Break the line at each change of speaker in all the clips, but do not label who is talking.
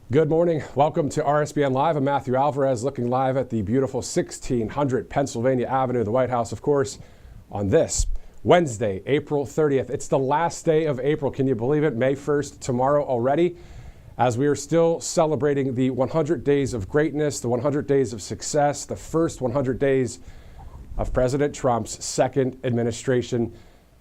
Good morning. Welcome to RSBN Live. I'm Matthew Alvarez, looking live at the beautiful 1600 Pennsylvania Avenue, the White House, of course, on this Wednesday, April 30th. It's the last day of April. Can you believe it? May 1st, tomorrow already, as we are still celebrating the 100 days of greatness, the 100 days of success, the first 100 days of President Trump's second administration.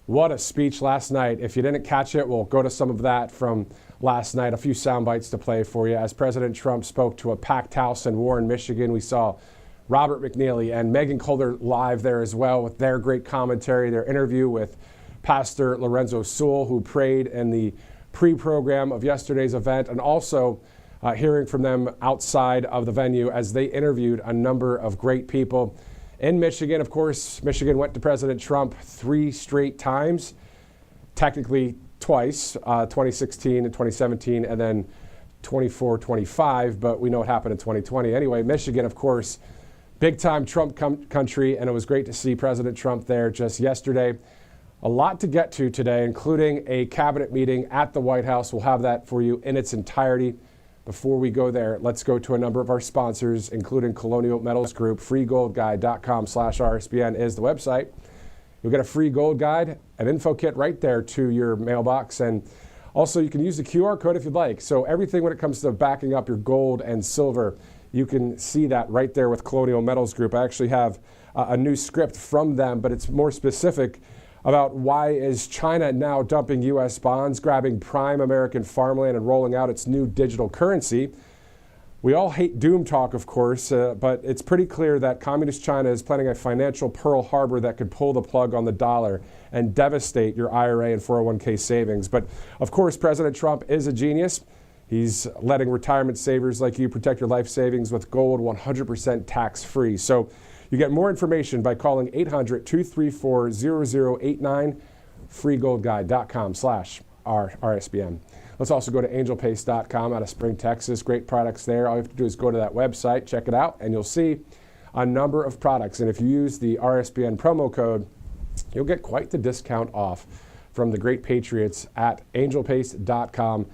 What a speech last night. If you didn't catch it, we'll go to some of that from last night. A few sound bites to play for you. As President Trump spoke to a packed house in Warren, Michigan, we saw Robert McNeely and Megan Calder live there as well with their great commentary, their interview with Pastor Lorenzo Sewell, who prayed in the pre-program of yesterday's event, and also hearing from them outside of the venue as they interviewed a number of great people. In Michigan, of course, Michigan went to President Trump 3 straight times, technically twice, 2016 and 2017, and then 24-25, but we know what happened in 2020. Anyway, Michigan, of course, big-time Trump country, and it was great to see President Trump there just yesterday. A lot to get to today, including a cabinet meeting at the White House. We'll have that for you in its entirety. Before we go there, let's go to a number of our sponsors, including Colonial Metals Group. freegoldguide.com/RSBN is the website. You'll get a free gold guide, an info kit right there to your mailbox. And also you can use the QR code if you'd like. So everything when it comes to backing up your gold and silver, you can see that right there with Colonial Metals Group. I actually have a new script from them, but it's more specific about why is China now dumping U.S. bonds, grabbing prime American farmland and rolling out its new digital currency. We all hate doom talk, of course, but it's pretty clear that Communist China is planning a financial Pearl Harbor that could pull the plug on the dollar and devastate your IRA and 401k savings. But of course, President Trump is a genius. He's letting retirement savers like you protect your life savings with gold 100% tax-free. So you get more information by calling 800-234-0089, freegoldguide.com/RSBN. Let's also go to angelpaste.com out of Spring, Texas. Great products there. All you have to do is go to that website, check it out, and you'll see a number of products. And if you use the RSBN promo code, you'll get quite the discount off from the great patriots at angelpaste.com.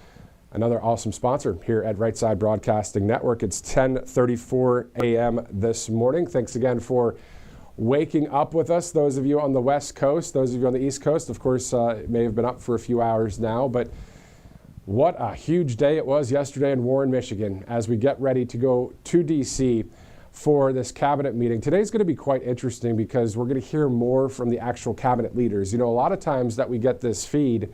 Another awesome sponsor here at Right Side Broadcasting Network. It's 10:34 a.m. this morning. Thanks again for waking up with us. Those of you on the West Coast, those of you on the East Coast, of course, may have been up for a few hours now, but what a huge day it was yesterday in Warren, Michigan, as we get ready to go to D.C. for this cabinet meeting. Today's going to be quite interesting because we're going to hear more from the actual cabinet leaders. You know, a lot of times that we get this feed,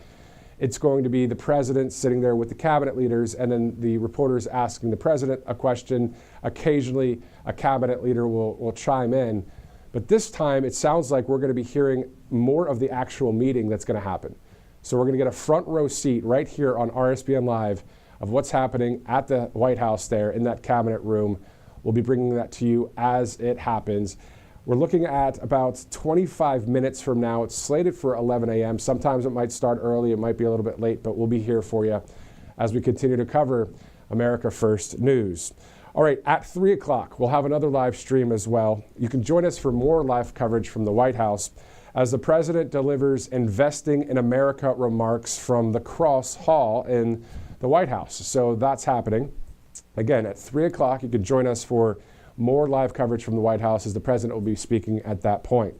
it's going to be the president sitting there with the cabinet leaders and then the reporters asking the president a question. Occasionally, a cabinet leader will chime in. But this time, it sounds like we're going to be hearing more of the actual meeting that's going to happen. So we're going to get a front row seat right here on RSBN Live of what's happening at the White House there in that cabinet room. We'll be bringing that to you as it happens. We're looking at about 25 minutes from now. It's slated for 11 a.m. Sometimes it might start early. It might be a little bit late, but we'll be here for you as we continue to cover America First News. All right, at 3 o'clock, we'll have another live stream as well. You can join us for more live coverage from the White House as the president delivers Investing in America remarks from the Cross Hall in the White House. So that's happening. Again, at 3 o'clock, you can join us for more live coverage from the White House as the president will be speaking at that point.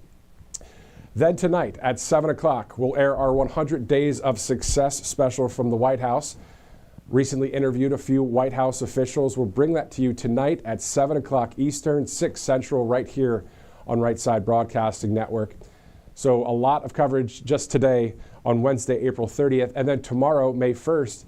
Then tonight at 7 o'clock, we'll air our 100 Days of Success special from the White House. Recently interviewed a few White House officials. We'll bring that to you tonight at 7 o'clock Eastern, 6 Central, right here on Right Side Broadcasting Network. So a lot of coverage just today on Wednesday, April 30th. And then tomorrow, May 1st,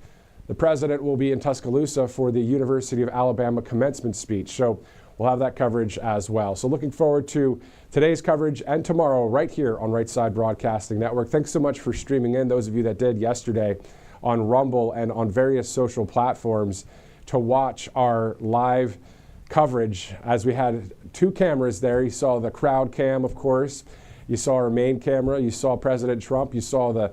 the president will be in Tuscaloosa for the University of Alabama commencement speech. So we'll have that coverage as well. So looking forward to today's coverage and tomorrow right here on Right Side Broadcasting Network. Thanks so much for streaming in, those of you that did yesterday on Rumble and on various social platforms to watch our live coverage as we had 2 cameras there. You saw the crowd cam, of course. You saw our main camera. You saw President Trump. You saw the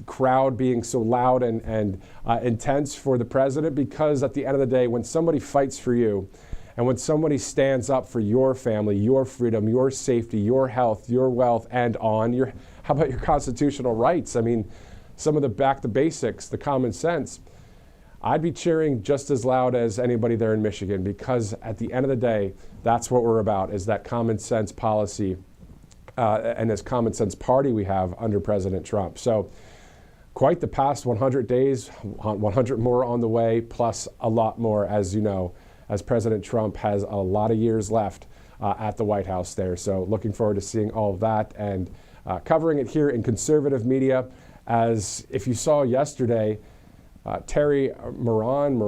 crowd being so loud and intense for the president, because at the end of the day, when somebody fights for you and when somebody stands up for your family, your freedom, your safety, your health, your wealth, and how about your constitutional rights? I mean, some of the back to basics, the common sense. I'd be cheering just as loud as anybody there in Michigan, because at the end of the day, that's what we're about, is that common sense policy and this common sense party we have under President Trump. So quite the past 100 days, 100 more on the way, plus a lot more, as you know, as President Trump has a lot of years left at the White House there. So looking forward to seeing all of that and covering it here in conservative media. As if you saw yesterday, Terry Moron,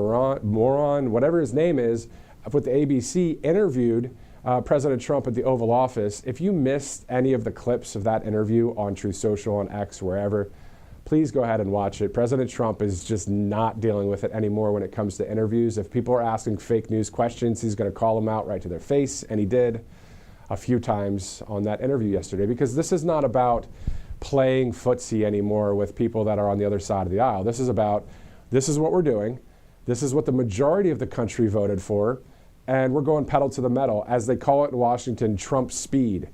whatever his name is, with the ABC, interviewed President Trump at the Oval Office. If you missed any of the clips of that interview on Truth Social, on X, wherever, please go ahead and watch it. President Trump is just not dealing with it anymore when it comes to interviews. If people are asking fake news questions, he's going to call them out right to their face, and he did a few times on that interview yesterday, because this is not about playing footsie anymore with people that are on the other side of the aisle. This is about, this is what we're doing. This is what the majority of the country voted for, and we're going pedal to the metal, as they call it in Washington, Trump speed.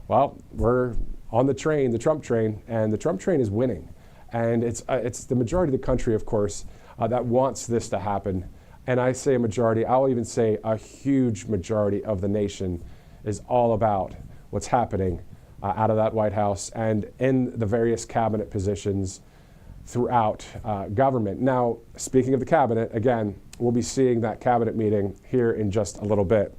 Well, we're on the train, the Trump train, and the Trump train is winning. And it's the majority of the country, of course, that wants this to happen. And I say a majority, I'll even say a huge majority of the nation is all about what's happening out of that White House and in the various cabinet positions throughout government. Now, speaking of the cabinet, again, we'll be seeing that cabinet meeting here in just a little bit.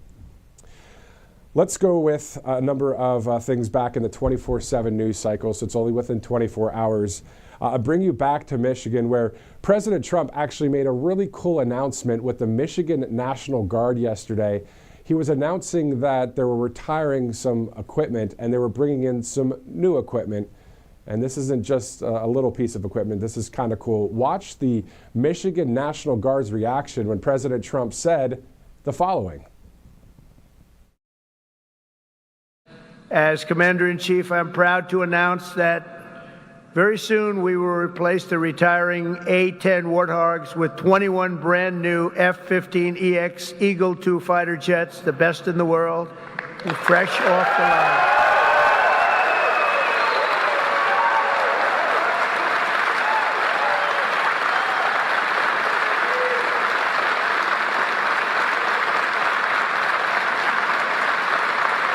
Let's go with a number of things back in the 24/7 news cycle, so it's only within 24 hours. I'll bring you back to Michigan, where President Trump actually made a really cool announcement with the Michigan National Guard yesterday. He was announcing that they were retiring some equipment and they were bringing in some new equipment. And this isn't just a little piece of equipment. This is kind of cool. Watch the Michigan National Guard's reaction when President Trump said the following.
As Commander-in-Chief, I'm proud to announce that very soon we will replace the retiring A-10 Warthogs with 21 brand new F-15EX Eagle II fighter jets, the best in the world, and fresh off the line.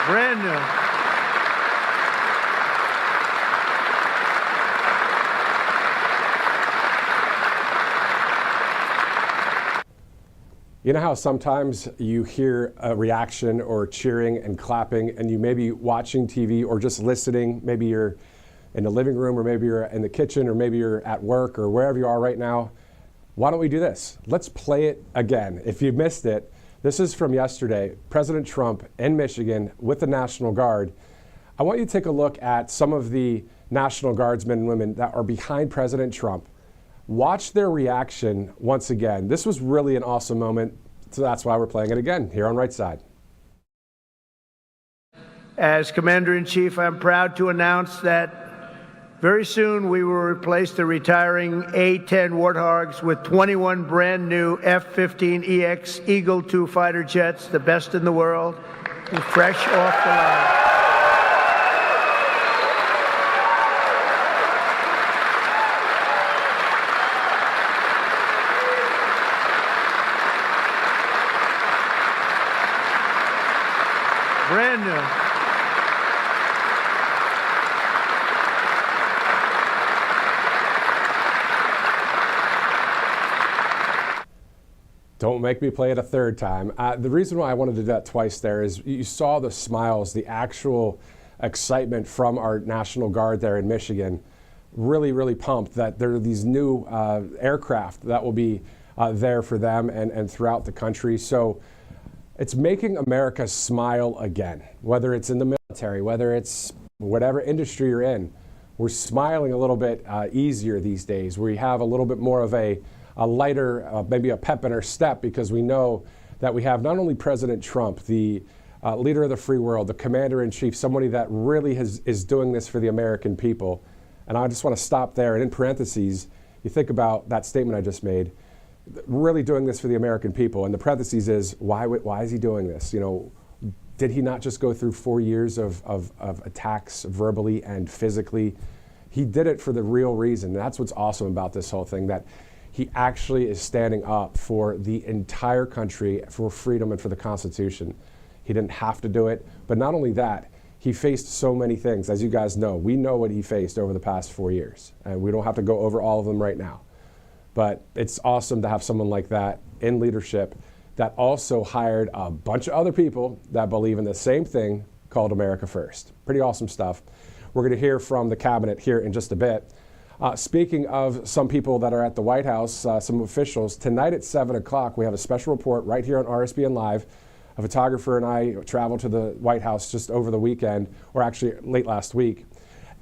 Brand new.
You know how sometimes you hear a reaction or cheering and clapping, and you may be watching TV or just listening. Maybe you're in the living room, or maybe you're in the kitchen, or maybe you're at work, or wherever you are right now. Why don't we do this? Let's play it again. If you missed it, this is from yesterday. President Trump in Michigan with the National Guard. I want you to take a look at some of the National Guardsmen and women that are behind President Trump. Watch their reaction once again. This was really an awesome moment, so that's why we're playing it again here on Right Side.
As Commander-in-Chief, I'm proud to announce that very soon we will replace the retiring A-10 Warthogs with 21 brand new F-15EX Eagle II fighter jets, the best in the world, and fresh off the line. Brand new.
Don't make me play it a third time. The reason why I wanted to do that twice there is you saw the smiles, the actual excitement from our National Guard there in Michigan. Really, really pumped that there are these new aircraft that will be there for them and throughout the country. So it's making America smile again, whether it's in the military, whether it's whatever industry you're in. We're smiling a little bit easier these days. We have a little bit more of a lighter, maybe a pep in our step, because we know that we have not only President Trump, the leader of the free world, the commander-in-chief, somebody that really is doing this for the American people. And I just want to stop there. And in parentheses, you think about that statement I just made, really doing this for the American people. And the parentheses is, why is he doing this? You know, did he not just go through 4 years of attacks verbally and physically? He did it for the real reason. That's what's awesome about this whole thing, that he actually is standing up for the entire country, for freedom and for the Constitution. He didn't have to do it, but not only that, he faced so many things. As you guys know, we know what he faced over the past 4 years, and we don't have to go over all of them right now. But it's awesome to have someone like that in leadership that also hired a bunch of other people that believe in the same thing called America First. Pretty awesome stuff. We're going to hear from the cabinet here in just a bit. Speaking of some people that are at the White House, some officials, tonight at 7 o'clock, we have a special report right here on RSBN Live. A photographer and I traveled to the White House just over the weekend, or actually late last week.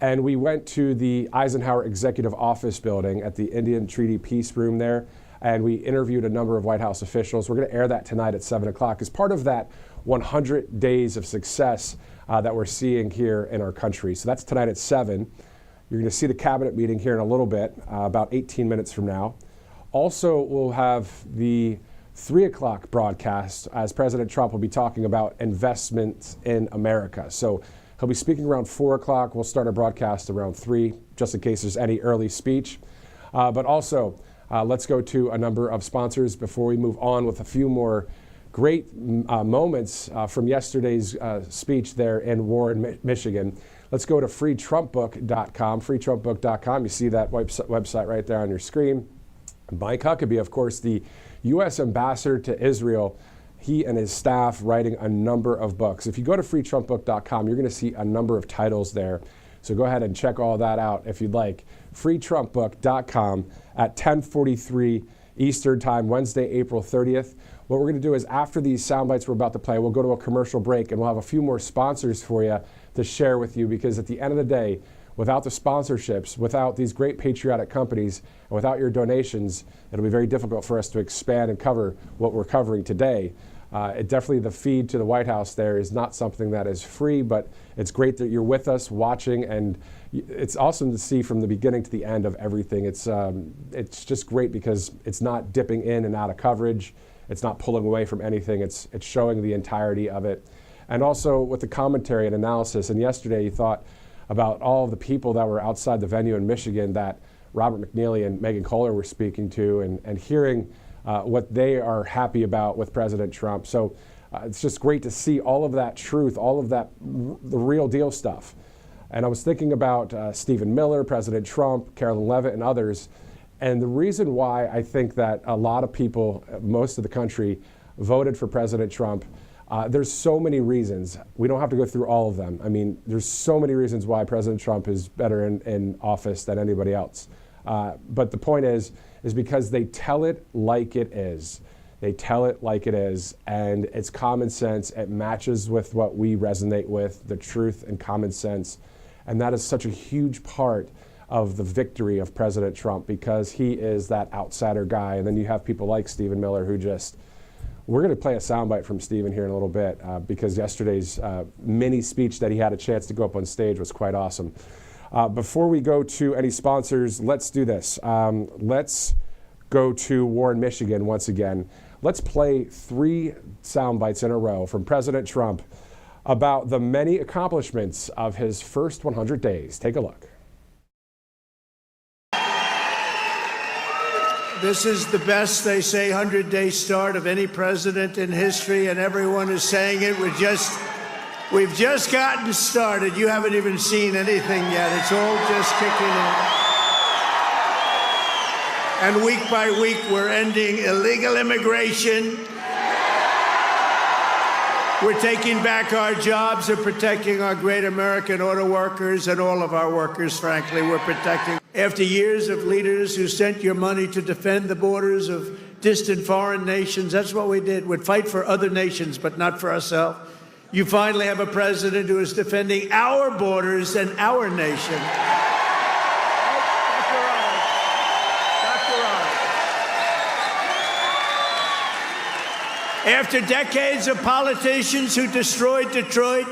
And we went to the Eisenhower Executive Office building at the Indian Treaty Peace Room there, and we interviewed a number of White House officials. We're going to air that tonight at 7 o'clock as part of that 100 days of success that we're seeing here in our country. So that's tonight at 7. You're going to see the cabinet meeting here in a little bit, about 18 minutes from now. Also, we'll have the 3 o'clock broadcast as President Trump will be talking about investments in America. So he'll be speaking around 4 o'clock. We'll start our broadcast around 3, just in case there's any early speech. But also, let's go to a number of sponsors before we move on with a few more great moments from yesterday's speech there in Warren, Michigan. Let's go to freetrumpbook.com, freetrumpbook.com. You see that website right there on your screen. Mike Huckabee, of course, the U.S. ambassador to Israel, he and his staff writing a number of books. If you go to freetrumpbook.com, you're going to see a number of titles there. So go ahead and check all that out if you'd like. freetrumpbook.com at 10:43 Eastern Time, Wednesday, April 30th. What we're going to do is after these sound bites we're about to play, we'll go to a commercial break and we'll have a few more sponsors for you to share with you, because at the end of the day, without the sponsorships, without these great patriotic companies, and without your donations, it'll be very difficult for us to expand and cover what we're covering today. Definitely the feed to the White House there is not something that is free, but it's great that you're with us watching, and it's awesome to see from the beginning to the end of everything. It's just great because it's not dipping in and out of coverage. It's not pulling away from anything. It's showing the entirety of it. And also with the commentary and analysis. And yesterday you thought about all of the people that were outside the venue in Michigan that Robert McNeely and Megan Kohler were speaking to, and hearing what they are happy about with President Trump. So it's just great to see all of that truth, all of that, the real deal stuff. And I was thinking about Stephen Miller, President Trump, Carolyn Leavitt, and others. And the reason why I think that a lot of people, most of the country, voted for President Trump, there's so many reasons. We don't have to go through all of them. I mean, there's so many reasons why President Trump is better in office than anybody else. But the point is because they tell it like it is. They tell it like it is, and it's common sense. It matches with what we resonate with, the truth and common sense. And that is such a huge part of the victory of President Trump, because he is that outsider guy. And then you have people like Stephen Miller who just, we're going to play a soundbite from Stephen here in a little bit, because yesterday's mini speech that he had a chance to go up on stage was quite awesome. Before we go to any sponsors, let's do this. Let's go to Warren, Michigan once again. Let's play 3 sound bites in a row from President Trump about the many accomplishments of his first 100 days. Take a look.
This is the best, they say, 100-day start of any president in history, and everyone is saying it. We've just gotten started. You haven't even seen anything yet. It's all just kicking in. And week by week, we're ending illegal immigration. We're taking back our jobs and protecting our great American auto workers and all of our workers, frankly, we're protecting. After years of leaders who sent your money to defend the borders of distant foreign nations, that's what we did. We'd fight for other nations, but not for ourselves. You finally have a president who is defending our borders and our nation. After decades of politicians who destroyed Detroit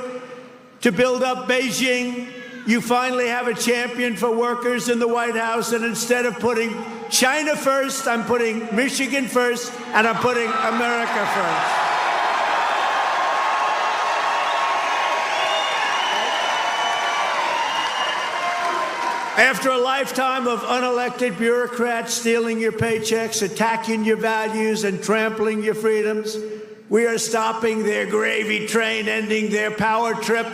to build up Beijing, you finally have a champion for workers in the White House. And instead of putting China first, I'm putting Michigan first, and I'm putting America first. After a lifetime of unelected bureaucrats stealing your paychecks, attacking your values, and trampling your freedoms, we are stopping their gravy train, ending their power trip,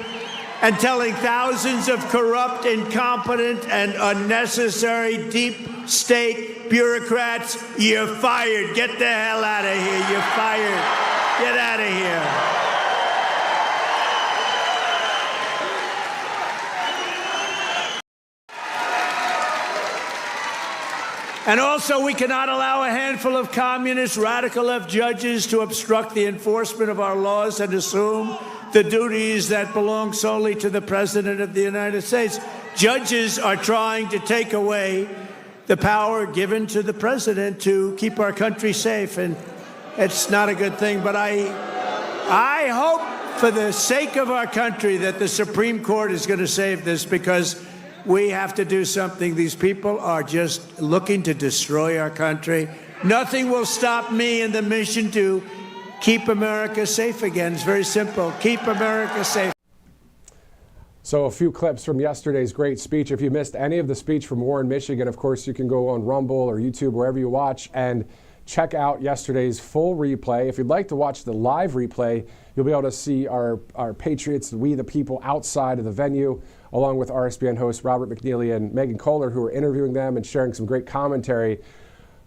and telling thousands of corrupt, incompetent, and unnecessary deep state bureaucrats, you're fired. Get the hell out of here. You're fired. Get out of here. And also, we cannot allow a handful of communist radical left judges to obstruct the enforcement of our laws and assume the duties that belong solely to the President of the United States. Judges are trying to take away the power given to the President to keep our country safe, and it's not a good thing. But I hope, for the sake of our country, that the Supreme Court is going to save this, because we have to do something. These people are just looking to destroy our country. Nothing will stop me in the mission to keep America safe again. It's very simple. Keep America safe.
So a few clips from yesterday's great speech. If you missed any of the speech from Warren, Michigan, of course, you can go on Rumble or YouTube, wherever you watch, and check out yesterday's full replay. If you'd like to watch the live replay, you'll be able to see our Patriots, we the people, outside of the venue, along with RSBN hosts Robert McNeely and Megan Kohler, who are interviewing them and sharing some great commentary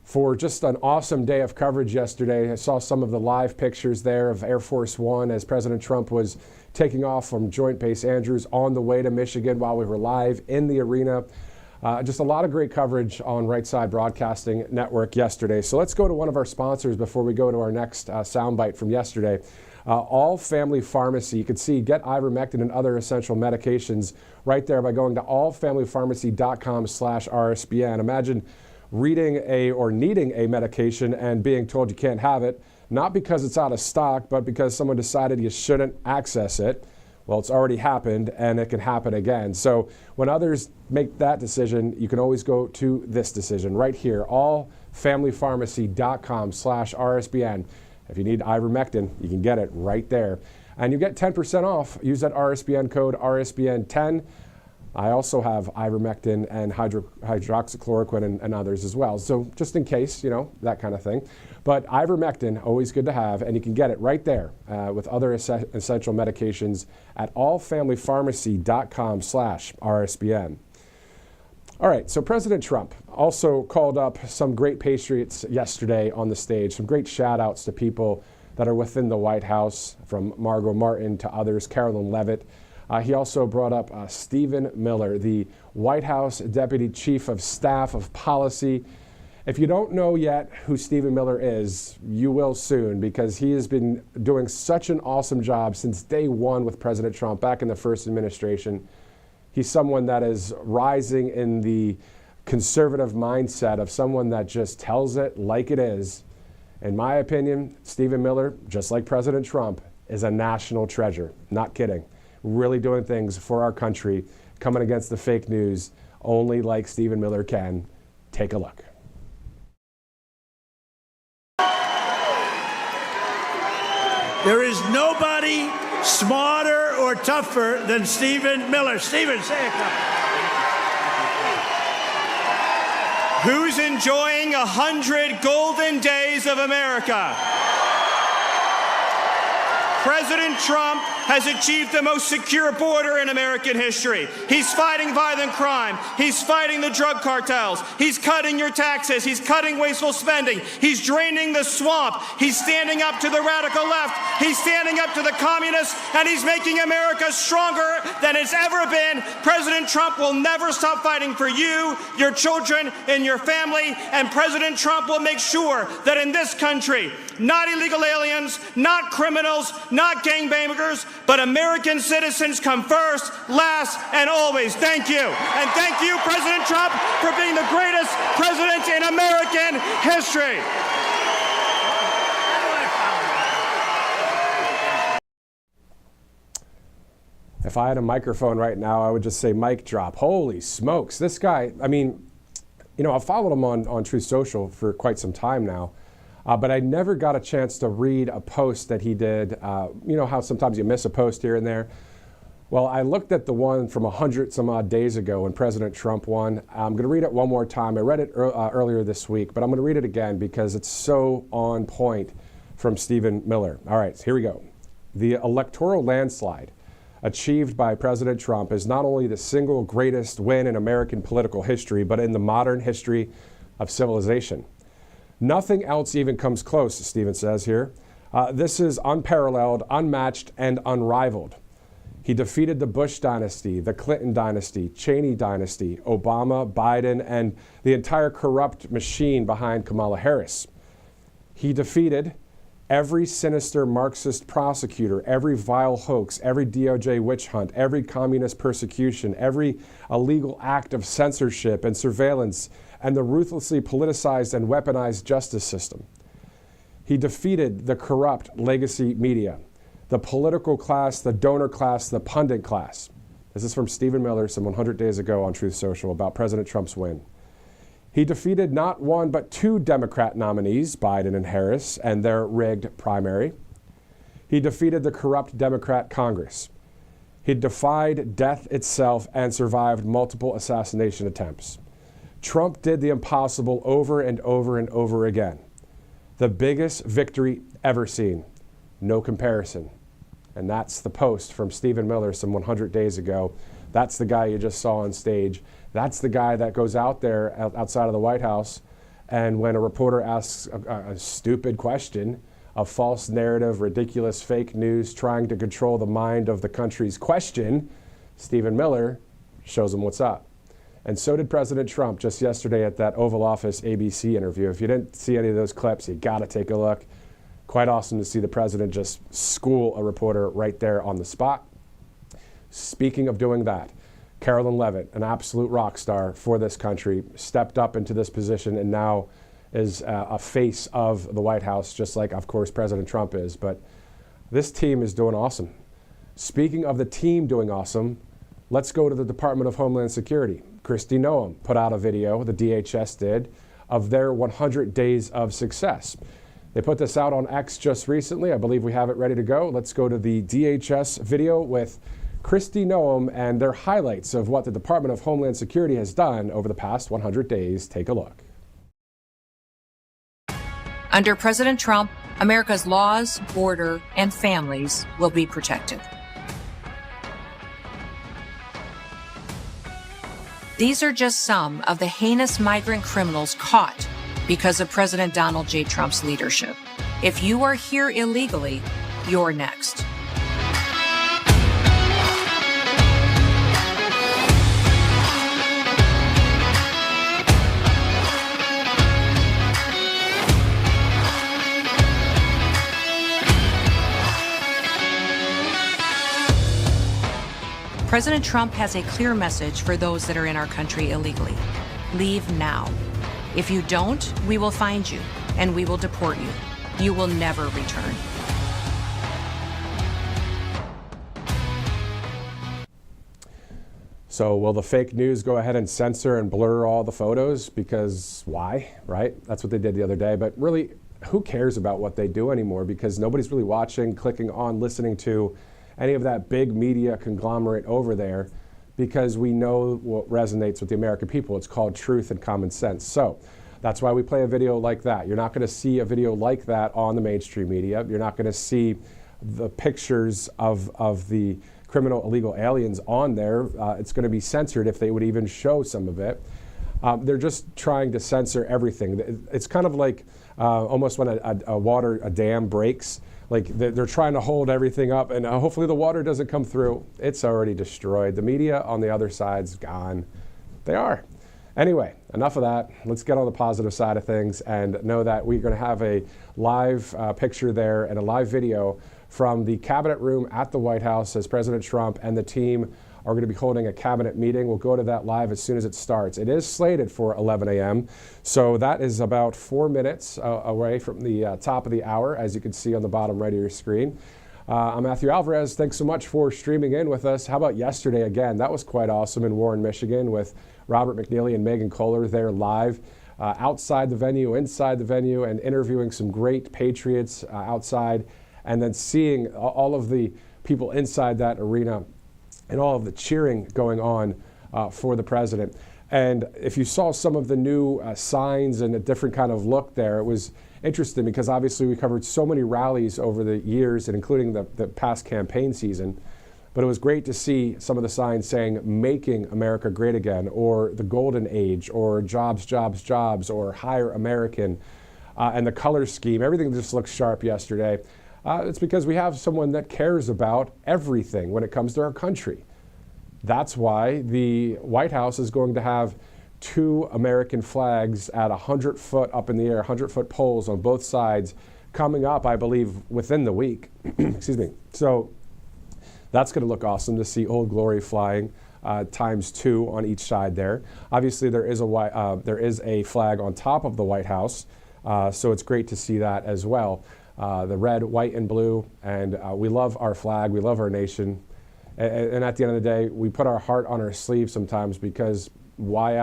for just an awesome day of coverage yesterday. I saw some of the live pictures there of Air Force One as President Trump was taking off from Joint Base Andrews on the way to Michigan while we were live in the arena. Just a lot of great coverage on Right Side Broadcasting Network yesterday. So let's go to one of our sponsors before we go to our next soundbite from yesterday. All Family Pharmacy. You can see get ivermectin and other essential medications right there by going to allfamilypharmacy.com/RSBN. Imagine reading or needing a medication and being told you can't have it, not because it's out of stock, but because someone decided you shouldn't access it. Well, it's already happened, and it can happen again. So when others make that decision, you can always go to this decision right here, allfamilypharmacy.com/RSBN. If you need ivermectin, you can get it right there. And you get 10% off. Use that RSBN code RSBN10. I also have ivermectin and hydroxychloroquine and others as well. So just in case, that kind of thing. But ivermectin, always good to have, and you can get it right there with other essential medications at allfamilypharmacy.com/RSBN. All right, so President Trump also called up some great patriots yesterday on the stage, some great shout outs to people that are within the White House, from Margot Martin to others, Carolyn Levitt. He also brought up Stephen Miller, the White House Deputy Chief of Staff of Policy. If you don't know yet who Stephen Miller is, you will soon, because he has been doing such an awesome job since day one with President Trump back in the first administration. He's someone that is rising in the conservative mindset of someone that just tells it like it is. In my opinion, Stephen Miller, just like President Trump, is a national treasure. Not kidding. Really doing things for our country, coming against the fake news, only like Stephen Miller can. Take a look.
There is nobody smarter or tougher than Stephen Miller. Stephen, say a couple.
Who's enjoying 100 golden days of America? President Trump has achieved the most secure border in American history. He's fighting violent crime. He's fighting the drug cartels. He's cutting your taxes. He's cutting wasteful spending. He's draining the swamp. He's standing up to the radical left. He's standing up to the communists, and he's making America stronger than it's ever been. President Trump will never stop fighting for you, your children, and your family, and President Trump will make sure that in this country, not illegal aliens, not criminals, not gangbangers, but American citizens come first, last, and always. Thank you. And thank you, President Trump, for being the greatest president in American history.
If I had a microphone right now, I would just say mic drop. Holy smokes. This guy, I've followed him on Truth Social for quite some time now. But I never got a chance to read a post that he did. You know how sometimes you miss a post here and there. Well, I looked at the one from 100 some odd days ago when President Trump won. I'm going to read it one more time. I read it earlier this week, but I'm going to read it again because it's so on point from Stephen Miller. All right, here we go. The electoral landslide achieved by President Trump is not only the single greatest win in American political history, but in the modern history of civilization. Nothing else even comes close, Stephen says here. This is unparalleled, unmatched, and unrivaled. He defeated the Bush dynasty, the Clinton dynasty, Cheney dynasty, Obama, Biden, and the entire corrupt machine behind Kamala Harris. He defeated every sinister Marxist prosecutor, every vile hoax, every DOJ witch hunt, every communist persecution, every illegal act of censorship and surveillance, and the ruthlessly politicized and weaponized justice system. He defeated the corrupt legacy media, the political class, the donor class, the pundit class. This is from Stephen Miller some 100 days ago on Truth Social about President Trump's win. He defeated not one but two Democrat nominees, Biden and Harris, and their rigged primary. He defeated the corrupt Democrat Congress. He defied death itself and survived multiple assassination attempts. Trump did the impossible over and over and over again. The biggest victory ever seen. No comparison. And that's the post from Stephen Miller some 100 days ago. That's the guy you just saw on stage. That's the guy that goes out there outside of the White House, and when a reporter asks a stupid question, a false narrative, ridiculous fake news, trying to control the mind of the country's question, Stephen Miller shows them what's up. And so did President Trump just yesterday at that Oval Office ABC interview. If you didn't see any of those clips, you got to take a look. Quite awesome to see the president just school a reporter right there on the spot. Speaking of doing that, Carolyn Leavitt, an absolute rock star for this country, stepped up into this position and now is a face of the White House, just like, of course, President Trump is. But this team is doing awesome. Speaking of the team doing awesome, let's go to the Department of Homeland Security. Kristi Noem put out a video, the DHS did, of their 100 days of success. They put this out on X just recently. I believe we have it ready to go. Let's go to the DHS video with Kristi Noem and their highlights of what the Department of Homeland Security has done over the past 100 days. Take a look.
Under President Trump, America's laws, border, and families will be protected. These are just some of the heinous migrant criminals caught because of President Donald J. Trump's leadership. If you are here illegally, you're next. President Trump has a clear message for those that are in our country illegally. Leave now. If you don't, we will find you and we will deport you. You will never return.
So will the fake news go ahead and censor and blur all the photos? Because why, right? That's what they did the other day. But really, who cares about what they do anymore? Because nobody's really watching, clicking on, listening to any of that big media conglomerate over there, because we know what resonates with the American people. It's called truth and common sense. So that's why we play a video like that. You're not going to see a video like that on the mainstream media. You're not going to see the pictures of the criminal illegal aliens on there. It's going to be censored if they would even show some of it. They're just trying to censor everything. It's kind of like almost when a dam breaks. Like they're trying to hold everything up, and hopefully the water doesn't come through. It's already destroyed. The media on the other side's gone. They are. Anyway, enough of that. Let's get on the positive side of things and know that we're going to have a live picture there and a live video from the cabinet room at the White House as President Trump and the team are going to be holding a cabinet meeting. We'll go to that live as soon as it starts. It is slated for 11 a.m., so that is about 4 minutes away from the top of the hour, as you can see on the bottom right of your screen. I'm Matthew Alvarez. Thanks so much for streaming in with us. How about yesterday again? That was quite awesome in Warren, Michigan, with Robert McNeely and Megan Kohler there live outside the venue, inside the venue, and interviewing some great patriots outside, and then seeing all of the people inside that arena and all of the cheering going on for the president. And if you saw some of the new signs and a different kind of look there, it was interesting because obviously we covered so many rallies over the years, and including the past campaign season. But it was great to see some of the signs saying "Making America Great Again," or "The Golden Age," or "Jobs, Jobs, Jobs," or "Hire American." And the color scheme, everything just looked sharp yesterday. It's because we have someone that cares about everything when it comes to our country. That's why the White House is going to have 2 American flags at 100 foot up in the air, 100-foot poles on both sides coming up, I believe, within the week. Excuse me. So that's going to look awesome to see Old Glory flying ×2 on each side there. Obviously, there is a flag on top of the White House, so it's great to see that as well. The red, white, and blue, and we love our flag, we love our nation. And at the end of the day, we put our heart on our sleeve sometimes because why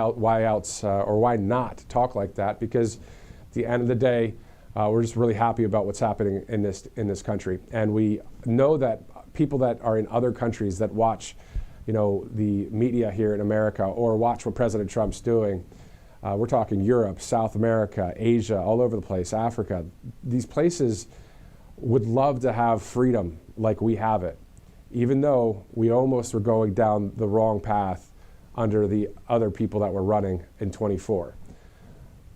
not talk like that? Because at the end of the day, we're just really happy about what's happening in this country. And we know that people that are in other countries that watch, the media here in America or watch what President Trump's doing, we're talking Europe, South America, Asia, all over the place, Africa. These places would love to have freedom like we have it, even though we almost were going down the wrong path under the other people that were running in 24.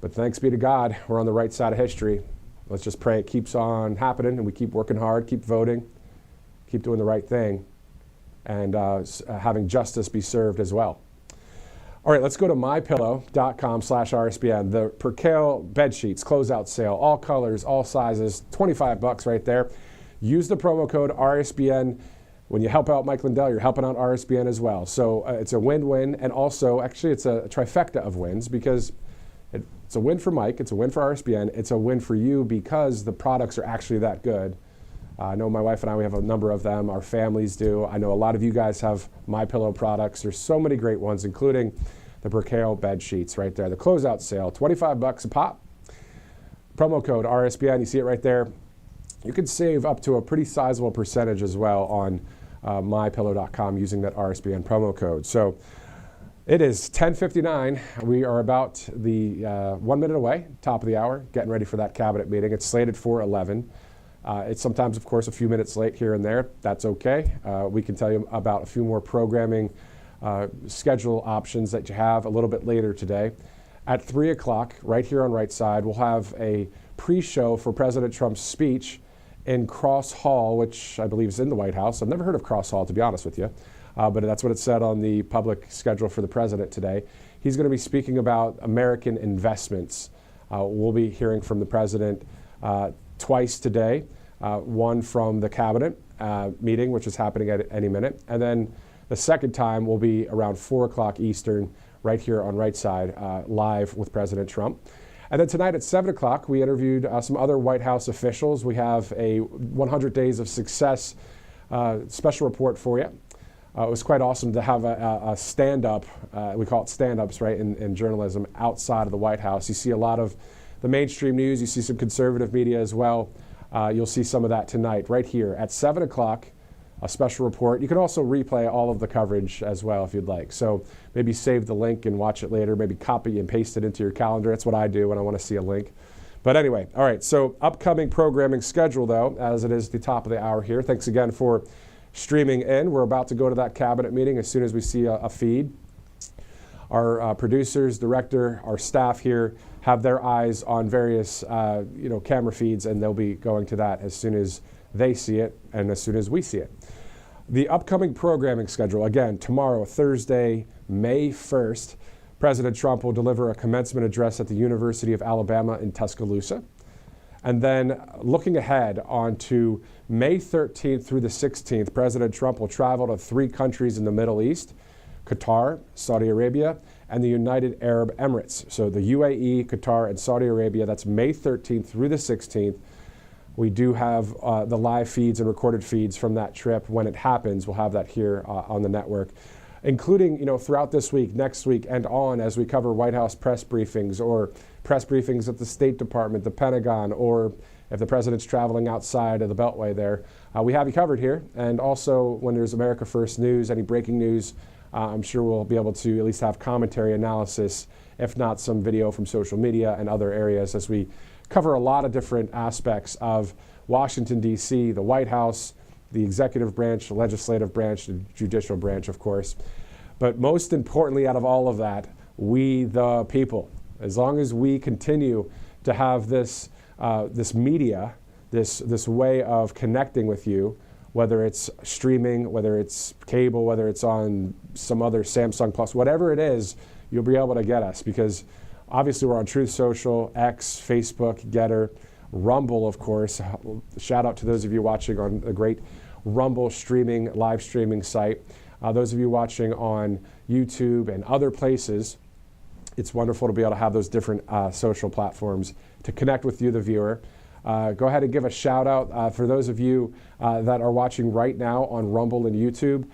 But thanks be to God, we're on the right side of history. Let's just pray it keeps on happening and we keep working hard, keep voting, keep doing the right thing, and having justice be served as well. All right, let's go to mypillow.com/RSBN. The Percale bed sheets closeout sale, all colors, all sizes, $25 right there. Use the promo code RSBN. When you help out Mike Lindell, you're helping out RSBN as well. So it's a win-win, and also, actually, it's a trifecta of wins because it's a win for Mike, it's a win for RSBN, it's a win for you because the products are actually that good. I know my wife and I, we have a number of them. Our families do. I know a lot of you guys have MyPillow products. There's so many great ones, including the Percale bed sheets right there. The closeout sale, $25 a pop. Promo code RSBN, you see it right there. You can save up to a pretty sizable percentage as well on mypillow.com using that RSBN promo code. So it is 10:59. We are about the 1 minute away, top of the hour, getting ready for that cabinet meeting. It's slated for 11. It's sometimes, of course, a few minutes late here and there. That's okay. We can tell you about a few more programming schedule options that you have a little bit later today. At 3 o'clock, right here on Right Side, we'll have a pre-show for President Trump's speech in Cross Hall, which I believe is in the White House. I've never heard of Cross Hall, to be honest with you, but that's what it said on the public schedule for the president today. He's going to be speaking about American investments. We'll be hearing from the president twice today, one from the cabinet meeting, which is happening at any minute, and then the second time will be around 4 o'clock Eastern, right here on Right Side, live with President Trump. And then tonight at 7 o'clock, we interviewed some other White House officials. We have a 100 Days of Success special report for you. It was quite awesome to have a stand-up, we call it stand-ups, right, in journalism, outside of the White House. You see a lot of the mainstream news. You see some conservative media as well. You'll see some of that tonight, right here at 7 o'clock, a special report. You can also replay all of the coverage as well if you'd like. So maybe save the link and watch it later. Maybe copy and paste it into your calendar. That's what I do when I want to see a link. But anyway, all right, so upcoming programming schedule, though, as it is the top of the hour here. Thanks again for streaming in. We're about to go to that cabinet meeting as soon as we see a feed. Our producers, director, our staff here have their eyes on various camera feeds, and they'll be going to that as soon as they see it and as soon as we see it. The upcoming programming schedule, again, tomorrow, Thursday, May 1st, President Trump will deliver a commencement address at the University of Alabama in Tuscaloosa. And then looking ahead onto May 13th through the 16th, President Trump will travel to 3 countries in the Middle East: Qatar, Saudi Arabia, and the United Arab Emirates. So the UAE, Qatar, and Saudi Arabia, that's May 13th through the 16th. We do have the live feeds and recorded feeds from that trip when it happens. We'll have that here on the network, including throughout this week, next week, and on as we cover White House press briefings or press briefings at the State Department, the Pentagon, or if the president's traveling outside of the Beltway there, we have you covered here. And also, when there's America First news, any breaking news, I'm sure we'll be able to at least have commentary, analysis, if not some video from social media and other areas, as we cover a lot of different aspects of Washington, D.C., the White House, the executive branch, the legislative branch, the judicial branch, of course. But most importantly, out of all of that, we the people. As long as we continue to have this media, this way of connecting with you, whether it's streaming, whether it's cable, whether it's on some other Samsung Plus, whatever it is, you'll be able to get us, because obviously we're on Truth Social, X, Facebook, Getter, Rumble, of course. Shout out to those of you watching on the great Rumble live streaming site. Those of you watching on YouTube and other places, it's wonderful to be able to have those different social platforms to connect with you, the viewer. Go ahead and give a shout out for those of you that are watching right now on Rumble and YouTube.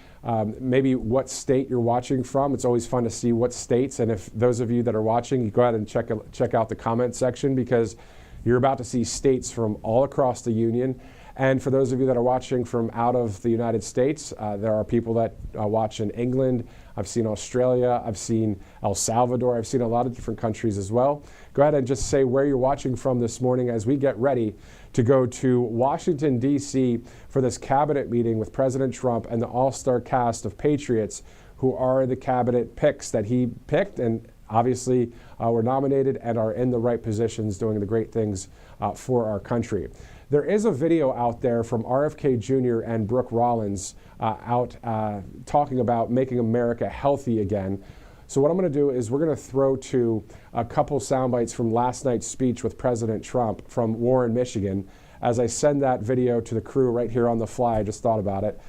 Maybe what state you're watching from. It's always fun to see what states, and if those of you that are watching, you go ahead and check out the comment section, because you're about to see states from all across the union. And for those of you that are watching from out of the United States, there are people that watch in England. I've seen Australia, I've seen El Salvador, I've seen a lot of different countries as well. Go ahead and just say where you're watching from this morning as we get ready to go to Washington, D.C. for this cabinet meeting with President Trump and the all-star cast of patriots who are the cabinet picks that he picked, and obviously were nominated and are in the right positions doing the great things for our country. There is a video out there from RFK Jr. and Brooke Rollins talking about making America healthy again. So what I'm going to do is we're going to throw to a couple sound bites from last night's speech with President Trump from Warren, Michigan. As I send that video to the crew right here on the fly, I just thought about it.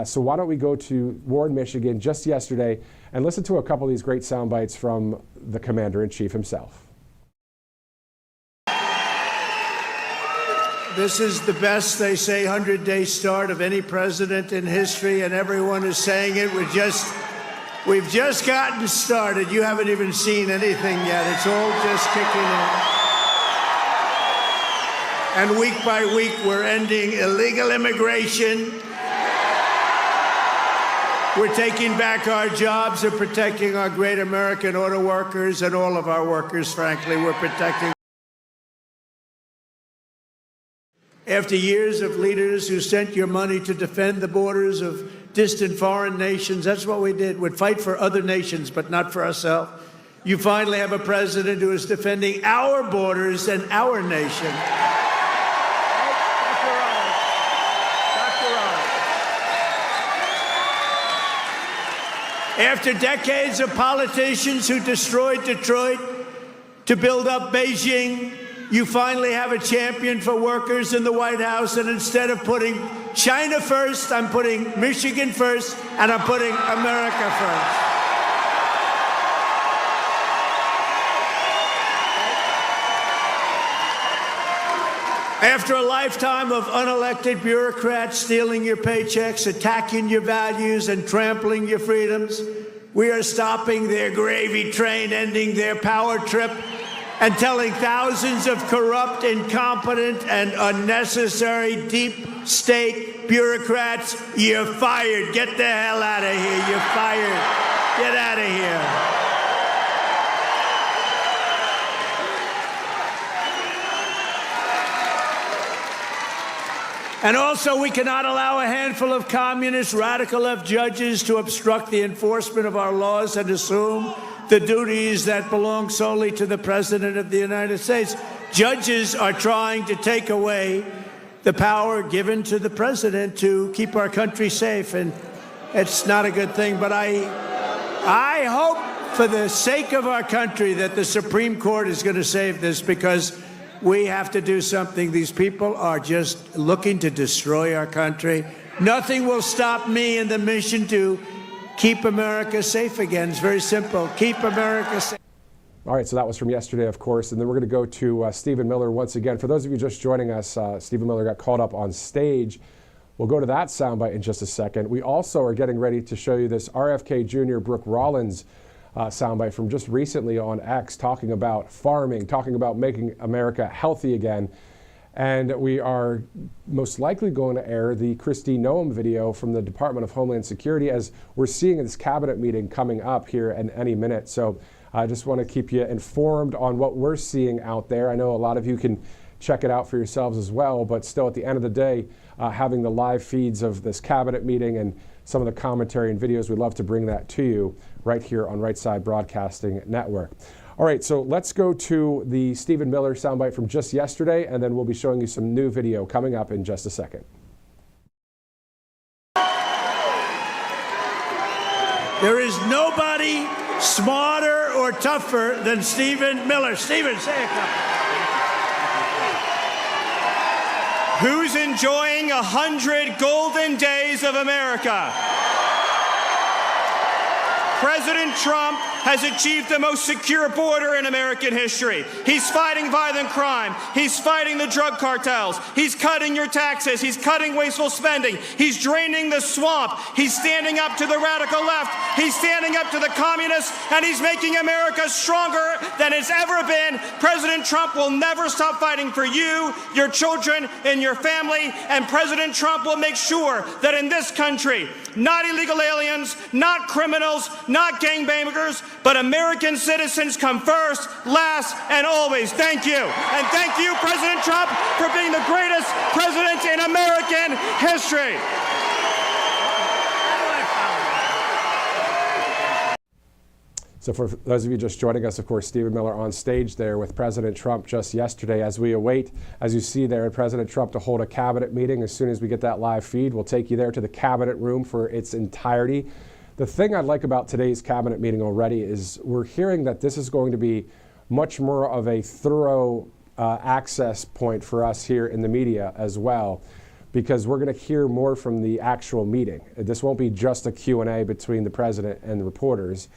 So why don't we go to Warren, Michigan just yesterday and listen to a couple of these great sound bites from the Commander-in-Chief himself.
This is the best, they say, 100-day start of any president in history, and everyone is saying it. We've just gotten started. You haven't even seen anything yet. It's all just kicking in. And week by week, we're ending illegal immigration. We're taking back our jobs and protecting our great American auto workers and all of our workers, frankly. We're protecting. After years of leaders who sent your money to defend the borders of distant foreign nations, that's what we did. We'd fight for other nations, but not for ourselves. You finally have a president who is defending our borders and our nation. After decades of politicians who destroyed Detroit to build up Beijing, you finally have a champion for workers in the White House, and instead of putting China first, I'm putting Michigan first, and I'm putting America first. After a lifetime of unelected bureaucrats stealing your paychecks, attacking your values, and trampling your freedoms, we are stopping their gravy train, ending their power trip, and telling thousands of corrupt, incompetent, and unnecessary deep state bureaucrats, you're fired. Get the hell out of here. You're fired. Get out of here. And also, we cannot allow a handful of communist radical left judges to obstruct the enforcement of our laws and assume the duties that belong solely to the President of the United States. Judges are trying to take away the power given to the President to keep our country safe, and it's not a good thing. But I hope, for the sake of our country, that the Supreme Court is going to save this, because we have to do something. These people are just looking to destroy our country. Nothing will stop me in the mission to keep America safe again. It's very simple. Keep America safe.
All right, so that was from yesterday, of course, and then we're going to go to Stephen Miller once again. For those of you just joining us, Stephen Miller got called up on stage. We'll go to that soundbite in just a second. We also are getting ready to show you this RFK Jr. Brooke Rollins soundbite from just recently on X, talking about farming, talking about making America healthy again. And we are most likely going to air the Kristi Noem video from the Department of Homeland Security, as we're seeing this cabinet meeting coming up here in any minute. So I just want to keep you informed on what we're seeing out there. I know a lot of you can check it out for yourselves as well, but still at the end of the day, having the live feeds of this cabinet meeting and some of the commentary and videos, we'd love to bring that to you right here on Right Side Broadcasting Network. All right, so let's go to the Stephen Miller soundbite from just yesterday, and then we'll be showing you some new video coming up in just a second.
There is nobody smarter or tougher than Stephen Miller. Stephen, say a couple.
Who's enjoying 100 golden days of America? President Trump has achieved the most secure border in American history. He's fighting violent crime. He's fighting the drug cartels. He's cutting your taxes. He's cutting wasteful spending. He's draining the swamp. He's standing up to the radical left. He's standing up to the communists, and he's making America stronger than it's ever been. President Trump will never stop fighting for you, your children, and your family, and President Trump will make sure that in this country, not illegal aliens, not criminals, not gangbangers, but American citizens come first, last, and always. Thank you. And thank you, President Trump, for being the greatest president in American history.
So for those of you just joining us, of course, Stephen Miller on stage there with President Trump just yesterday, as we await, as you see there, President Trump to hold a cabinet meeting. As soon as we get that live feed, we'll take you there to the cabinet room for its entirety. The thing I like about today's cabinet meeting already is we're hearing that this is going to be much more of a thorough access point for us here in the media as well, because we're going to hear more from the actual meeting. This won't be just a Q&A between the president and the reporters.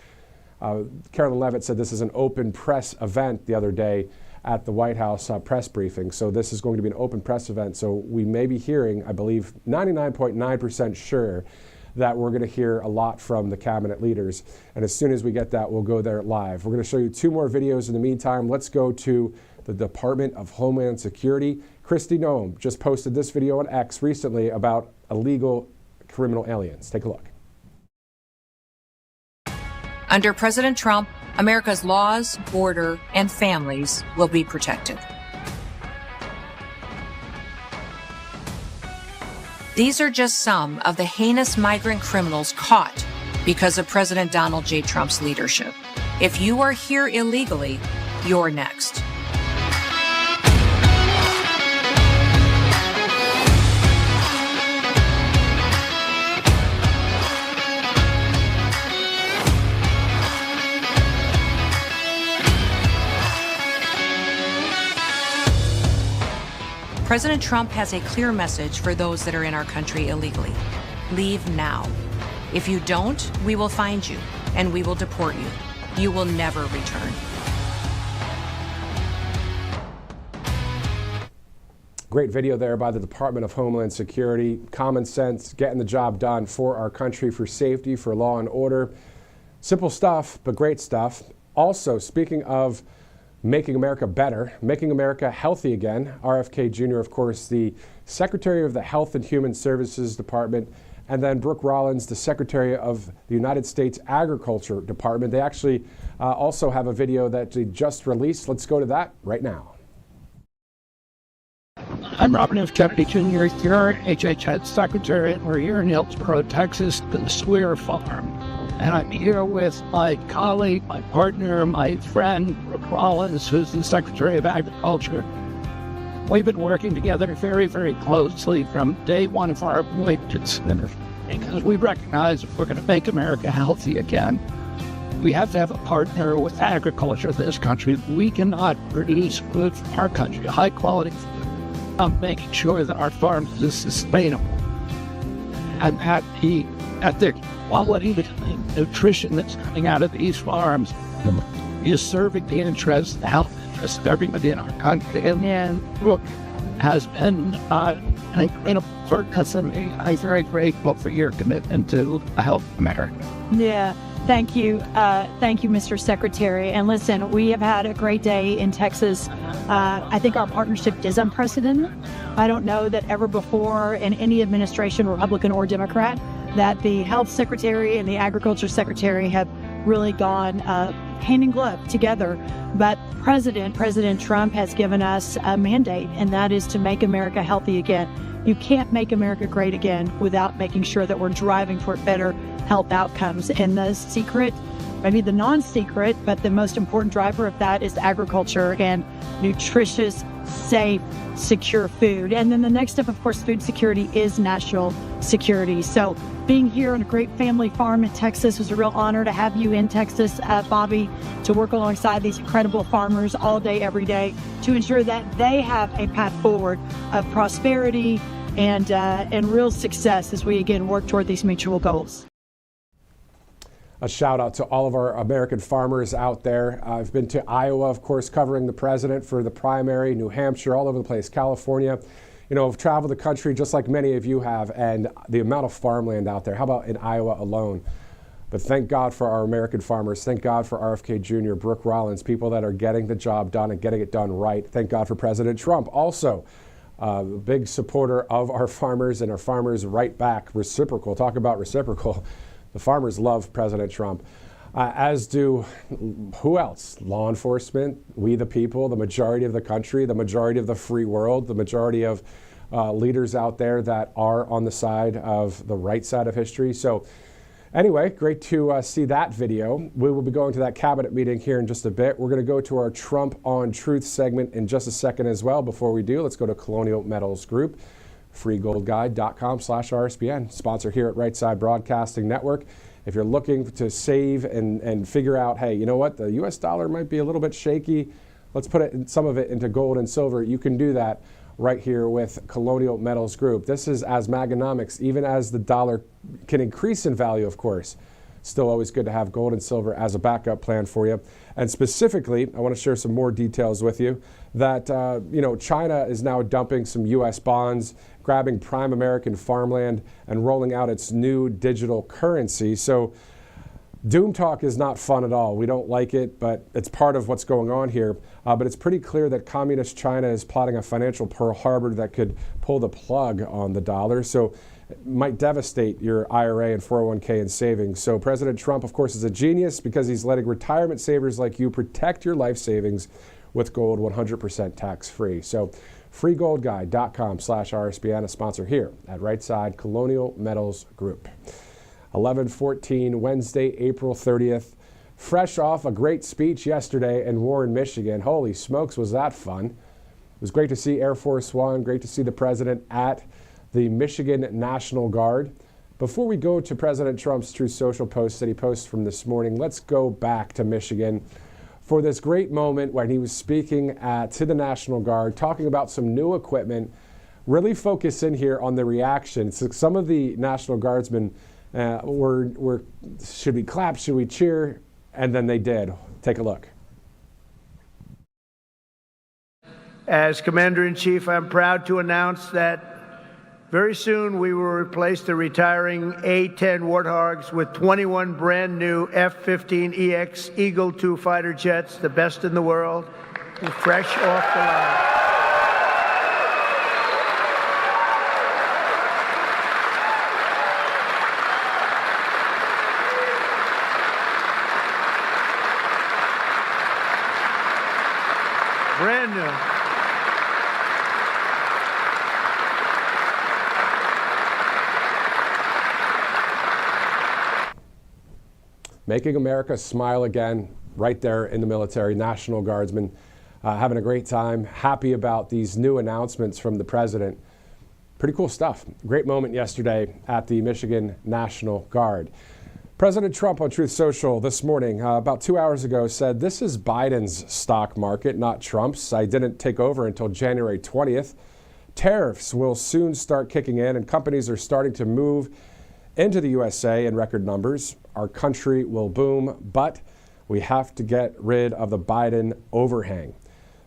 Carolyn Levitt said this is an open press event the other day at the White House press briefing. So this is going to be an open press event. So we may be hearing, I believe, 99.9% sure that we're going to hear a lot from the cabinet leaders. And as soon as we get that, we'll go there live. We're going to show you two more videos in the meantime. Let's go to the Department of Homeland Security. Kristi Noem just posted this video on X recently about illegal criminal aliens. Take a look.
Under President Trump, America's laws, border, and families will be protected. These are just some of the heinous migrant criminals caught because of President Donald J. Trump's leadership. If you are here illegally, you're next. President Trump has a clear message for those that are in our country illegally. Leave now. If you don't, we will find you and we will deport you. You will never return.
Great video there by the Department of Homeland Security. Common sense, getting the job done for our country, for safety, for law and order. Simple stuff, but great stuff. Also, speaking of making America better, making America healthy again, RFK Jr., of course, the Secretary of the Health and Human Services Department, and then Brooke Rollins, the Secretary of the United States Agriculture Department. They actually also have a video that they just released. Let's go to that right now.
I'm Robert F. Kennedy Jr., your HHS Secretary, and we're here in Hillsborough, Texas, the Swear Farm. And I'm here with my colleague, my partner, my friend, Brooke Rollins, who's the Secretary of Agriculture. We've been working together very, very closely from day one of our appointments, because we recognize if we're going to make America healthy again, we have to have a partner with agriculture in this country. We cannot produce food for our country, high-quality food, making sure that our farms is sustainable. And at the quality of nutrition that's coming out of these farms is serving the interests, the health interests of everybody in our country. And Brooke has been an incredible person. I'm very grateful for your commitment to help America.
Yeah, Thank you. Thank you, Mr. Secretary. And listen, we have had a great day in Texas. I think our partnership is unprecedented. I don't know that ever before in any administration, Republican or Democrat, that the Health Secretary and the Agriculture Secretary have really gone hand in glove together. But President Trump has given us a mandate, and that is to make America healthy again. You can't make America great again without making sure that we're driving toward better health outcomes. And the secret, maybe the non-secret, but the most important driver of that is agriculture and nutritious, safe, secure food. And then the next step, of course, food security is national security. So being here on a great family farm in Texas was a real honor to have you in Texas, Bobby, to work alongside these incredible farmers all day, every day, to ensure that they have a path forward of prosperity and real success as we again work toward these mutual goals.
A shout out to all of our American farmers out there. I've been to Iowa, of course, covering the president for the primary, New Hampshire, all over the place, California. You know, I've traveled the country just like many of you have, and the amount of farmland out there, how about in Iowa alone? But thank God for our American farmers. Thank God for RFK Jr., Brooke Rollins, people that are getting the job done and getting it done right. Thank God for President Trump. Also, a big supporter of our farmers and our farmers right back. Reciprocal. Talk about reciprocal. The farmers love President Trump, as do who else? Law enforcement, we the people, the majority of the country, the majority of the free world, the majority of leaders out there that are on the side of the right side of history. So anyway, great to see that video. We will be going to that cabinet meeting here in just a bit. We're going to go to our Trump on Truth segment in just a second as well. Before we do, let's go to Colonial Metals Group. freegoldguide.com/RSBN, sponsor here at Right Side Broadcasting Network. If you're looking to save and figure out, hey, you know what, the US dollar might be a little bit shaky, let's put some of it into gold and silver. You can do that right here with Colonial Metals Group. This is as Maganomics, even as the dollar can increase in value, of course. Still always good to have gold and silver as a backup plan for you. And specifically, I want to share some more details with you that, China is now dumping some U.S. bonds, grabbing prime American farmland, and rolling out its new digital currency. So doom talk is not fun at all. We don't like it, but it's part of what's going on here. But it's pretty clear that communist China is plotting a financial Pearl Harbor that could pull the plug on the dollar. So it might devastate your IRA and 401k and savings. So President Trump, of course, is a genius because he's letting retirement savers like you protect your life savings with gold 100% tax-free. So freegoldguide.com/RSBN, a sponsor here at Right Side Colonial Metals Group. 11:14, Wednesday, April 30th. Fresh off a great speech yesterday in Warren, Michigan. Holy smokes, was that fun. It was great to see Air Force One, great to see the president at the Michigan National Guard. Before we go to President Trump's Truth Social post that he posted from this morning, let's go back to Michigan for this great moment when he was speaking to the National Guard, talking about some new equipment, really focus in here on the reaction. So some of the National Guardsmen were, should we clap, should we cheer? And then they did. Take a look.
As Commander-in-Chief, I'm proud to announce that very soon we will replace the retiring A-10 Warthogs with 21 brand new F-15EX Eagle II fighter jets, the best in the world, fresh off the line. Brand new.
Making America smile again, right there in the military, National Guardsmen, having a great time, happy about these new announcements from the president. Pretty cool stuff. Great moment yesterday at the Michigan National Guard. President Trump on Truth Social this morning, about 2 hours ago, said this is Biden's stock market, not Trump's. I didn't take over until January 20th. Tariffs will soon start kicking in, and companies are starting to move into the USA in record numbers. Our country will boom, but we have to get rid of the Biden overhang.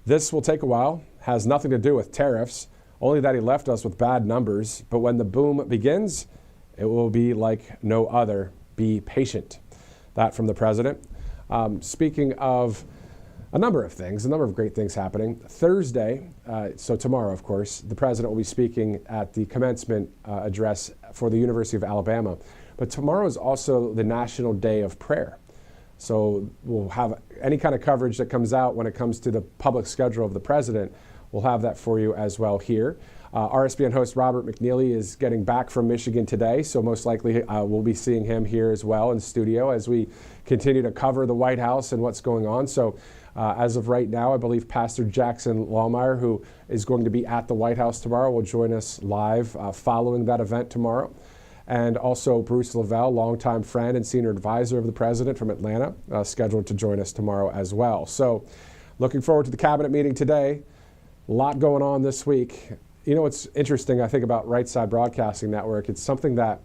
This will take a while, has nothing to do with tariffs, only that he left us with bad numbers. But when the boom begins, it will be like no other. Be patient. that from the president. Speaking of a number of things, a number of great things happening. Thursday, so tomorrow, of course, the president will be speaking at the commencement address for the University of Alabama. But tomorrow is also the National Day of Prayer. So we'll have any kind of coverage that comes out when it comes to the public schedule of the president. We'll have that for you as well here. RSBN host Robert McNeely is getting back from Michigan today, so most likely we'll be seeing him here as well in studio as we continue to cover the White House and what's going on. So as of right now, I believe Pastor Jackson Lawmeyer, who is going to be at the White House tomorrow, will join us live following that event tomorrow. And also Bruce Lavelle, longtime friend and senior advisor of the president from Atlanta, scheduled to join us tomorrow as well. So looking forward to the cabinet meeting today. A lot going on this week. You know what's interesting, I think, about Right Side Broadcasting Network? It's something that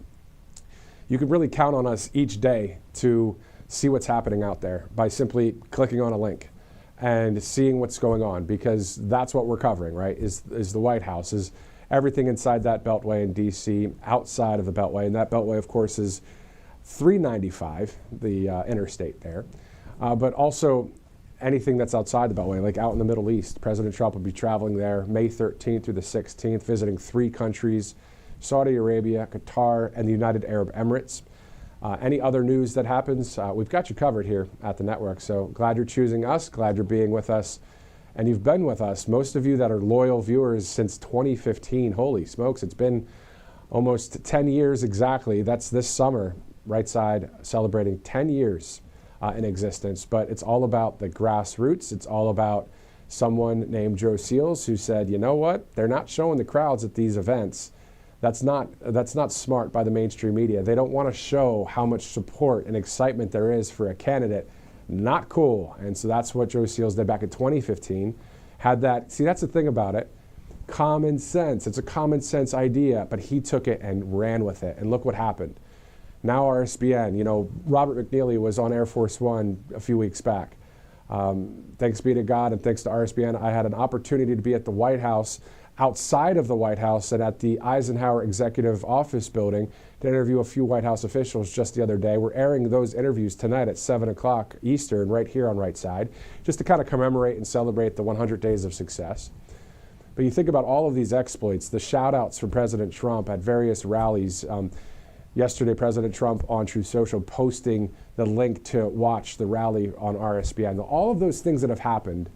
you can really count on us each day to see what's happening out there by simply clicking on a link and seeing what's going on, because that's what we're covering, right, is the White House, is everything inside that beltway in D.C., outside of the beltway. And that beltway, of course, is 395, the interstate there, but also anything that's outside the beltway, like out in the Middle East. President Trump will be traveling there May 13th through the 16th, visiting 3 countries, Saudi Arabia, Qatar, and the United Arab Emirates. Any other news that happens, we've got you covered here at the network. So glad you're choosing us, glad you're being with us. And you've been with us, most of you that are loyal viewers since 2015. Holy smokes, it's been almost 10 years exactly. That's this summer, Right Side celebrating 10 years in existence. But it's all about the grassroots. It's all about someone named Joe Seals who said, you know what, they're not showing the crowds at these events. That's not smart by the mainstream media. They don't want to show how much support and excitement there is for a candidate. Not cool. And so that's what Joe Seals did back in 2015. Had that, see, that's the thing about it. Common sense. It's a common sense idea, but he took it and ran with it. And look what happened. Now RSBN, you know, Robert McNeely was on Air Force One a few weeks back. Thanks be to God and thanks to RSBN, I had an opportunity to be at the White House, outside of the White House, and at the Eisenhower Executive Office building to interview a few White House officials just the other day. We're airing those interviews tonight at 7 o'clock Eastern right here on Right Side, just to kind of commemorate and celebrate the 100 days of success. But you think about all of these exploits, the shout outs from President Trump at various rallies. Yesterday, President Trump on Truth Social posting the link to watch the rally on RSBN. All of those things that have happened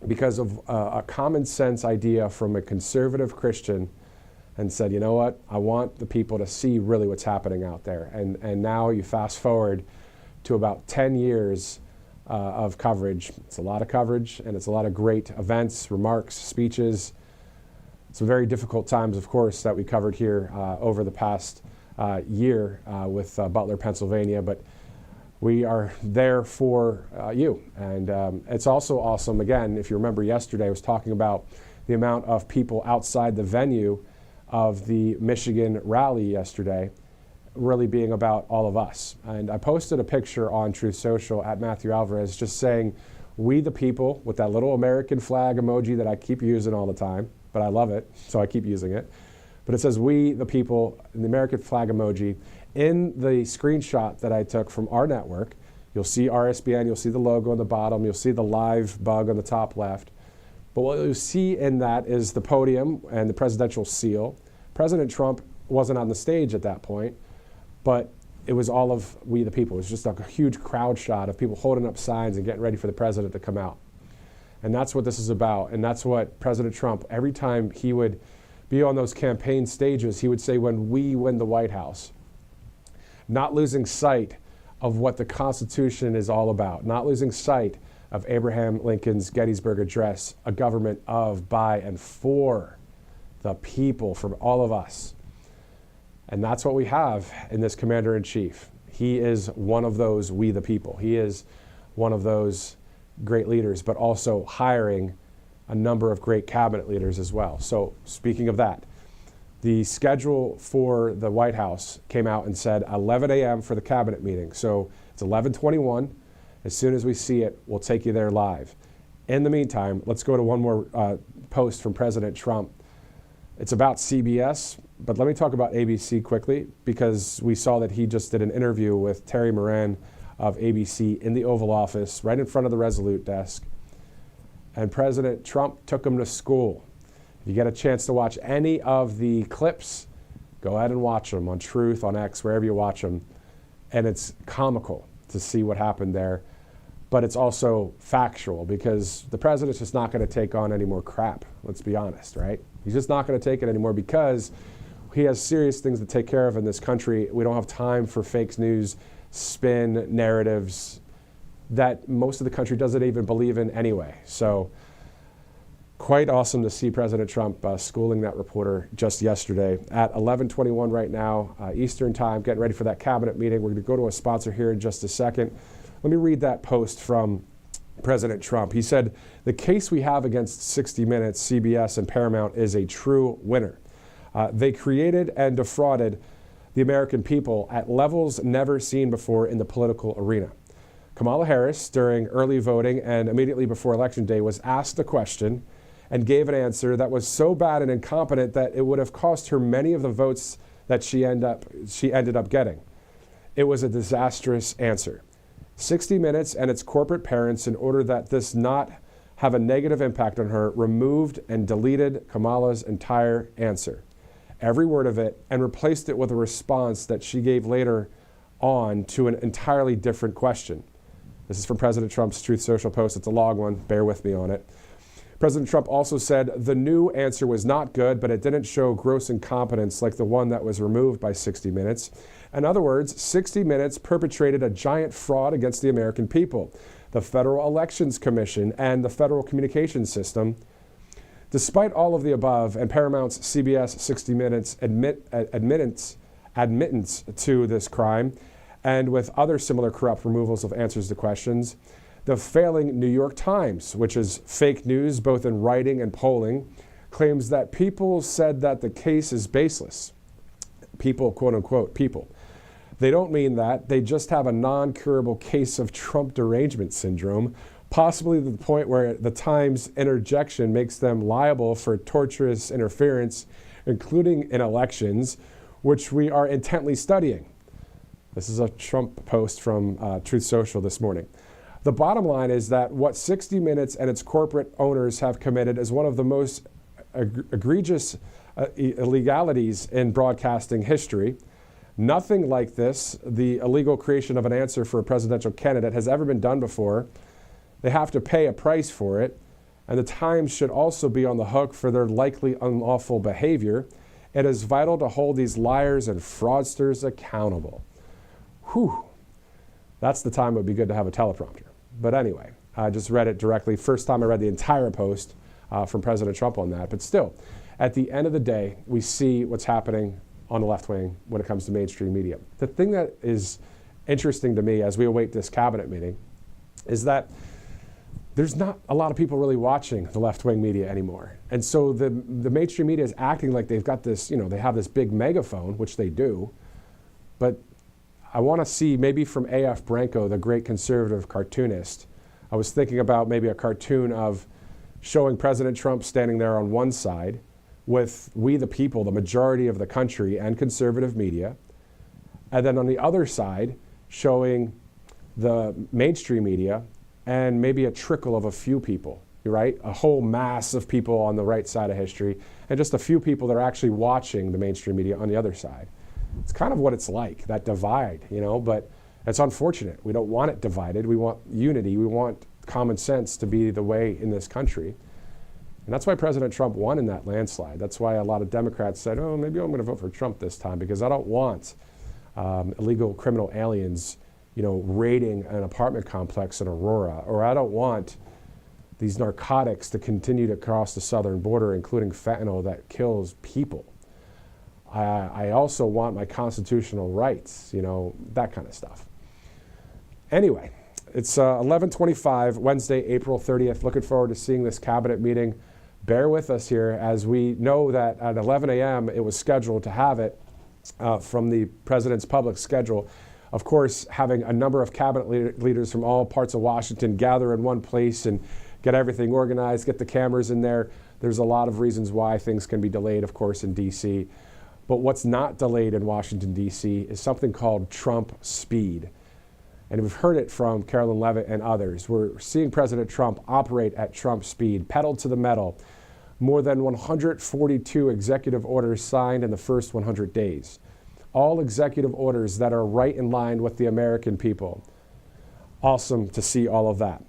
because of a common sense idea from a conservative Christian, and said, you know what, I want the people to see really what's happening out there. And now you fast forward to about 10 years of coverage. It's a lot of coverage, and it's a lot of great events, remarks, speeches. Some very difficult times, of course, that we covered here over the past year with Butler, Pennsylvania. But we are there for you. And it's also awesome, again, if you remember yesterday, I was talking about the amount of people outside the venue of the Michigan rally yesterday really being about all of us. And I posted a picture on Truth Social at Matthew Alvarez just saying, we the people, with that little American flag emoji that I keep using all the time, but I love it, so I keep using it. But it says, we the people, and the American flag emoji. In the screenshot that I took from our network, you'll see RSBN, you'll see the logo on the bottom, you'll see the live bug on the top left. But what you'll see in that is the podium and the presidential seal. President Trump wasn't on the stage at that point, but it was all of we the people. It was just a huge crowd shot of people holding up signs and getting ready for the president to come out. And that's what this is about. And that's what President Trump, every time he would be on those campaign stages, he would say, when we win the White House. Not losing sight of what the Constitution is all about, not losing sight of Abraham Lincoln's Gettysburg Address, a government of, by, and for the people, for all of us. And that's what we have in this Commander-in-Chief. He is one of those we the people. He is one of those great leaders, but also hiring a number of great cabinet leaders as well. So speaking of that, the schedule for the White House came out and said 11 a.m. for the cabinet meeting. So it's 11:21. As soon as we see it, we'll take you there live. In the meantime, let's go to one more post from President Trump. It's about CBS. But let me talk about ABC quickly, because we saw that he just did an interview with Terry Moran of ABC in the Oval Office, right in front of the Resolute desk. And President Trump took him to school. If you get a chance to watch any of the clips, go ahead and watch them on Truth, on X, wherever you watch them. And it's comical to see what happened there. But it's also factual, because the president's just not going to take on any more crap. Let's be honest, right? He's just not going to take it anymore, because he has serious things to take care of in this country. We don't have time for fake news, spin narratives that most of the country doesn't even believe in anyway. So quite awesome to see President Trump schooling that reporter just yesterday. At 11:21 right now, Eastern time, getting ready for that cabinet meeting. We're going to go to a sponsor here in just a second. Let me read that post from President Trump. He said, "The case we have against 60 Minutes, CBS, and Paramount is a true winner. They created and defrauded the American people at levels never seen before in the political arena." Kamala Harris, during early voting and immediately before Election Day, was asked a question and gave an answer that was so bad and incompetent that it would have cost her many of the votes that she ended up getting. It was a disastrous answer. 60 Minutes and its corporate parents, in order that this not have a negative impact on her, removed and deleted Kamala's entire answer, every word of it, and replaced it with a response that she gave later on to an entirely different question. This is from President Trump's Truth Social post. It's a long one. Bear with me on it. President Trump also said the new answer was not good, but it didn't show gross incompetence like the one that was removed by 60 Minutes. In other words, 60 Minutes perpetrated a giant fraud against the American people, the Federal Elections Commission, and the Federal Communications System. Despite all of the above and Paramount's CBS 60 Minutes admittance to this crime, and with other similar corrupt removals of answers to questions, the failing New York Times, which is fake news both in writing and polling, claims that people said that the case is baseless. People, quote unquote, people. They don't mean that. They just have a non-curable case of Trump derangement syndrome, possibly to the point where the Times interjection makes them liable for torturous interference, including in elections, which we are intently studying. This is a Trump post from Truth Social this morning. The bottom line is that what 60 Minutes and its corporate owners have committed is one of the most egregious illegalities in broadcasting history. Nothing like this, the illegal creation of an answer for a presidential candidate, has ever been done before. They have to pay a price for it, and the Times should also be on the hook for their likely unlawful behavior. It is vital to hold these liars and fraudsters accountable. Whew. That's the time it would be good to have a teleprompter. But anyway, I just read it directly. First time I read the entire post from President Trump on that. But still, at the end of the day, we see what's happening on the left wing when it comes to mainstream media. The thing that is interesting to me as we await this cabinet meeting is that there's not a lot of people really watching the left-wing media anymore. And so the mainstream media is acting like they've got this, they have this big megaphone, which they do. But I want to see maybe from A.F. Branco, the great conservative cartoonist. I was thinking about maybe a cartoon of showing President Trump standing there on one side with we the people, the majority of the country, and conservative media. And then on the other side, showing the mainstream media and maybe a trickle of a few people, right? A whole mass of people on the right side of history, and just a few people that are actually watching the mainstream media on the other side. It's kind of what it's like, that divide, but it's unfortunate. We don't want it divided. We want unity. We want common sense to be the way in this country. And that's why President Trump won in that landslide. That's why a lot of Democrats said, oh, maybe I'm going to vote for Trump this time, because I don't want illegal criminal aliens raiding an apartment complex in Aurora, or I don't want these narcotics to continue to cross the southern border, including fentanyl that kills people. I also want my constitutional rights, that kind of stuff. Anyway, it's 11:25, Wednesday, April 30th. Looking forward to seeing this cabinet meeting. Bear with us here, as we know that at 11 a.m. it was scheduled to have it from the president's public schedule. Of course, having a number of cabinet leaders from all parts of Washington gather in one place and get everything organized, get the cameras in there. There's a lot of reasons why things can be delayed, of course, in D.C. But what's not delayed in Washington, D.C. is something called Trump speed. And we've heard it from Carolyn Levitt and others. We're seeing President Trump operate at Trump speed, pedal to the metal. More than 142 executive orders signed in the first 100 days. All executive orders that are right in line with the American people. Awesome to see all of that.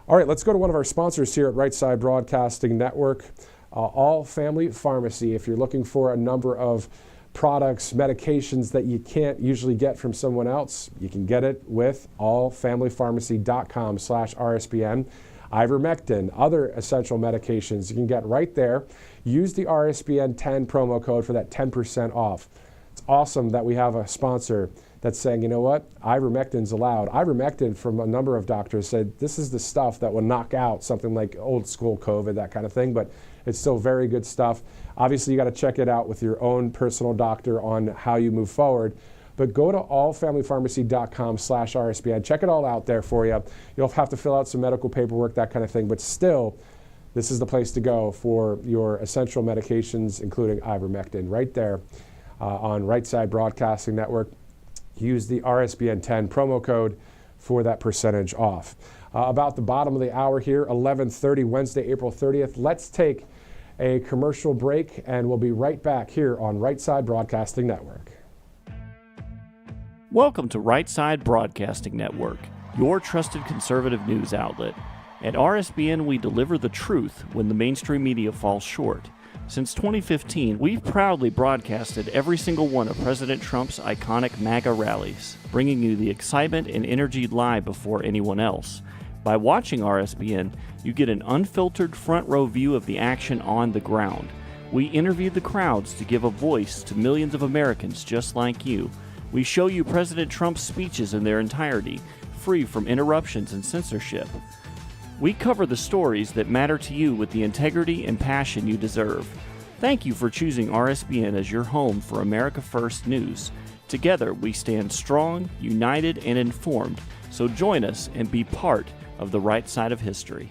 All right, let's go to one of our sponsors here at Right Side Broadcasting Network, All Family Pharmacy. If you're looking for a number of products, medications that you can't usually get from someone else, you can get it with allfamilypharmacy.com/RSBN. Ivermectin, other essential medications you can get right there. Use the RSBN 10 promo code for that 10% off. It's awesome that we have a sponsor that's saying, you know what, ivermectin's allowed. Ivermectin, from a number of doctors, said this is the stuff that will knock out something like old school COVID, that kind of thing, but it's still very good stuff. Obviously, you got to check it out with your own personal doctor on how you move forward. But go to allfamilypharmacy.com/RSBN. Check it all out there for you. You'll have to fill out some medical paperwork, that kind of thing, but still, this is the place to go for your essential medications, including ivermectin, right there on Right Side Broadcasting Network. Use the RSBN 10 promo code for that percentage off. About the bottom of the hour here, 11:30, Wednesday, April 30th. Let's take a commercial break, and we'll be right back here on Right Side Broadcasting Network.
Welcome to Right Side Broadcasting Network, your trusted conservative news outlet. At RSBN, we deliver the truth when the mainstream media falls short. Since 2015, we've proudly broadcasted every single one of President Trump's iconic MAGA rallies, bringing you the excitement and energy live before anyone else. By watching RSBN, you get an unfiltered front row view of the action on the ground. We interview the crowds to give a voice to millions of Americans just like you. We show you President Trump's speeches in their entirety, free from interruptions and censorship. We cover the stories that matter to you with the integrity and passion you deserve. Thank you for choosing RSBN as your home for America First News. Together, we stand strong, united, and informed. So join us and be part of the right side of history.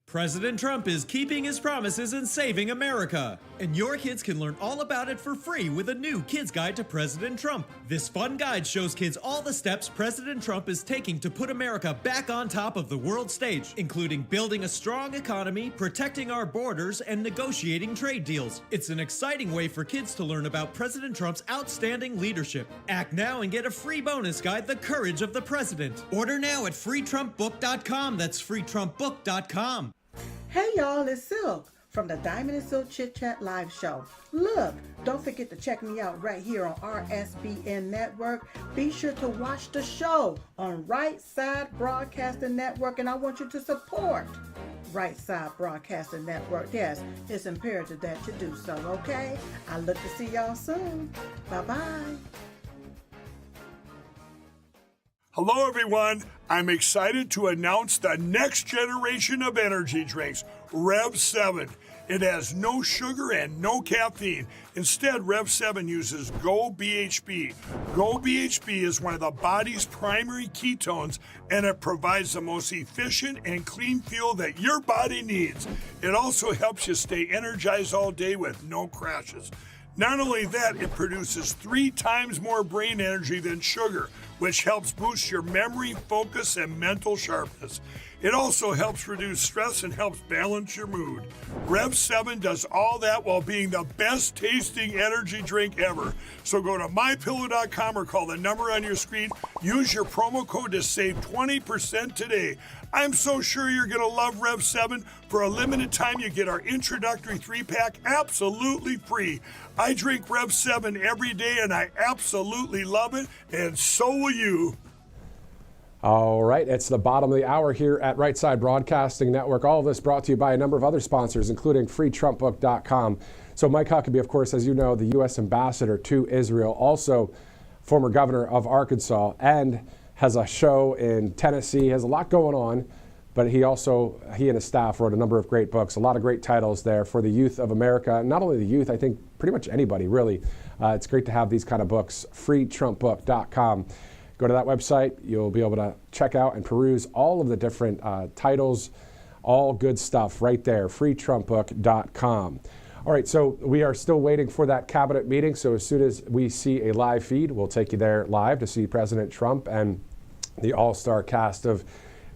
President Trump is keeping his promises and saving America. And your kids can learn all about it for free with a new Kids Guide to President Trump. This fun guide shows kids all the steps President Trump is taking to put America back on top of the world stage, including building a strong economy, protecting our borders, and negotiating trade deals. It's an exciting way for kids to learn about President Trump's outstanding leadership. Act now and get a free bonus guide, The Courage of the President. Order now at freetrumpbook.com. That's freetrumpbook.com.
Hey y'all, it's Silk from the Diamond and Silk Chit Chat Live Show. Look, don't forget to check me out right here on RSBN Network. Be sure to watch the show on Right Side Broadcasting Network, and I want you to support Right Side Broadcasting Network. Yes, it's imperative that you do so, okay? I look to see y'all soon. Bye-bye.
Hello, everyone. I'm excited to announce the next generation of energy drinks, Rev 7. It has no sugar and no caffeine. Instead, Rev 7 uses Go BHB. Go BHB is one of the body's primary ketones, and it provides the most efficient and clean fuel that your body needs. It also helps you stay energized all day with no crashes. Not only that, it produces 3 times more brain energy than sugar, which helps boost your memory, focus, and mental sharpness. It also helps reduce stress and helps balance your mood. Rev 7 does all that while being the best tasting energy drink ever. So go to mypillow.com or call the number on your screen. Use your promo code to save 20% today. I'm so sure you're going to love Rev 7. For a limited time, you get our introductory 3-pack absolutely free. I drink Rev 7 every day, and I absolutely love it, and so will you.
All right, it's the bottom of the hour here at Right Side Broadcasting Network. All of this brought to you by a number of other sponsors, including freetrumpbook.com. So Mike Huckabee, of course, as you know, the U.S. ambassador to Israel, also former governor of Arkansas, and has a show in Tennessee, has a lot going on, but he and his staff wrote a number of great books, a lot of great titles there for the youth of America. Not only the youth, I think pretty much anybody, really. It's great to have these kind of books, freetrumpbook.com. Go to that website. You'll be able to check out and peruse all of the different titles, all good stuff right there, freetrumpbook.com. All right, so we are still waiting for that cabinet meeting. So as soon as we see a live feed, we'll take you there live to see President Trump and the all-star cast of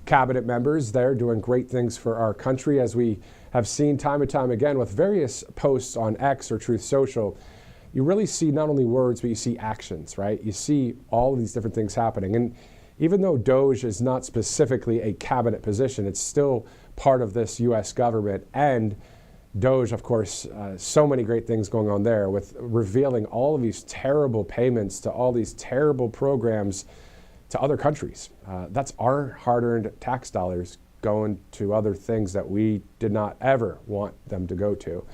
cabinet members there doing great things for our country, as we have seen time and time again with various posts on X or Truth Social. You really see not only words, but you see actions, right? You see all of these different things happening. And even though DOGE is not specifically a cabinet position, it's still part of this U.S. government. And DOGE, of course, so many great things going on there with revealing all of these terrible payments to all these terrible programs to other countries. That's our hard-earned tax dollars going to other things that we did not ever want them to go to.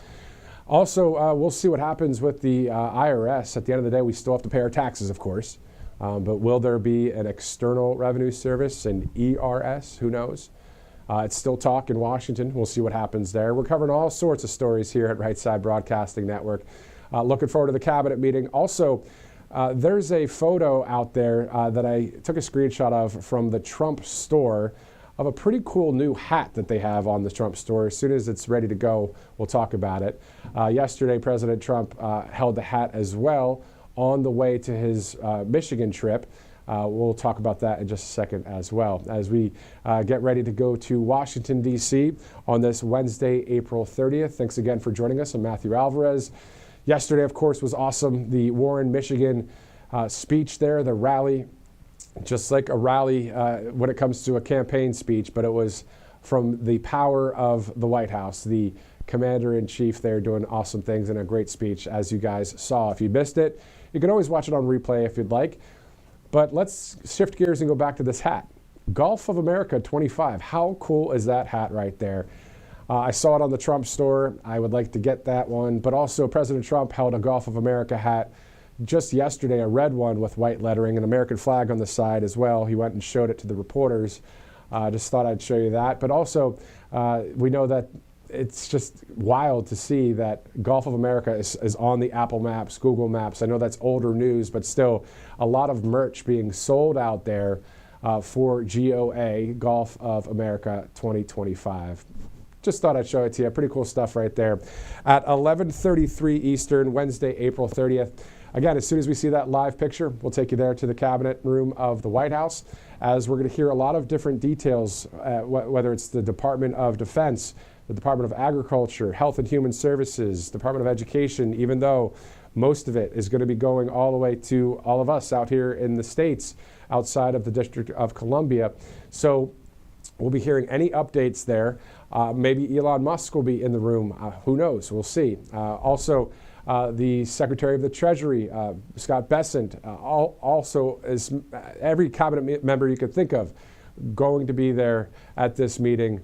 Also, we'll see what happens with the IRS. At the end of the day, we still have to pay our taxes, of course. But will there be an external revenue service, an ERS? Who knows? It's still talk in Washington. We'll see what happens there. We're covering all sorts of stories here at Right Side Broadcasting Network. Looking forward to the cabinet meeting. Also, there's a photo out there that I took a screenshot of from the Trump store of a pretty cool new hat that they have on the Trump store. As soon as it's ready to go, we'll talk about it. Yesterday, President Trump held the hat as well on the way to his Michigan trip. We'll talk about that in just a second as well, as we get ready to go to Washington, D.C. on this Wednesday, April 30th. Thanks again for joining us. I'm Matthew Alvarez. Yesterday, of course, was awesome. The Warren, Michigan speech there, the rally, just like a rally when it comes to a campaign speech, but it was from the power of the White House, the commander-in-chief there doing awesome things and a great speech, as you guys saw. If you missed it, you can always watch it on replay if you'd like. But let's shift gears and go back to this hat. Gulf of America 25. How cool is that hat right there? I saw it on the Trump store. I would like to get that one. But also, President Trump held a Gulf of America hat just yesterday, a red one with white lettering, an American flag on the side as well. He went and showed it to the reporters. Just thought I'd show you that. But also, we know that it's just wild to see that Gulf of America is on the Apple Maps, Google Maps. I know that's older news, but still a lot of merch being sold out there for GOA, Gulf of America 2025. Just thought I'd show it to you. Pretty cool stuff right there. At 11:33 Eastern, Wednesday, April 30th. Again, as soon as we see that live picture, we'll take you there to the cabinet room of the White House, as we're going to hear a lot of different details, whether it's the Department of Defense, the Department of Agriculture, Health and Human Services, Department of Education, even though most of it is going to be going all the way to all of us out here in the States outside of the District of Columbia. So we'll be hearing any updates there. Maybe Elon Musk will be in the room. Who knows? We'll see. Also, the Secretary of the Treasury, Scott Bessent, also is every cabinet member you could think of going to be there at this meeting.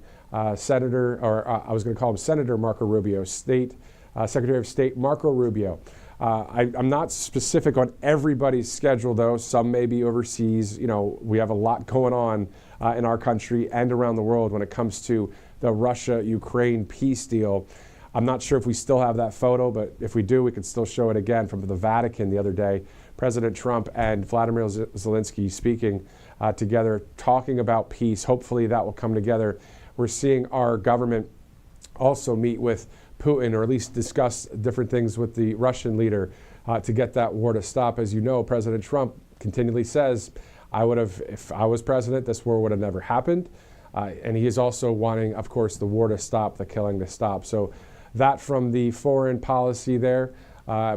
Senator, or I was going to call him Senator Marco Rubio, Secretary of State Marco Rubio. I'm not specific on everybody's schedule, though. Some may be overseas. You know, we have a lot going on in our country and around the world when it comes to the Russia-Ukraine peace deal. I'm not sure if we still have that photo, but if we do, we could still show it again from the Vatican the other day. President Trump and Vladimir Zelensky speaking together, talking about peace. Hopefully that will come together. We're seeing our government also meet with Putin, or at least discuss different things with the Russian leader to get that war to stop. As you know, President Trump continually says, if I was president, this war would have never happened. And he is also wanting, of course, the war to stop, the killing to stop. So that from the foreign policy there.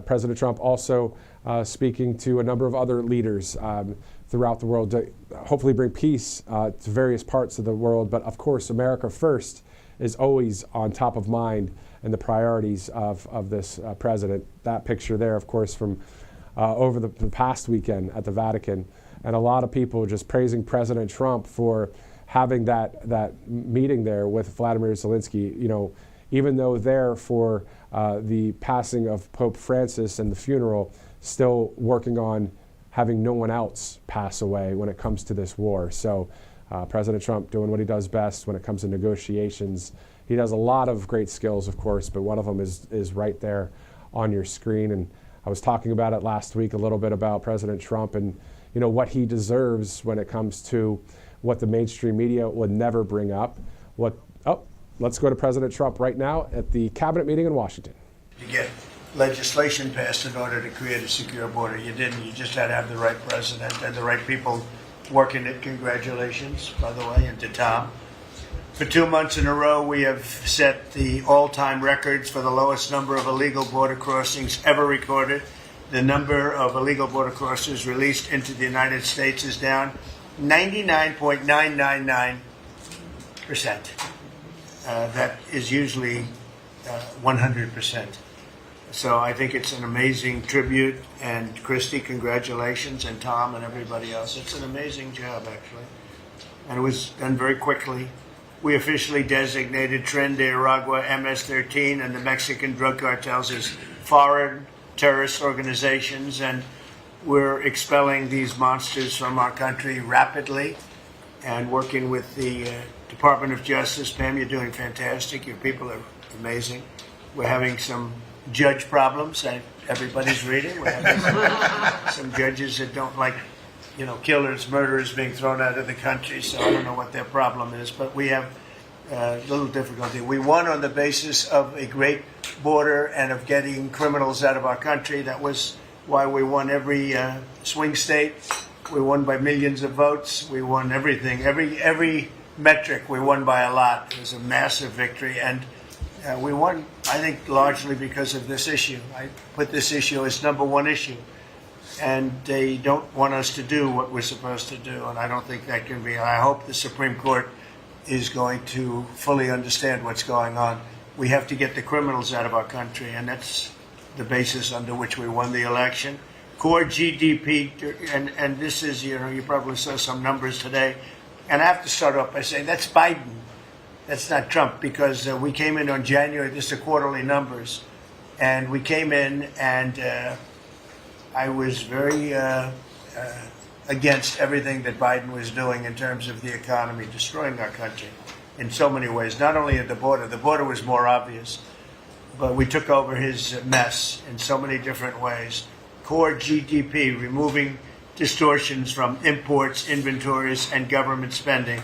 President Trump also speaking to a number of other leaders throughout the world to hopefully bring peace to various parts of the world. But of course, America first is always on top of mind and the priorities of this president. That picture there, of course, from over the past weekend at the Vatican. And a lot of people just praising President Trump for having that meeting there with Vladimir Zelensky, you know, even though there for the passing of Pope Francis and the funeral, still working on having no one else pass away when it comes to this war. So President Trump doing what he does best when it comes to negotiations. He does a lot of great skills, of course, but one of them is right there on your screen. And I was talking about it last week a little bit about President Trump and, you know, what he deserves when it comes to what the mainstream media would never bring up. Let's go to President Trump right now at the cabinet meeting in Washington.
to get legislation passed in order to create a secure border. You didn't. You just had to have the right president and the right people working it. Congratulations, by the way, and to Tom. For 2 months in a row, we have set the all-time records for the lowest number of illegal border crossings ever recorded. The number of illegal border crossers released into the United States is down 99.999%. That is usually 100%. So I think it's an amazing tribute. And Christy, congratulations, and Tom and everybody else. It's an amazing job, actually. And it was done very quickly. We officially designated Tren de Aragua, MS-13, and the Mexican drug cartels as foreign terrorist organizations, and we're expelling these monsters from our country rapidly and working with the Department of Justice. Pam, you're doing fantastic. Your people are amazing. We're having some judge problems that everybody's reading. We're having some judges that don't like, killers, murderers being thrown out of the country, so I don't know what their problem is, but we have little difficulty. We won on the basis of a great border and of getting criminals out of our country. That was why we won every swing state. We won by millions of votes. We won everything. Every metric we won by a lot. It was a massive victory, and we won, I think, largely because of this issue. I put this issue as number one issue, and they don't want us to do what we're supposed to do, and I don't think that can be. I hope the Supreme Court is going to fully understand what's going on. We have to get the criminals out of our country, and that's the basis under which we won the election. Core GDP, and this is, you probably saw some numbers today, and I have to start off by saying that's Biden. That's not Trump, because we came in on January, this is the quarterly numbers, and we came in and I was very against everything that Biden was doing in terms of the economy, destroying our country in so many ways. Not only at the border was more obvious, but we took over his mess in so many different ways. Core GDP, removing distortions from imports, inventories, and government spending,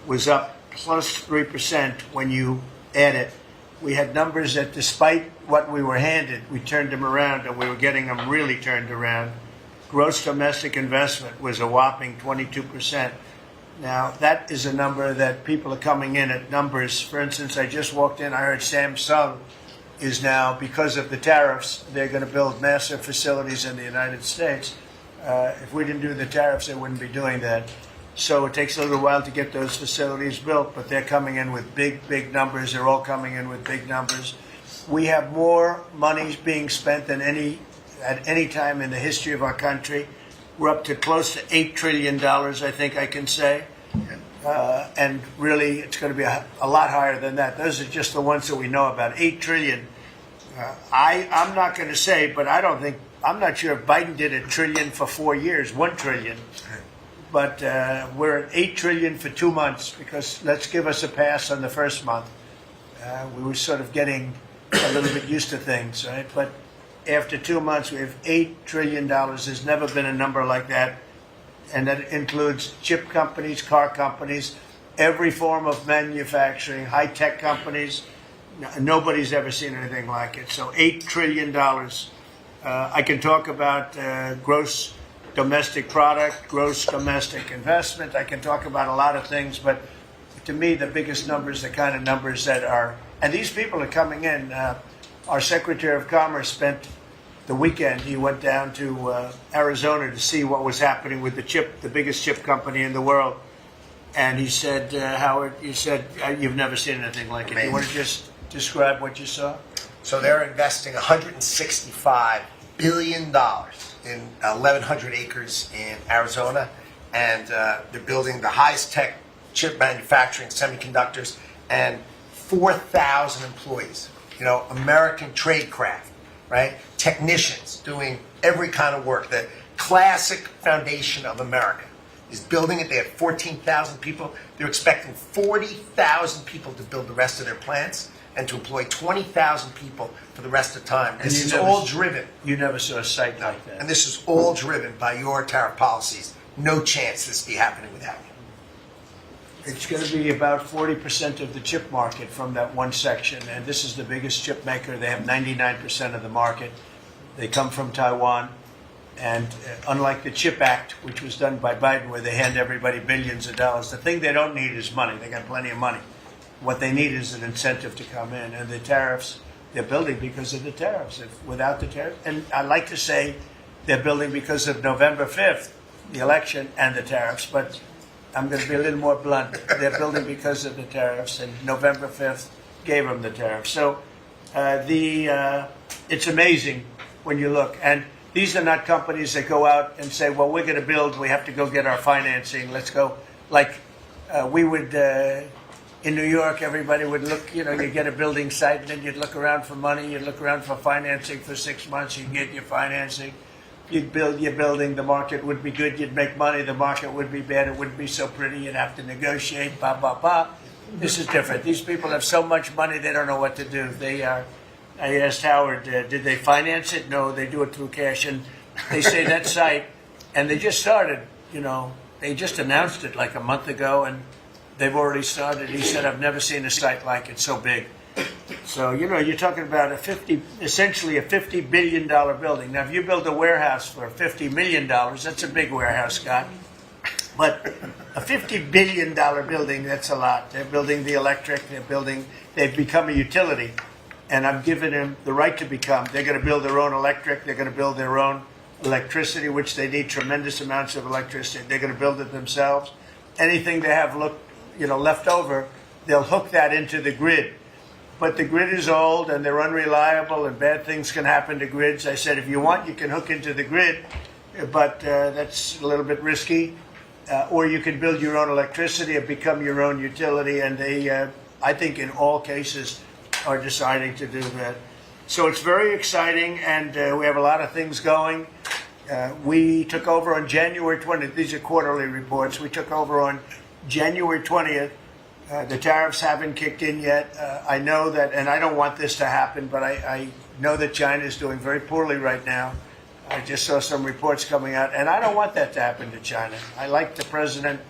was up plus 3% when you add it. We had numbers that, despite what we were handed, we turned them around, and we were getting them really turned around. Gross domestic investment was a whopping 22%. Now, that is a number that people are coming in at numbers. For instance, I just walked in, I heard Samsung is now, because of the tariffs, they're going to build massive facilities in the United States. If we didn't do the tariffs, they wouldn't be doing that. So it takes a little while to get those facilities built, but they're coming in with big numbers. They're all coming in with big numbers. We have more money being spent than at any time in the history of our country. We're up to close to $8 trillion, I think I can say. And really, it's going to be a lot higher than that. Those are just the ones that we know about. $8 trillion. I'm not going to say, but I'm not sure if Biden did $1 trillion for 4 years, $1 trillion. But we're at $8 trillion for 2 months, because let's give us a pass on the first month. We were sort of getting a little bit used to things, right? But after 2 months, we have $8 trillion. There's never been a number like that. And that includes chip companies, car companies, every form of manufacturing, high-tech companies. Nobody's ever seen anything like it. So $8 trillion. I can talk about gross domestic product, gross domestic investment. I can talk about a lot of things, but to me, the biggest numbers, the kind of numbers that are, and these people are coming in. Our Secretary of Commerce spent the weekend. He went down to Arizona to see what was happening with the biggest chip company in the world. And he said, Howard, you said you've never seen anything like it. You want to just describe what you saw?
So they're investing $165 billion in 1,100 acres in Arizona, and they're building the highest tech chip manufacturing, semiconductors, and 4,000 employees. American tradecraft, right? Technicians doing every kind of work. The classic foundation of America is building it. They have 14,000 people. They're expecting 40,000 people to build the rest of their plants and to employ 20,000 people for the rest of the time. This is all driven.
You never saw a site like that.
And this is all driven by your tariff policies. No chance this be happening without you.
It's going to be about 40% of the chip market from that one section, and this is the biggest chip maker. They have 99% of the market. They come from Taiwan, and unlike the CHIP Act, which was done by Biden, where they hand everybody billions of dollars, the thing they don't need is money. They got plenty of money. What they need is an incentive to come in, and the tariffs, they're building because of the tariffs. Without the tariffs, and I like to say they're building because of November 5th, the election, and the tariffs, but I'm going to be a little more blunt. They're building because of the tariffs, and November 5th gave them the tariffs. So it's amazing when you look. And these are not companies that go out and say, well, we're going to build, we have to go get our financing. Let's go. Like we would, in New York, everybody would look, you get a building site, and then you'd look around for money, you'd look around for financing for 6 months, you'd get your financing. You'd build your building, the market would be good, you'd make money, the market would be bad, it wouldn't be so pretty, you'd have to negotiate, blah, blah, blah. This is different. These people have so much money, they don't know what to do. I asked Howard, did they finance it? No, they do it through cash. And they say that site, and they just started, they just announced it like a month ago, and they've already started. He said, I've never seen a site like it, so big. So, you're talking about essentially a $50 billion building. Now, if you build a warehouse for $50 million, that's a big warehouse, Scott. But a $50 billion building, that's a lot. They're building the electric, they've become a utility. And I'm giving them the right to become. They're going to build their own electric, they're going to build their own electricity, which they need tremendous amounts of electricity. They're going to build it themselves. Anything they have left over, they'll hook that into the grid. But the grid is old and they're unreliable and bad things can happen to grids. I said, if you want, you can hook into the grid, but that's a little bit risky. Or you can build your own electricity and become your own utility. And they, I think in all cases, are deciding to do that. So it's very exciting, and we have a lot of things going. We took over on January 20th. These are quarterly reports. We took over on January 20th. The tariffs haven't kicked in yet. I know that, and I don't want this to happen, but I know that China is doing very poorly right now. I just saw some reports coming out, and I don't want that to happen to China. I like the president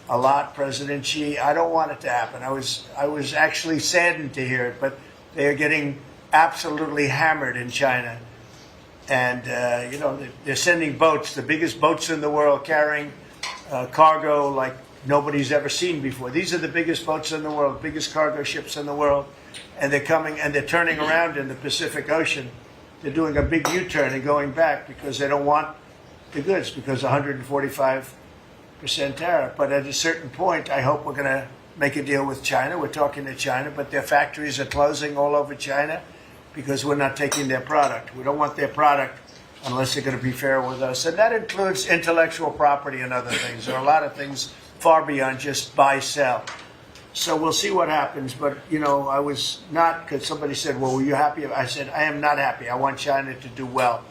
a lot, President Xi. I don't want it to happen. I was actually saddened to hear it, but they are getting absolutely hammered in China. And, they're sending boats, the biggest boats in the world, carrying cargo like nobody's ever seen before. These are the biggest boats in the world, biggest cargo ships in the world. And they're coming and they're turning around in the Pacific Ocean. They're doing a big U-turn and going back because they don't want the goods, because 145% tariff. But at a certain point, I hope we're going to make a deal with China. We're talking to China, but their factories are closing all over China because we're not taking their product. We don't want their product unless they're going to be fair with us. And that includes intellectual property and other things. There are a lot of things far beyond just buy, sell. So we'll see what happens. But, I was not, because somebody said, well, were you happy? I said, I am not happy. I want China to do well.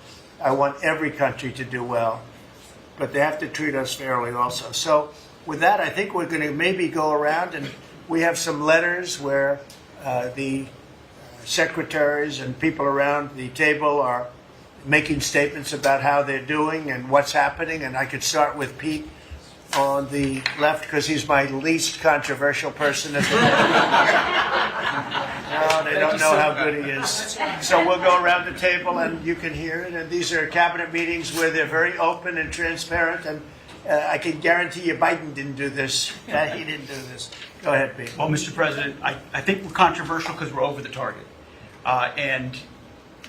I want every country to do well. But they have to treat us fairly also. So with that, I think we're going to maybe go around, and we have some letters where the secretaries and people around the table are making statements about how they're doing and what's happening. And I could start with Pete on the left, because he's my least controversial person at the moment. No, they don't know how good he is. So we'll go around the table and you can hear it. And these are cabinet meetings where they're very open and transparent. And I can guarantee you Biden didn't do this. He didn't do this. Go ahead, Pete.
Well, Mr. President, I think we're controversial because we're over the target. And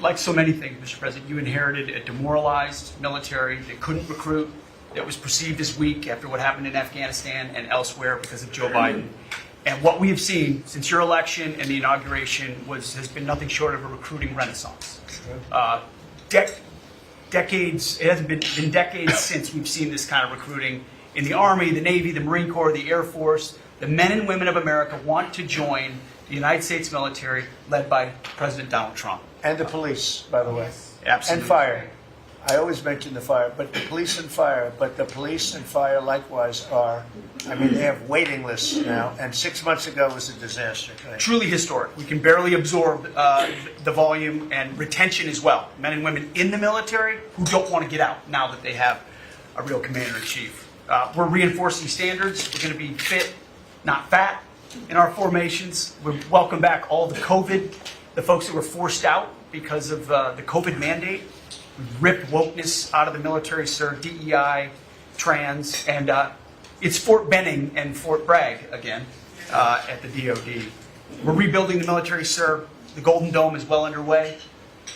like so many things, Mr. President, you inherited a demoralized military that couldn't recruit, that was perceived as weak after what happened in Afghanistan and elsewhere because of Joe Biden. And what we have seen since your election and the inauguration has been nothing short of a recruiting renaissance. Decades, it hasn't been decades since we've seen this kind of recruiting in the Army, the Navy, the Marine Corps, the Air Force. The men and women of America want to join the United States military led by President Donald Trump.
And the police, by the way.
Absolutely.
And fire. I always mention the fire, but the police and fire, likewise they have waiting lists now, and 6 months ago was a disaster.
Truly historic. We can barely absorb the volume and retention as well. Men and women in the military who don't want to get out now that they have a real commander-in-chief. We're reinforcing standards. We're going to be fit, not fat in our formations. We welcome back all the folks that were forced out because of the COVID mandate. We ripped wokeness out of the military, sir, DEI, trans, and it's Fort Benning and Fort Bragg again at the DoD. We're rebuilding the military, sir. The Golden Dome is well underway.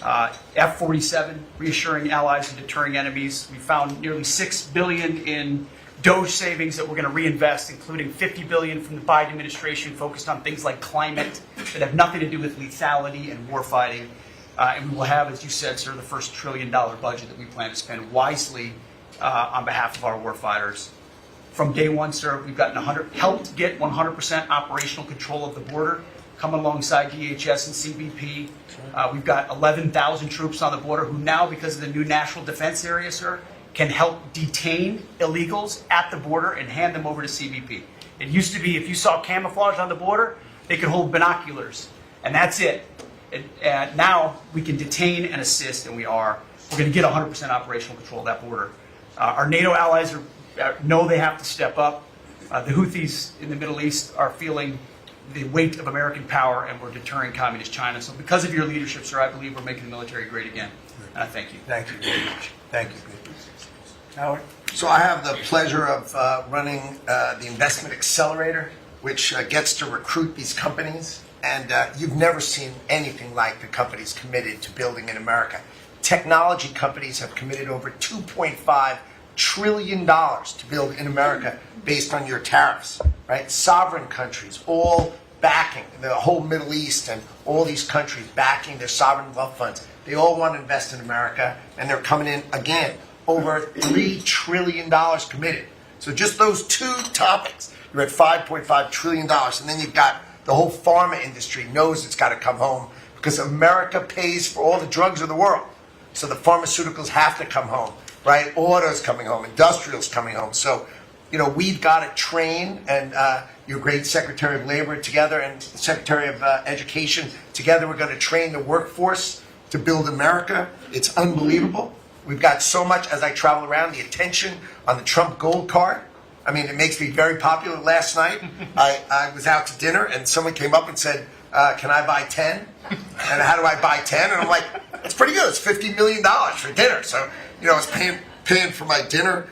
F-47, reassuring allies and deterring enemies. We found nearly $6 billion in DOGE savings that we're going to reinvest, including $50 billion from the Biden administration focused on things like climate that have nothing to do with lethality and warfighting. And we will have, as you said, sir, the first $1 trillion budget that we plan to spend wisely on behalf of our warfighters. From day one, sir, we've helped get 100% operational control of the border, coming alongside DHS and CBP. We've got 11,000 troops on the border who now, because of the new national defense area, sir, can help detain illegals at the border and hand them over to CBP. It used to be if you saw camouflage on the border, they could hold binoculars, and that's it. Now we can detain and assist, and we're going to get 100% operational control of that border. Our NATO allies know they have to step up. The Houthis in the Middle East are feeling the weight of American power, and we're deterring communist China. So because of your leadership, sir, I believe we're making the military great again. And I thank you.
Thank you very much. Thank you. Howard? So I have the pleasure of running the Investment Accelerator, which gets to recruit these companies. And you've never seen anything like the companies committed to building in America. Technology companies have committed over $2.5 trillion to build in America based on your tariffs, right? Sovereign countries all backing, the whole Middle East and all these countries backing their sovereign wealth funds. They all want to invest in America, and they're coming in, again, over $3 trillion committed. So just those two topics, you're at $5.5 trillion. And then you've got the whole pharma industry knows it's got to come home because America pays for all the drugs of the world. So the pharmaceuticals have to come home, right? Auto's coming home, industrial's coming home. So, we've got to train, and your great Secretary of Labor together and Secretary of Education together, we're going to train the workforce to build America. It's unbelievable. We've got so much, as I travel around, the attention on the Trump Gold Card. I mean, it makes me very popular. Last night, I was out to dinner, and someone came up and said, can I buy 10? And how do I buy 10? And I'm like, it's pretty good. It's $50 million for dinner. So, I was paying for my dinner.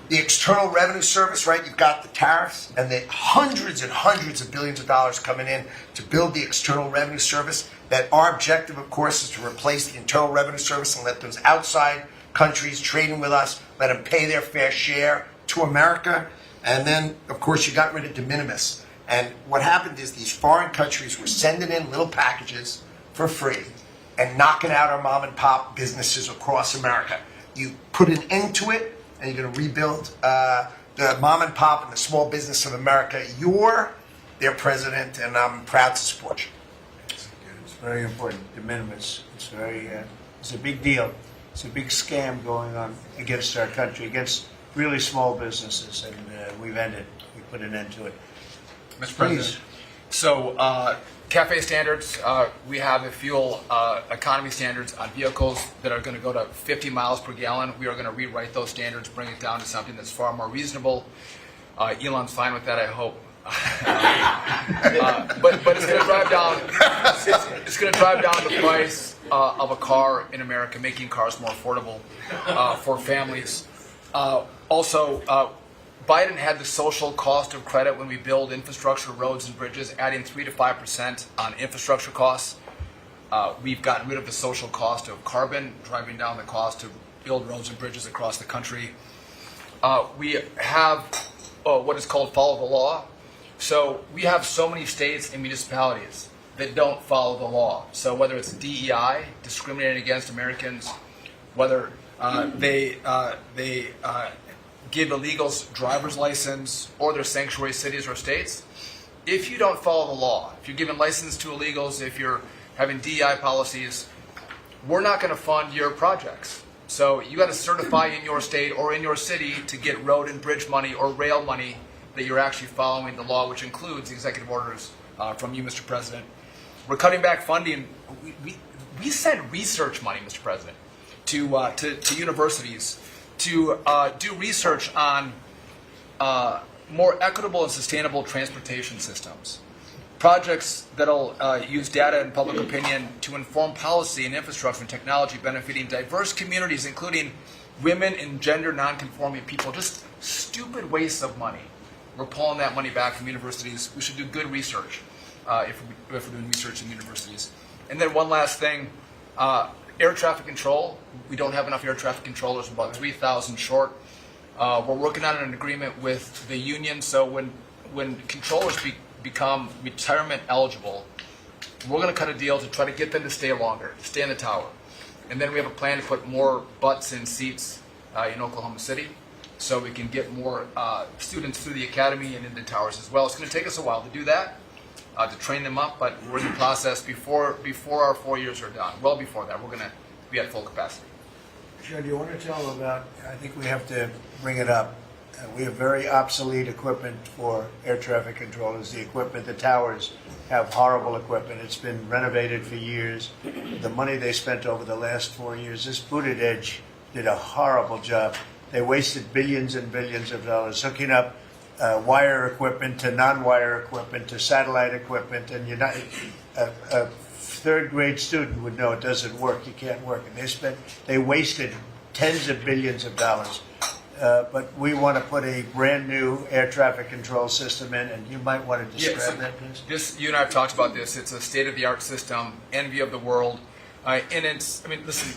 The External Revenue Service, right? You've got the tariffs and the hundreds and hundreds of billions of dollars coming in to build the External Revenue Service. That our objective, of course, is to replace the Internal Revenue Service and let those outside countries trading with us, let them pay their fair share to America. And then, of course, you got rid of de minimis. And what happened is these foreign countries were sending in little packages for free and knocking out our mom and pop businesses across America. You put an end to it, and you're going to rebuild the mom and pop and the small business of America. You're their president, and I'm proud to support you.
It's very important. De minimis. It's a big deal. It's a big scam going on against our country, against really small businesses, and we put an end to it.
Mr. President. So, CAFE standards, we have the fuel economy standards on vehicles that are going to go to 50 miles per gallon. We are going to rewrite those standards, bring it down to something that's far more reasonable. Elon's fine with that, I hope. But it's going to drive down. It's going to drive down the price of a car in America, making cars more affordable for families. Also, Biden had the social cost of credit when we build infrastructure, roads, and bridges, adding 3 to 5% on infrastructure costs. We've gotten rid of the social cost of carbon, driving down the cost to build roads and bridges across the country. We have what is called follow the law. So we have so many states and municipalities that don't follow the law. So whether it's DEI, discriminating against Americans, whether they give illegals driver's license, or their sanctuary cities or states, if you don't follow the law, if you're giving license to illegals, if you're having DEI policies, we're not going to fund your projects. So you got to certify in your state or in your city to get road and bridge money or rail money that you're actually following the law, which includes the executive orders from you, Mr. President. We're cutting back funding. We send research money, Mr. President, to universities to do research on more equitable and sustainable transportation systems. Projects that'll use data and public opinion to inform policy and infrastructure and technology benefiting diverse communities, including women and gender nonconforming people. Just stupid wastes of money. We're pulling that money back from universities. We should do good research if we're doing research in universities. And then one last thing, air traffic control. We don't have enough air traffic controllers, about 3,000 short. We're working on an agreement with the union, so when controllers become retirement eligible, we're going to cut a deal to try to get them to stay longer, stay in the tower. And then we have a plan to put more butts in seats in Oklahoma City so we can get more students through the academy and into towers as well. It's going to take us a while to do that, to train them up, but we're in the process before our 4 years are done. Well before that, we're going to be at full capacity.
Joe, do you want to tell them about, I think we have to bring it up, we have very obsolete equipment for air traffic controllers. The equipment, the towers have horrible equipment. It's been renovated for years. The money they spent over the last 4 years, this Buttigieg did a horrible job. They wasted billions and billions of dollars hooking up wire equipment to non-wire equipment to satellite equipment, and a third grade student would know it doesn't work. You can't work. And they wasted tens of billions of dollars. But we want to put a brand new air traffic control system in, and you might want to describe that, please.
You and I have talked about this. It's a state-of-the-art system, envy of the world, and it's. I mean, listen,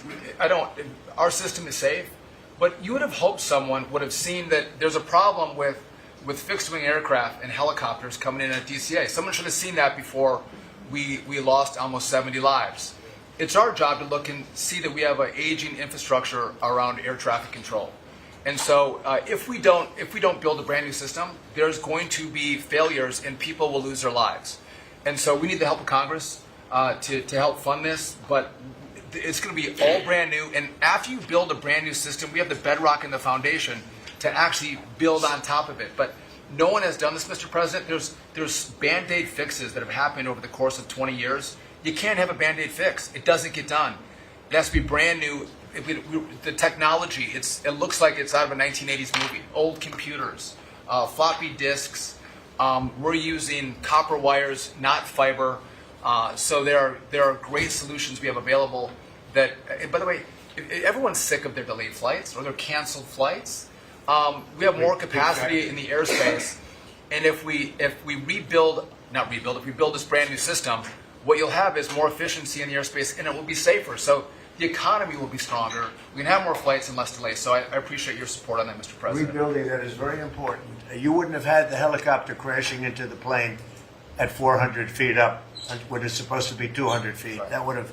our system is safe, but you would have hoped someone would have seen that there's a problem with fixed-wing aircraft and helicopters coming in at DCA. Someone should have seen that before we lost almost 70 lives. It's our job to look and see that we have an aging infrastructure around air traffic control. And so if we don't build a brand new system, there's going to be failures and people will lose their lives. And so we need the help of Congress to help fund this, but it's going to be all brand new. And after you build a brand new system, we have the bedrock and the foundation to actually build on top of it. But no one has done this, Mr. President. There's Band-Aid fixes that have happened over the course of 20 years. You can't have a Band-Aid fix. It doesn't get done. It has to be brand new. The technology, it looks like it's out of a 1980s movie. Old computers, floppy disks. We're using copper wires, not fiber. So there are great solutions we have available. That, and by the way, everyone's sick of their delayed flights or their canceled flights. We have more capacity in the airspace, and if we build this brand new system, what you'll have is more efficiency in the airspace, and it will be safer. So the economy will be stronger. We can have more flights and less delays. So I appreciate your support on that, Mr. President.
Rebuilding that is very important. You wouldn't have had the helicopter crashing into the plane at 400 feet up when it's supposed to be 200 feet. Right. That would have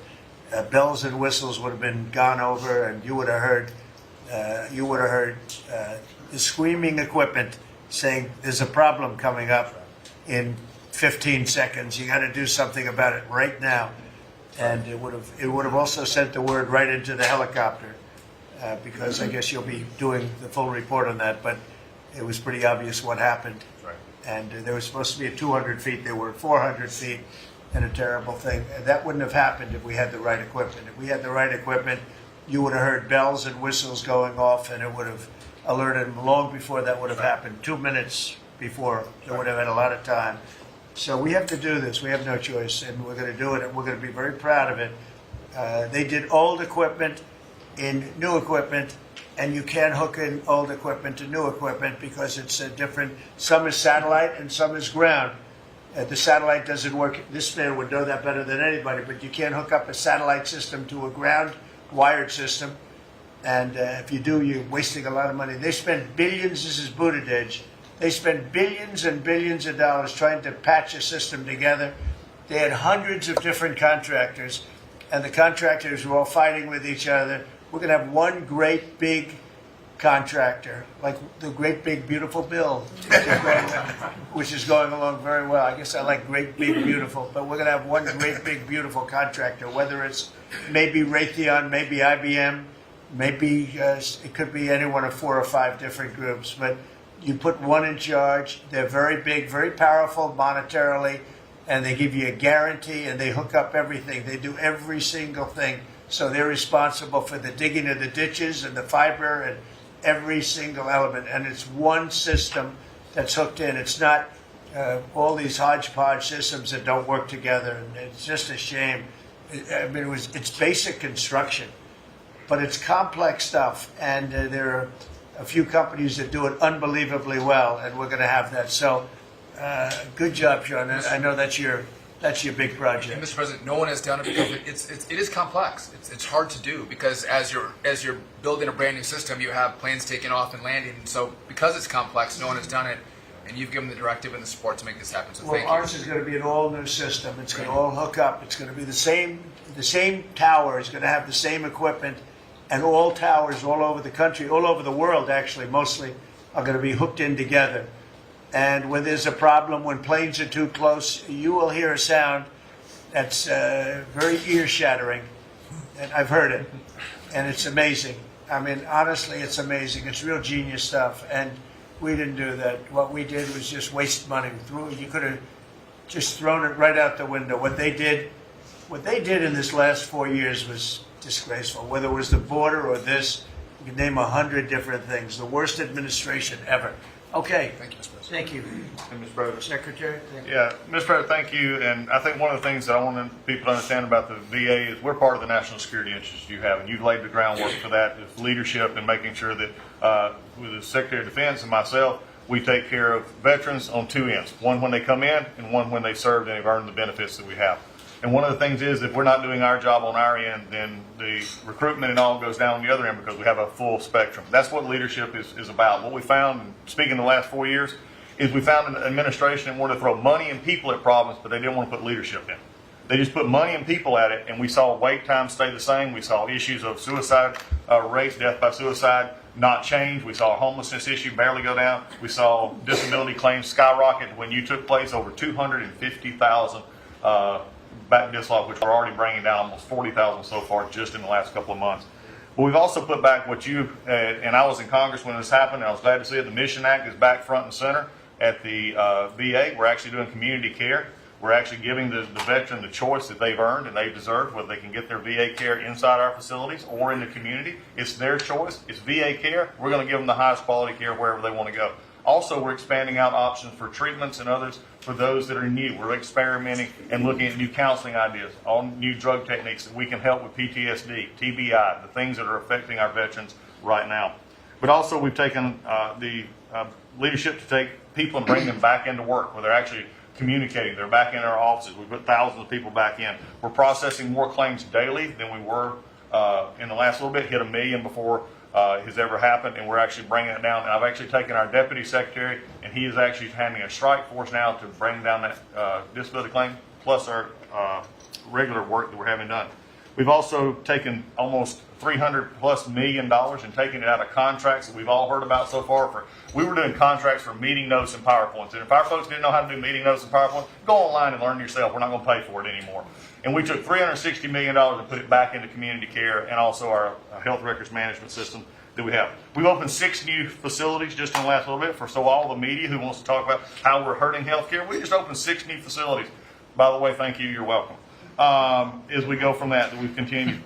bells and whistles would have been gone over, and you would have heard the screaming equipment saying, "There's a problem coming up in 15 seconds. You got to do something about it right now." And it would have also sent the word right into the helicopter, because I guess you'll be doing the full report on that. But it was pretty obvious what happened. Right. And there was supposed to be at 200 feet. There were 400 feet, and a terrible thing. And that wouldn't have happened if we had the right equipment. If we had the right equipment, you would have heard bells and whistles going off, and it would have alerted them long before that would have happened. 2 minutes before, they would have had a lot of time. So we have to do this. We have no choice, and we're going to do it, and we're going to be very proud of it. They did old equipment in new equipment, and you can't hook in old equipment to new equipment because it's different. Some is satellite and some is ground. The satellite doesn't work. This man would know that better than anybody, but you can't hook up a satellite system to a ground wired system. And if you do, you're wasting a lot of money. They spent billions. This is Buttigieg. They spent billions and billions of dollars trying to patch a system together. They had hundreds of different contractors, and the contractors were all fighting with each other. We're going to have one great big contractor, like the Great Big Beautiful Bill, which is going along very well. I guess I like Great Big Beautiful, but we're going to have one Great Big Beautiful contractor, whether it's maybe Raytheon, maybe IBM, maybe it could be any one of 4 or 5 different groups, but you put one in charge. They're very big, very powerful monetarily, and they give you a guarantee, and they hook up everything. They do every single thing. So they're responsible for the digging of the ditches and the fiber and every single element. And it's one system that's hooked in. It's not all these hodgepodge systems that don't work together, and it's just a shame. It's basic construction, but it's complex stuff, and there are a few companies that do it unbelievably well, and we're going to have that. So, good job, Sean. I know that's your big project.
And Mr. President, no one has done it because it is complex. It's hard to do because as you're building a brand new system, you have planes taking off and landing. And so because it's complex, no one has done it, and you've given the directive and the support to make this happen. So thank you.
Ours is going to be an all new system. It's going to all hook up. It's going to be the same. The same tower is going to have the same equipment, and all towers all over the country, all over the world, actually, mostly, are going to be hooked in together. And when there's a problem, when planes are too close, you will hear a sound that's very ear-shattering. And I've heard it, and it's amazing. I mean, honestly, it's amazing. It's real genius stuff, and we didn't do that. What we did was just waste money. You could have just thrown it right out the window. What they did in this last 4 years was disgraceful. Whether it was the border or this, you can name 100 different things. The worst administration ever. Okay.
Thank you, Mr. President.
Thank you.
And Mr. President.
Secretary?
Yeah, Mr. President, thank you. And I think one of the things that I want people to understand about the VA is we're part of the national security interests you have, and you've laid the groundwork for that with leadership and making sure that with the Secretary of Defense and myself, we take care of veterans on two ends, one when they come in and one when they served and have earned the benefits that we have. And one of the things is if we're not doing our job on our end, then the recruitment and all goes down on the other end because we have a full spectrum. That's what leadership is about. What we found, and speaking the last 4 years, is we found an administration that wanted to throw money and people at problems, but they didn't want to put leadership in. They just put money and people at it, and we saw wait times stay the same. We saw issues of suicide rates, death by suicide, not change. We saw a homelessness issue barely go down. We saw disability claims skyrocket when you took place over 250,000 back dislodge, which are already bringing down almost 40,000 so far just in the last couple of months. But we've also put back what you, and I was in Congress when this happened, and I was glad to see it. The Mission Act is back front and center at the VA. We're actually doing community care. We're actually giving the veteran the choice that they've earned and they've deserved, whether they can get their VA care inside our facilities or in the community. It's their choice. It's VA care. We're going to give them the highest quality care wherever they want to go. Also, we're expanding out options for treatments and others for those that are new. We're experimenting and looking at new counseling ideas, all new drug techniques that we can help with PTSD, TBI, the things that are affecting our veterans right now. But also, we've taken the leadership to take people and bring them back into work where they're actually communicating. They're back in our offices. We've put thousands of people back in. We're processing more claims daily than we were in the last little bit, hit 1 million before has ever happened, and we're actually bringing it down. And I've actually taken our deputy secretary, and he is actually having a strike force now to bring down that disability claim, plus our regular work that we're having done. We've also taken almost $300+ million and taken it out of contracts that we've all heard about so far. We were doing contracts for meeting notes and PowerPoints. And if our folks didn't know how to do meeting notes and PowerPoint, go online and learn yourself. We're not going to pay for it anymore. And we took $360 million and put it back into community care and also our health records management system that we have. We've opened 6 new facilities just in the last little bit so all the media who wants to talk about how we're hurting healthcare, we just opened 6 new facilities. By the way, thank you. You're welcome. As we go from that we've continued.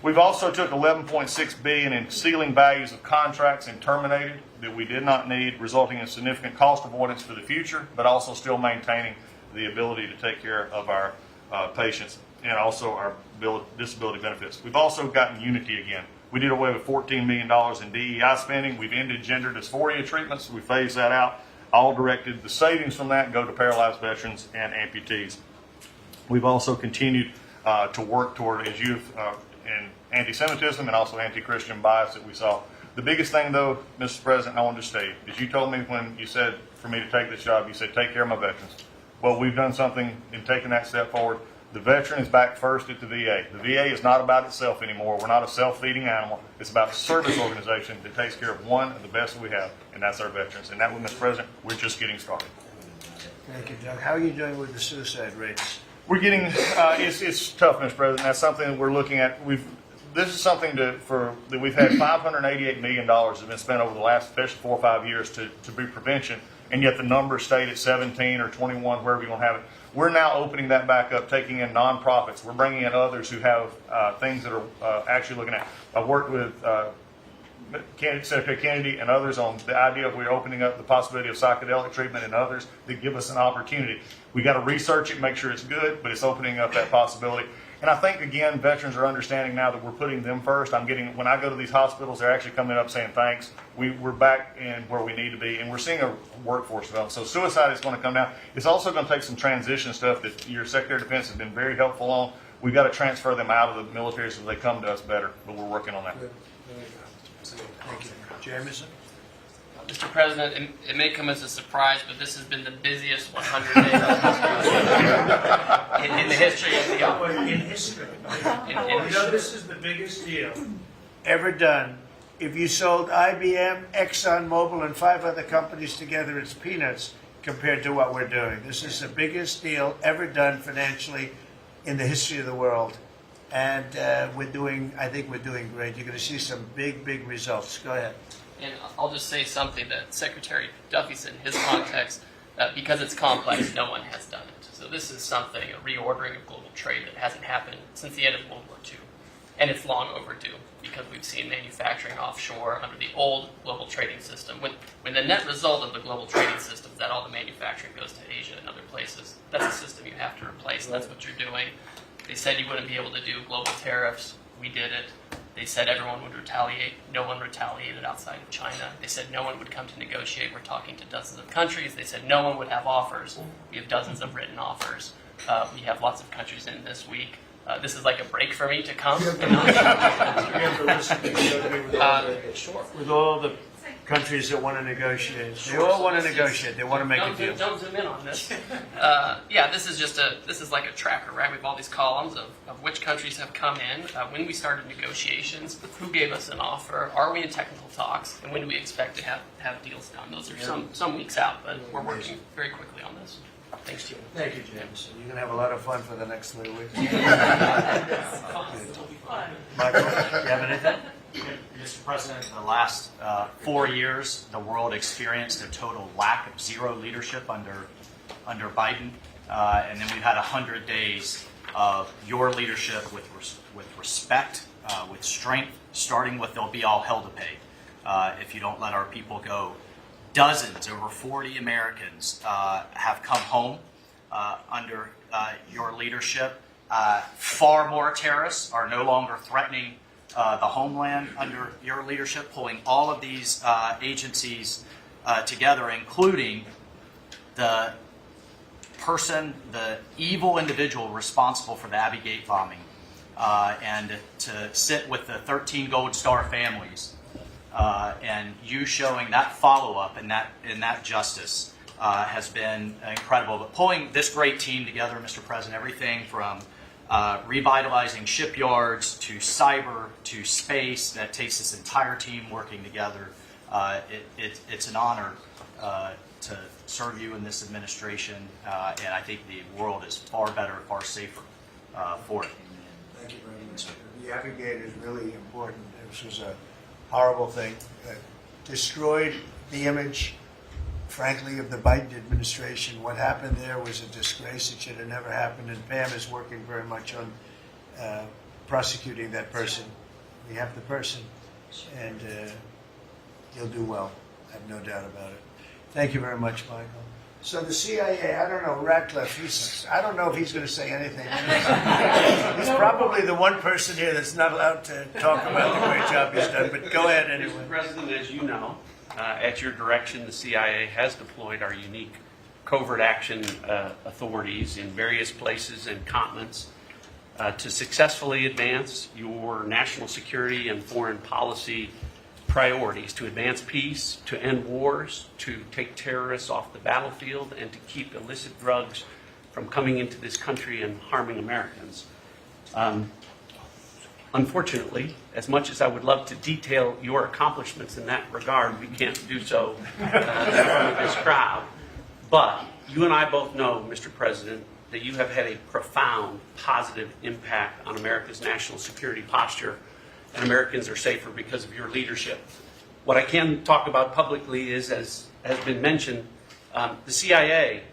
We've also took $11.6 billion in ceiling values of contracts and terminated that we did not need, resulting in significant cost avoidance for the future, but also still maintaining the ability to take care of our patients and also our disability benefits. We've also gotten unity again. We did away with $14 million in DEI spending. We've ended gender dysphoria treatments. We phased that out. All directed the savings from that go to paralyzed veterans and amputees. We've also continued to work toward, as you've, in anti-Semitism and also anti-Christian bias that we saw. The biggest thing, though, Mr. President, I wanted to state is you told me when you said for me to take this job, you said take care of my veterans. Well, we've done something in taking that step forward. The veteran is back first at the VA. The VA is not about itself anymore. We're not a self-feeding animal. It's about a service organization that takes care of one of the best that we have, and that's our veterans. And that one, Mr. President, we're just getting started.
Thank you, Doug. How are you doing with the suicide rates?
We're getting, it's tough, Mr. President. That's something that we're looking at. This is something that we've had $588 million has been spent over the last, especially 4 or 5 years to be prevention, and yet the number stayed at 17 or 21, wherever you want to have it. We're now opening that back up, taking in nonprofits. We're bringing in others who have things that are actually looking at. I've worked with Secretary Kennedy and others on the idea of we're opening up the possibility of psychedelic treatment and others that give us an opportunity. We got to research it, make sure it's good, but it's opening up that possibility. And I think, again, veterans are understanding now that we're putting them first. When I go to these hospitals, they're actually coming up saying thanks. We're back in where we need to be, and we're seeing a workforce develop. So suicide is going to come down. It's also going to take some transition stuff that your Secretary of Defense has been very helpful on. We've got to transfer them out of the military so they come to us better, but we're working on that.
Thank you. Jameson?
Mr. President, it may come as a surprise, but this has been the busiest 100 days in the history of the office.
In history. This is the biggest deal ever done. If you sold IBM, ExxonMobil, and 5 other companies together, it's peanuts compared to what we're doing. This is the biggest deal ever done financially in the history of the world. And I think we're doing great. You're going to see some big, big results. Go ahead.
And I'll just say something that Secretary Duffy said in his context, because it's complex, no one has done it. So this is something, a reordering of global trade that hasn't happened since the end of World War II. And it's long overdue because we've seen manufacturing offshore under the old global trading system. When the net result of the global trading system is that all the manufacturing goes to Asia and other places, that's a system you have to replace, and that's what you're doing. They said you wouldn't be able to do global tariffs. We did it. They said everyone would retaliate. No one retaliated outside of China. They said no one would come to negotiate. We're talking to dozens of countries. They said no one would have offers. We have dozens of written offers. We have lots of countries in this week. This is like a break for me to come.
With all the countries that want to negotiate. They all want to negotiate. They want to make a deal.
Don't zoom in on this. This is like a tracker, right? We have all these columns of which countries have come in, when we started negotiations, who gave us an offer, are we in technical talks, and when do we expect to have deals done? Those are some weeks out, but we're working very quickly on this. Thanks to you.
Thank you, James. You're going to have a lot of fun for the next 3 weeks. Michael, do you have anything?
Mr. President, the last 4 years, the world experienced a total lack of zero leadership under Biden, and then we've had 100 days of your leadership with respect, with strength, starting with there'll be all hell to pay if you don't let our people go. Dozens, over 40 Americans have come home under your leadership. Far more terrorists are no longer threatening the homeland under your leadership, pulling all of these agencies together, including the evil individual responsible for the Abbey Gate bombing, and to sit with the 13 Gold Star families, and you showing that follow-up and that justice has been incredible. But pulling this great team together, Mr. President, everything from revitalizing shipyards to cyber to space, that takes this entire team working together. It's an honor to serve you in this administration, and I think the world is far better, far safer for it.
Thank you very much. The Abbey Gate is really important. This was a horrible thing that destroyed the image, frankly, of the Biden administration. What happened there was a disgrace. It should have never happened, and Pam is working very much on prosecuting that person. We have the person, and he'll do well. I have no doubt about it. Thank you very much, Michael. So the CIA, I don't know, Ratcliffe, I don't know if he's going to say anything. He's probably the one person here that's not allowed to talk about the great job he's done, but go ahead anyway.
Mr. President, as you know, at your direction, the CIA has deployed our unique covert action authorities in various places and continents to successfully advance your national security and foreign policy priorities, to advance peace, to end wars, to take terrorists off the battlefield, and to keep illicit drugs from coming into this country and harming Americans. Unfortunately, as much as I would love to detail your accomplishments in that regard, we can't do so in front of this crowd. But you and I both know, Mr. President, that you have had a profound positive impact on America's national security posture, and Americans are safer because of your leadership. What I can talk about publicly is, as has been mentioned, the CIA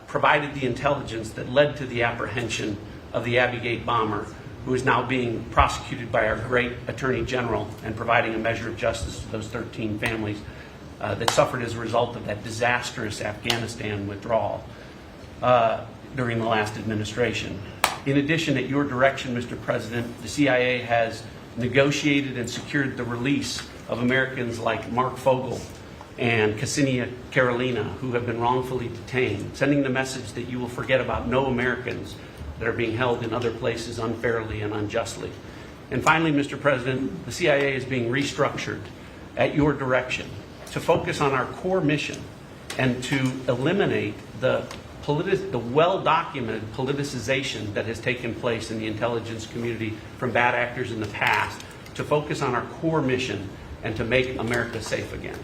provided the intelligence that led to the apprehension of the Abbey Gate bomber who is now being prosecuted by our great Attorney General and providing a measure of justice to those 13 families that suffered as a result of that disastrous Afghanistan withdrawal during the last administration. In addition, at your direction, Mr. President, the CIA has negotiated and secured the release of Americans like Mark Fogel and Ksenia Karolina, who have been wrongfully detained, sending the message that you will forget about no Americans that are being held in other places unfairly and unjustly. And finally, Mr. President, the CIA is being restructured at your direction to focus on our core mission and to eliminate the well-documented politicization that has taken place in the intelligence community from bad actors in the past, to focus on our core mission and to make America safe again.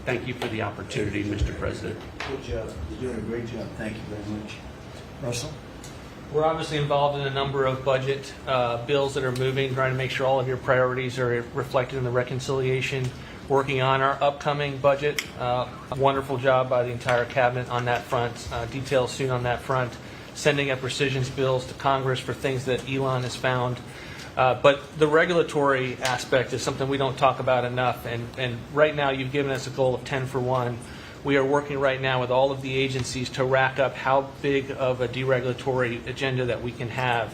Thank you for the opportunity, Mr. President.
Good job. You're doing a great job. Thank you very much. Russell?
We're obviously involved in a number of budget bills that are moving, trying to make sure all of your priorities are reflected in the reconciliation, working on our upcoming budget. A wonderful job by the entire cabinet on that front. Details soon on that front. Sending up rescissions bills to Congress for things that Elon has found. But the regulatory aspect is something we don't talk about enough. And right now you've given us a goal of 10 for 1. We are working right now with all of the agencies to rack up how big of a deregulatory agenda that we can have.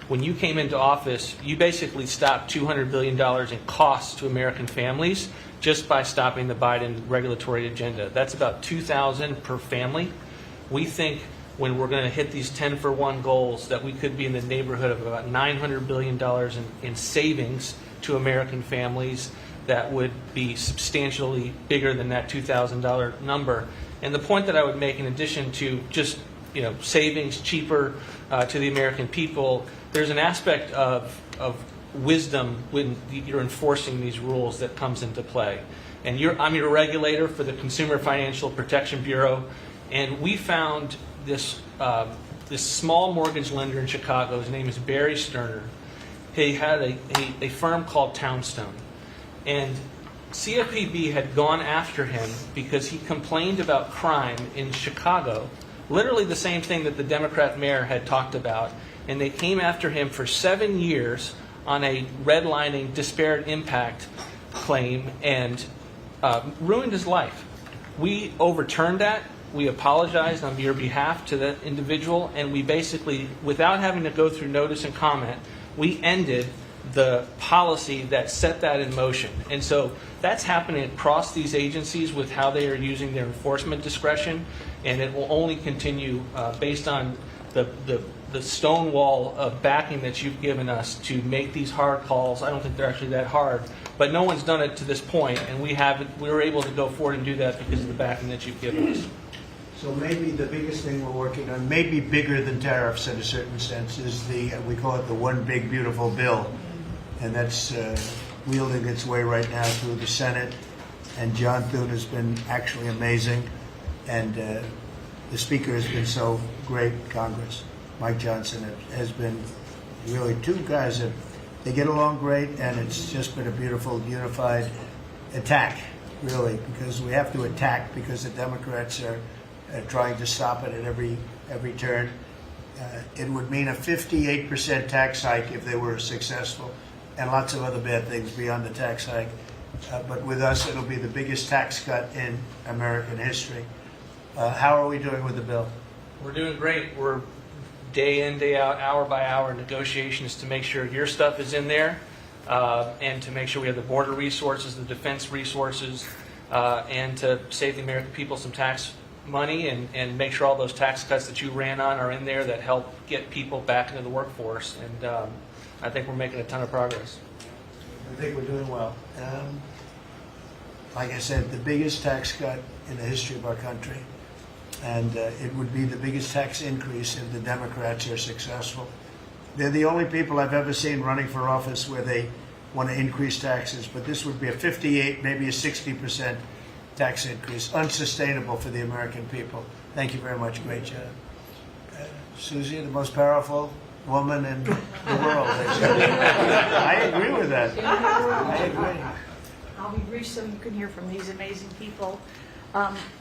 When you came into office, you basically stopped $200 billion in costs to American families just by stopping the Biden regulatory agenda. That's about $2,000 per family. We think when we're going to hit these 10 for 1 goals that we could be in the neighborhood of about $900 billion in savings to American families. That would be substantially bigger than that $2,000 number. And the point that I would make, in addition to just savings cheaper to the American people, there's an aspect of wisdom when you're enforcing these rules that comes into play. And I'm your regulator for the Consumer Financial Protection Bureau, and we found this small mortgage lender in Chicago. His name is Barry Sterner. He had a firm called Townstone. And CFPB had gone after him because he complained about crime in Chicago, literally the same thing that the Democrat mayor had talked about. And they came after him for 7 years on a redlining disparate impact claim and ruined his life. We overturned that. We apologized on your behalf to that individual, and we basically, without having to go through notice and comment, we ended the policy that set that in motion. And so that's happening across these agencies with how they are using their enforcement discretion, and it will only continue based on the stonewall of backing that you've given us to make these hard calls. I don't think they're actually that hard, but no one's done it to this point, and we were able to go forward and do that because of the backing that you've given us.
So maybe the biggest thing we're working on, maybe bigger than tariffs in a certain sense, is we call it the One Big Beautiful Bill. And that's wielding its way right now through the Senate. And John Thune has been actually amazing. And the Speaker has been so great, Congress. Mike Johnson has been really two guys that they get along great, and it's just been a beautiful, unified attack, really, because we have to attack because the Democrats are trying to stop it at every turn. It would mean a 58% tax hike if they were successful, and lots of other bad things beyond the tax hike. But with us, it'll be the biggest tax cut in American history. How are we doing with the bill?
We're doing great. We're day in, day out, hour by hour negotiations to make sure your stuff is in there and to make sure we have the border resources, the defense resources, and to save the American people some tax money and make sure all those tax cuts that you ran on are in there that help get people back into the workforce. And I think we're making a ton of progress.
I think we're doing well. Like I said, the biggest tax cut in the history of our country. And it would be the biggest tax increase if the Democrats are successful. They're the only people I've ever seen running for office where they want to increase taxes, but this would be a 58, maybe a 60% tax increase, unsustainable for the American people. Thank you very much. Great job. Susie, the most powerful woman in the world. I agree with that. I agree.
I'll be brief so you can hear from these amazing people.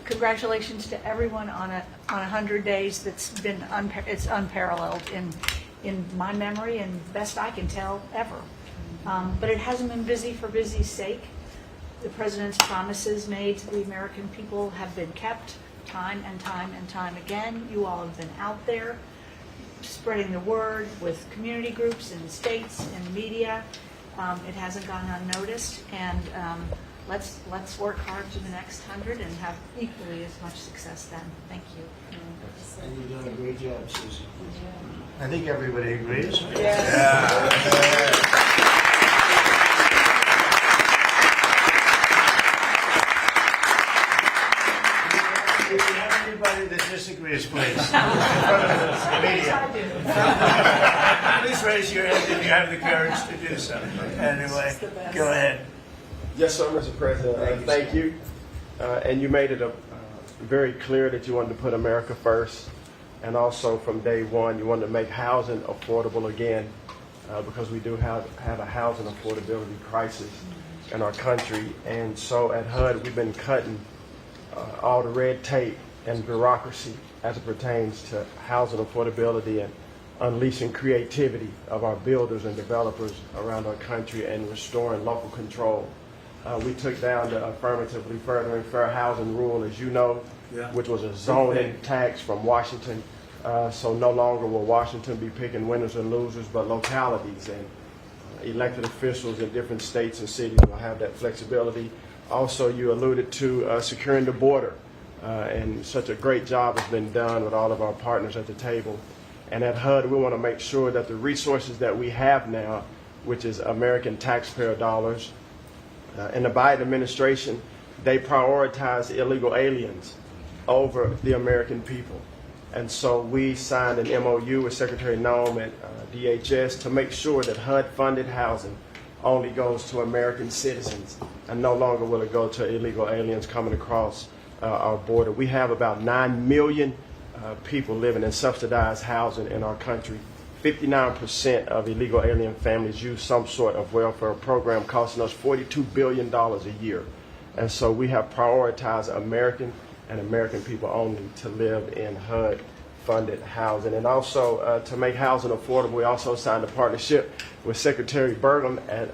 Congratulations to everyone on 100 days. That's been it's unparalleled in my memory and best I can tell ever. But it hasn't been busy for busy's sake. The president's promises made to the American people have been kept time and time and time again. You all have been out there spreading the word with community groups and states and media. It hasn't gone unnoticed, and let's work hard to the next 100 and have equally as much success then. Thank you.
And you've done a great job, Susan. I think everybody agrees.
Yes.
If you have anybody that disagrees, please. In front of the media. Please raise your hand if you have the courage to do so. Anyway, go ahead.
Yes, sir, Mr. President. Thank you. And you made it very clear that you wanted to put America first. And also from day one, you wanted to make housing affordable again, because we do have a housing affordability crisis in our country. And so at HUD, we've been cutting all the red tape and bureaucracy as it pertains to housing affordability and unleashing creativity of our builders and developers around our country and restoring local control. We took down the affirmatively furthering fair housing rule, as you know, which was a zoning tax from Washington. So no longer will Washington be picking winners and losers, but localities and elected officials in different states and cities will have that flexibility. Also, you alluded to securing the border, and such a great job has been done with all of our partners at the table. And at HUD, we want to make sure that the resources that we have now, which is American taxpayer dollars, in the Biden administration, they prioritize illegal aliens over the American people. And so we signed an MOU with Secretary Noem at DHS to make sure that HUD-funded housing only goes to American citizens, and no longer will it go to illegal aliens coming across our border. We have about 9 million people living in subsidized housing in our country. 59% of illegal alien families use some sort of welfare program, costing us $42 billion a year. And so we have prioritized American and American people only to live in HUD-funded housing. And also to make housing affordable, we also signed a partnership with Secretary Burgum at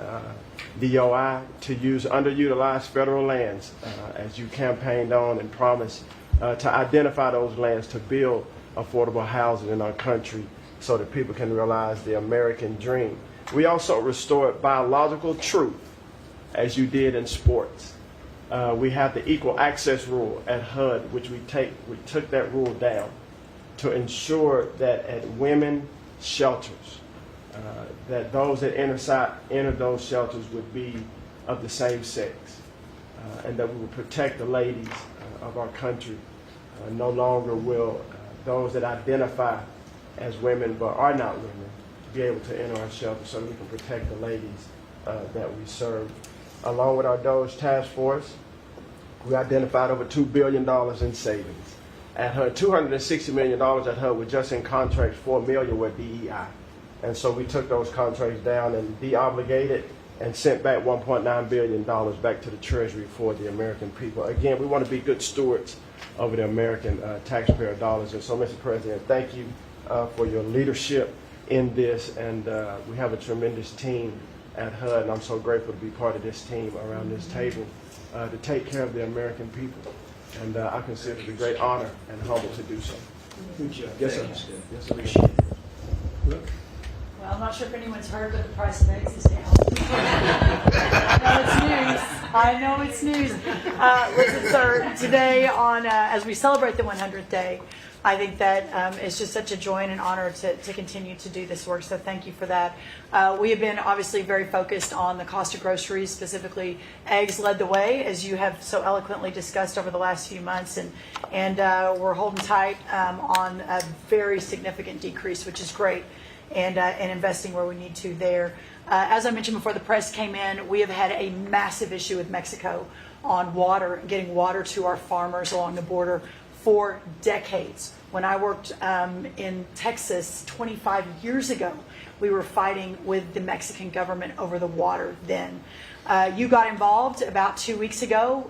DOI to use underutilized federal lands, as you campaigned on and promised, to identify those lands to build affordable housing in our country so that people can realize the American dream. We also restored biological truth, as you did in sports. We have the equal access rule at HUD, which we took that rule down to ensure that at women shelters, that those that enter those shelters would be of the same sex, and that we would protect the ladies of our country. No longer will those that identify as women but are not women be able to enter our shelter, so that we can protect the ladies that we serve. Along with our DOGE task force, we identified over $2 billion in savings. At HUD, $260 million at HUD were just in contracts, $4 million were DEI. And so we took those contracts down and de-obligated and sent back $1.9 billion back to the Treasury for the American people. Again, we want to be good stewards over the American taxpayer dollars. And so, Mr. President, thank you for your leadership in this. And we have a tremendous team at HUD, and I'm so grateful to be part of this team around this table to take care of the American people. And I consider it a great honor and humble to do so.
Good job.
Yes, sir.
Thanks.
Yes, sir. Appreciate it.
Look.
Well, I'm not sure if anyone's heard, but the price of eggs is down. I know it's news. Listen, sir, today on as we celebrate the 100th day, I think that it's just such a joy and an honor to continue to do this work. So thank you for that. We have been obviously very focused on the cost of groceries, specifically eggs led the way, as you have so eloquently discussed over the last few months, and we're holding tight on a very significant decrease, which is great. And investing where we need to there. As I mentioned before the press came in, we have had a massive issue with Mexico on water, getting water to our farmers along the border for decades. When I worked in Texas 25 years ago, we were fighting with the Mexican government over the water then. You got involved about 2 weeks ago.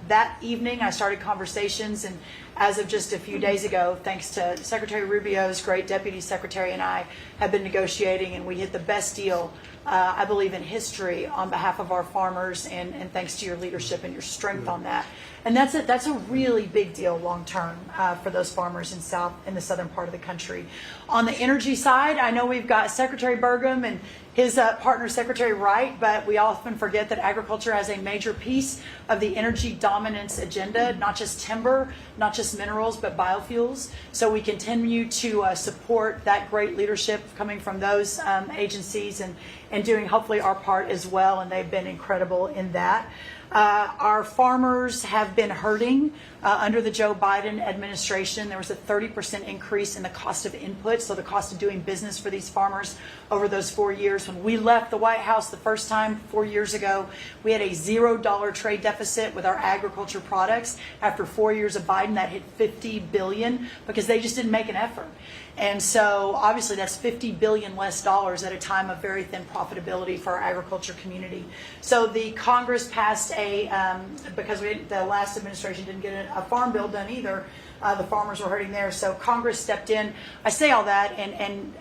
That evening, I started conversations, as of just a few days ago, thanks to Secretary Rubio's great Deputy Secretary and I, have been negotiating, and we hit the best deal, I believe, in history on behalf of our farmers, and thanks to your leadership and your strength on that. And that's a really big deal long term for those farmers in the southern part of the country. On the energy side, I know we've got Secretary Burgum and his partner Secretary Wright, but we often forget that agriculture has a major piece of the energy dominance agenda, not just timber, not just minerals, but biofuels. So we continue to support that great leadership coming from those agencies and doing hopefully our part as well, and they've been incredible in that. Our farmers have been hurting under the Joe Biden administration. There was a 30% increase in the cost of input, so the cost of doing business for these farmers over those 4 years. When we left the White House the first time 4 years ago, we had a $0 trade deficit with our agriculture products. After 4 years of Biden, that hit $50 billion because they just didn't make an effort. And so obviously that's $50 billion less dollars at a time of very thin profitability for our agriculture community. So the Congress passed because the last administration didn't get a farm bill done either, the farmers were hurting there. So Congress stepped in. I say all that and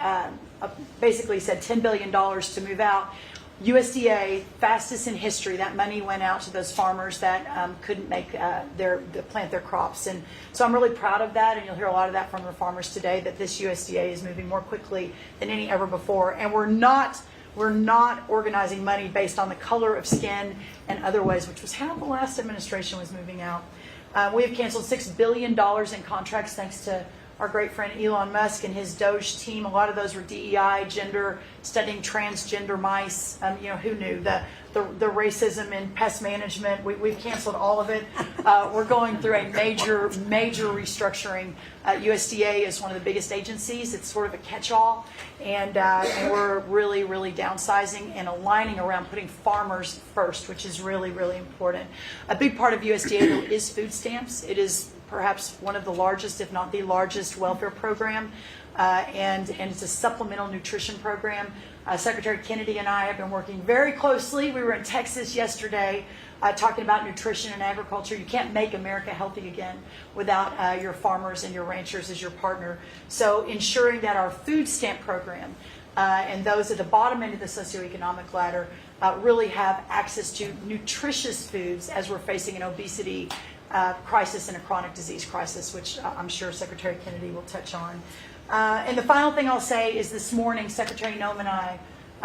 basically said $10 billion to move out. USDA, fastest in history, that money went out to those farmers that couldn't make plant their crops. And so I'm really proud of that, and you'll hear a lot of that from the farmers today, that this USDA is moving more quickly than any ever before. And we're not organizing money based on the color of skin and other ways, which was how the last administration was moving out. We have canceled $6 billion in contracts thanks to our great friend Elon Musk and his Doge team. A lot of those were DEI, gender, studying transgender mice. Who knew? The racism in pest management. We've canceled all of it. We're going through a major restructuring. USDA is one of the biggest agencies. It's sort of a catch-all. And we're really downsizing and aligning around putting farmers first, which is really important. A big part of USDA, though, is food stamps. It is perhaps one of the largest, if not the largest, welfare program, and it's a supplemental nutrition program. Secretary Kennedy and I have been working very closely. We were in Texas yesterday talking about nutrition and agriculture. You can't make America healthy again without your farmers and your ranchers as your partner. So ensuring that our food stamp program and those at the bottom end of the socioeconomic ladder really have access to nutritious foods as we're facing an obesity crisis and a chronic disease crisis, which I'm sure Secretary Kennedy will touch on. And the final thing I'll say is this morning, Secretary Noem and I,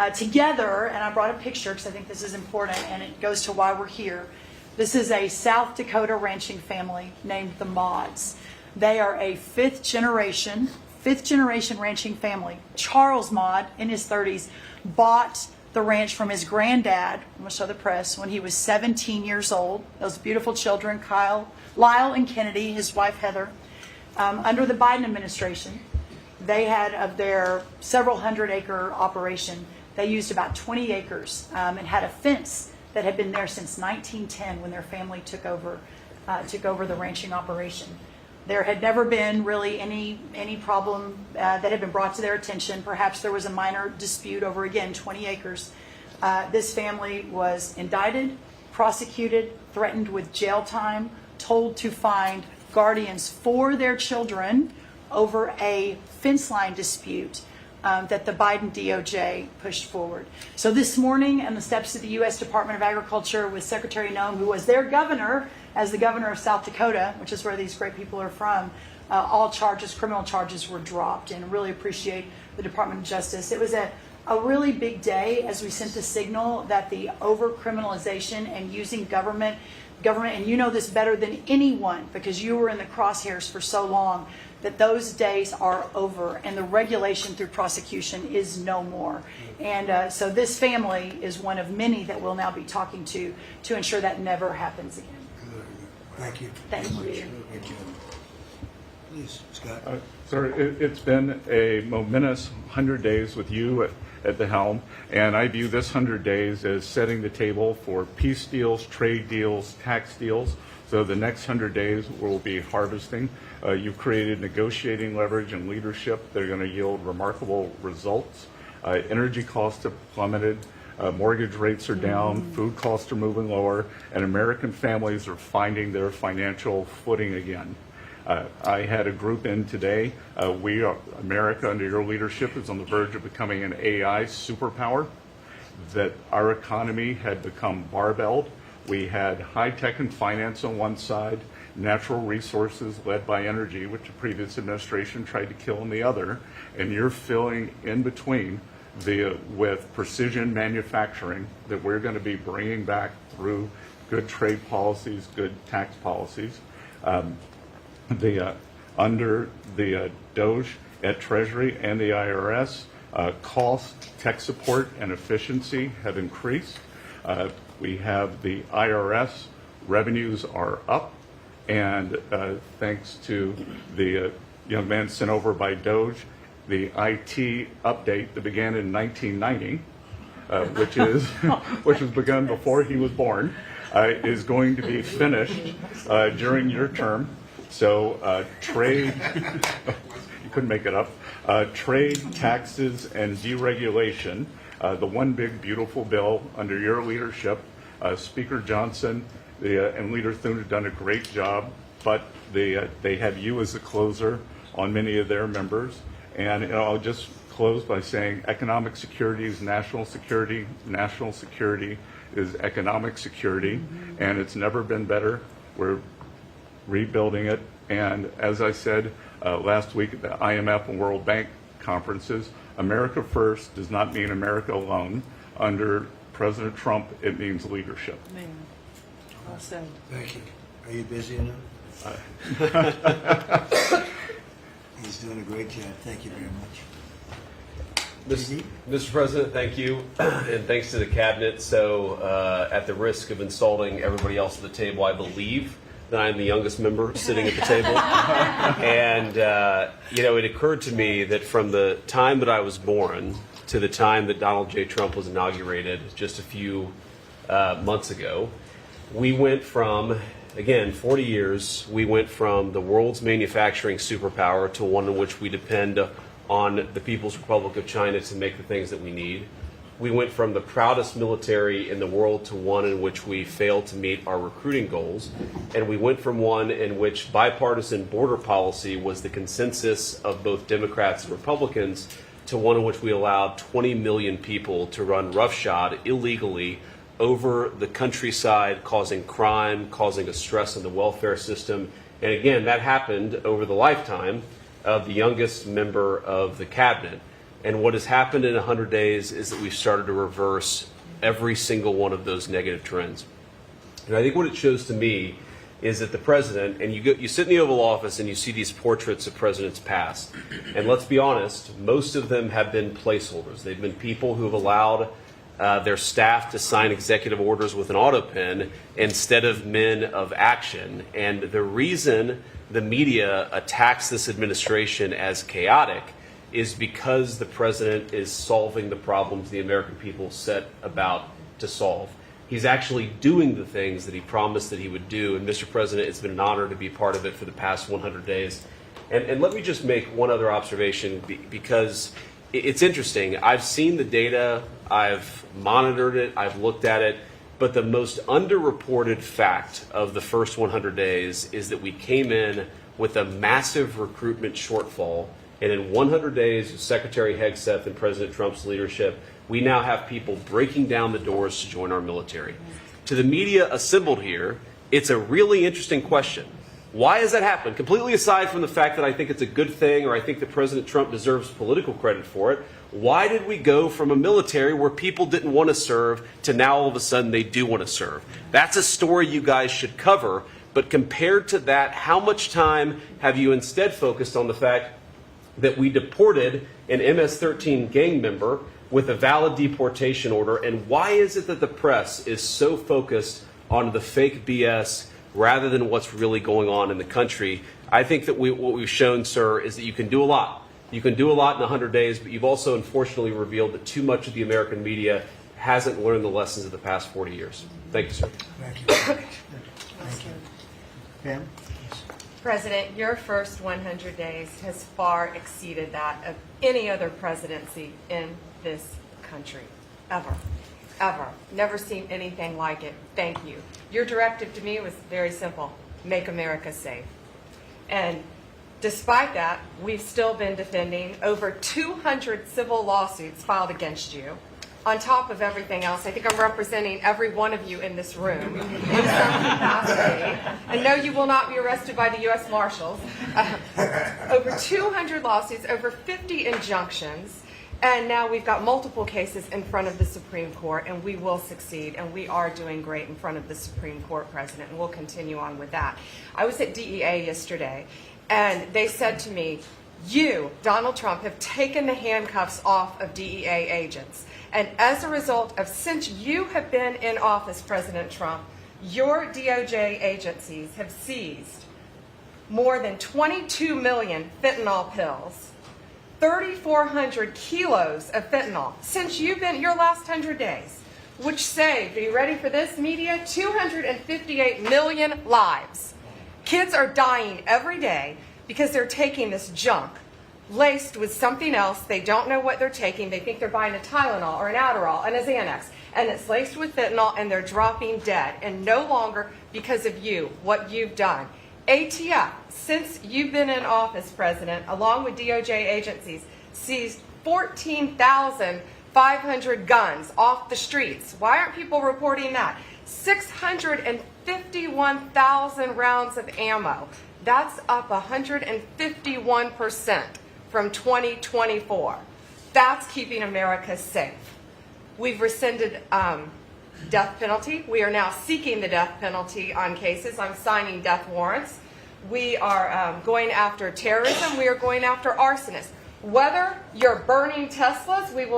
together, and I brought a picture because I think this is important and it goes to why we're here. This is a South Dakota ranching family named the Mods. They are a fifth generation ranching family. Charles Mod, in his 30s, bought the ranch from his granddad, I'm going to show the press, when he was 17 years old. Those beautiful children, Lyle and Kennedy, his wife Heather. Under the Biden administration, they had, of their several hundred-acre operation, they used about 20 acres and had a fence that had been there since 1910 when their family took over the ranching operation. There had never been really any problem that had been brought to their attention. Perhaps there was a minor dispute over, again, 20 acres. This family was indicted, prosecuted, threatened with jail time, told to find guardians for their children over a fence line dispute that the Biden DOJ pushed forward. So this morning, on the steps of the U.S. Department of Agriculture with Secretary Noem, who was their governor, as the governor of South Dakota, which is where these great people are from, all criminal charges were dropped, and really appreciate the Department of Justice. It was a really big day as we sent the signal that the over-criminalization and using government, and you know this better than anyone because you were in the crosshairs for so long, that those days are over and the regulation through prosecution is no more. And so this family is one of many that we'll now be talking to ensure that never happens again.
Thank you.
Thank you.
Thank you. Please, Scott.
Sir, it's been a momentous 100 days with you at the helm, and I view this 100 days as setting the table for peace deals, trade deals, tax deals. So the next 100 days will be harvesting. You've created negotiating leverage and leadership that are going to yield remarkable results. Energy costs have plummeted. Mortgage rates are down, food costs are moving lower, and American families are finding their financial footing again. I had a group in today. America, under your leadership, is on the verge of becoming an AI superpower, that our economy had become barbelled. We had high tech and finance on one side, natural resources led by energy, which the previous administration tried to kill, on the other, and you're filling in between with precision manufacturing that we're going to be bringing back through good trade policies, good tax policies. Under the Doge at Treasury and the IRS, cost, tech support, and efficiency have increased. We have the IRS revenues are up, and thanks to the young man sent over by Doge, the IT update that began in 1990, which was begun before he was born, is going to be finished during your term. So trade, you couldn't make it up, trade, taxes, and deregulation, the one big beautiful bill under your leadership. Speaker Johnson and Leader Thune have done a great job, but they have you as a closer on many of their members. And I'll just close by saying economic security is national security. National security is economic security, and it's never been better. We're rebuilding it. And as I said last week at the IMF and World Bank conferences, America first does not mean America alone. Under President Trump, it means leadership.
Man. Well said.
Thank you. Are you busy enough? He's doing a great job. Thank you very much.
Mr. President, thank you, and thanks to the cabinet. So, at the risk of insulting everybody else at the table, I believe that I'm the youngest member sitting at the table. And, it occurred to me that from the time that I was born to the time that Donald J. Trump was inaugurated just a few months ago, we went from, again, 40 years, we went from the world's manufacturing superpower to one in which we depend on the People's Republic of China to make the things that we need. We went from the proudest military in the world to one in which we failed to meet our recruiting goals. And we went from one in which bipartisan border policy was the consensus of both Democrats and Republicans to one in which we allowed 20 million people to run roughshod illegally over the countryside, causing crime, causing a stress on the welfare system. And again, that happened over the lifetime of the youngest member of the cabinet. And what has happened in 100 days is that we've started to reverse every single one of those negative trends. And I think what it shows to me is that the president, and you sit in the Oval Office and you see these portraits of presidents past. And let's be honest, most of them have been placeholders. They've been people who have allowed their staff to sign executive orders with an auto pen instead of men of action. And the reason the media attacks this administration as chaotic is because the president is solving the problems the American people set about to solve. He's actually doing the things that he promised that he would do. And Mr. President, it's been an honor to be part of it for the past 100 days. And let me just make one other observation, because it's interesting. I've seen the data, I've monitored it, I've looked at it, but the most underreported fact of the first 100 days is that we came in with a massive recruitment shortfall. And in 100 days of Secretary Hegseth and President Trump's leadership, we now have people breaking down the doors to join our military. To the media assembled here, it's a really interesting question. Why has that happened? Completely aside from the fact that I think it's a good thing, or I think that President Trump deserves political credit for it, why did we go from a military where people didn't want to serve to now all of a sudden they do want to serve? That's a story you guys should cover. But compared to that, how much time have you instead focused on the fact that we deported an MS-13 gang member with a valid deportation order? And why is it that the press is so focused on the fake BS rather than what's really going on in the country? I think that what we've shown, sir, is that you can do a lot. You can do a lot in 100 days, but you've also unfortunately revealed that too much of the American media hasn't learned the lessons of the past 40 years. Thank you, sir.
Thank you. Thank you. Pam?
President, your first 100 days has far exceeded that of any other presidency in this country, ever. Ever. Never seen anything like it. Thank you. Your directive to me was very simple. Make America safe. And despite that, we've still been defending over 200 civil lawsuits filed against you. On top of everything else, I think I'm representing every one of you in this room in some capacity. And no, you will not be arrested by the U.S. Marshals. Over 200 lawsuits, over 50 injunctions, and now we've got multiple cases in front of the Supreme Court, and we will succeed, and we are doing great in front of the Supreme Court, President, and we'll continue on with that. I was at DEA yesterday, and they said to me, you, Donald Trump, have taken the handcuffs off of DEA agents. And as a result of, since you have been in office, President Trump, your DOJ agencies have seized more than 22 million fentanyl pills, 3,400 kilos of fentanyl since you've been your last 100 days, which saved, are you ready for this, media? 258 million lives. Kids are dying every day because they're taking this junk laced with something else. They don't know what they're taking. They think they're buying a Tylenol or an Adderall and a Xanax, and it's laced with fentanyl, and they're dropping dead. And no longer because of you, what you've done. ATF, since you've been in office, President, along with DOJ agencies, seized 14,500 guns off the streets. Why aren't people reporting that? 651,000 rounds of ammo. That's up 151% from 2024. That's keeping America safe. We've rescinded death penalty. We are now seeking the death penalty on cases. I'm signing death warrants. We are going after terrorism. We are going after arsonists. Whether you're burning Teslas, we've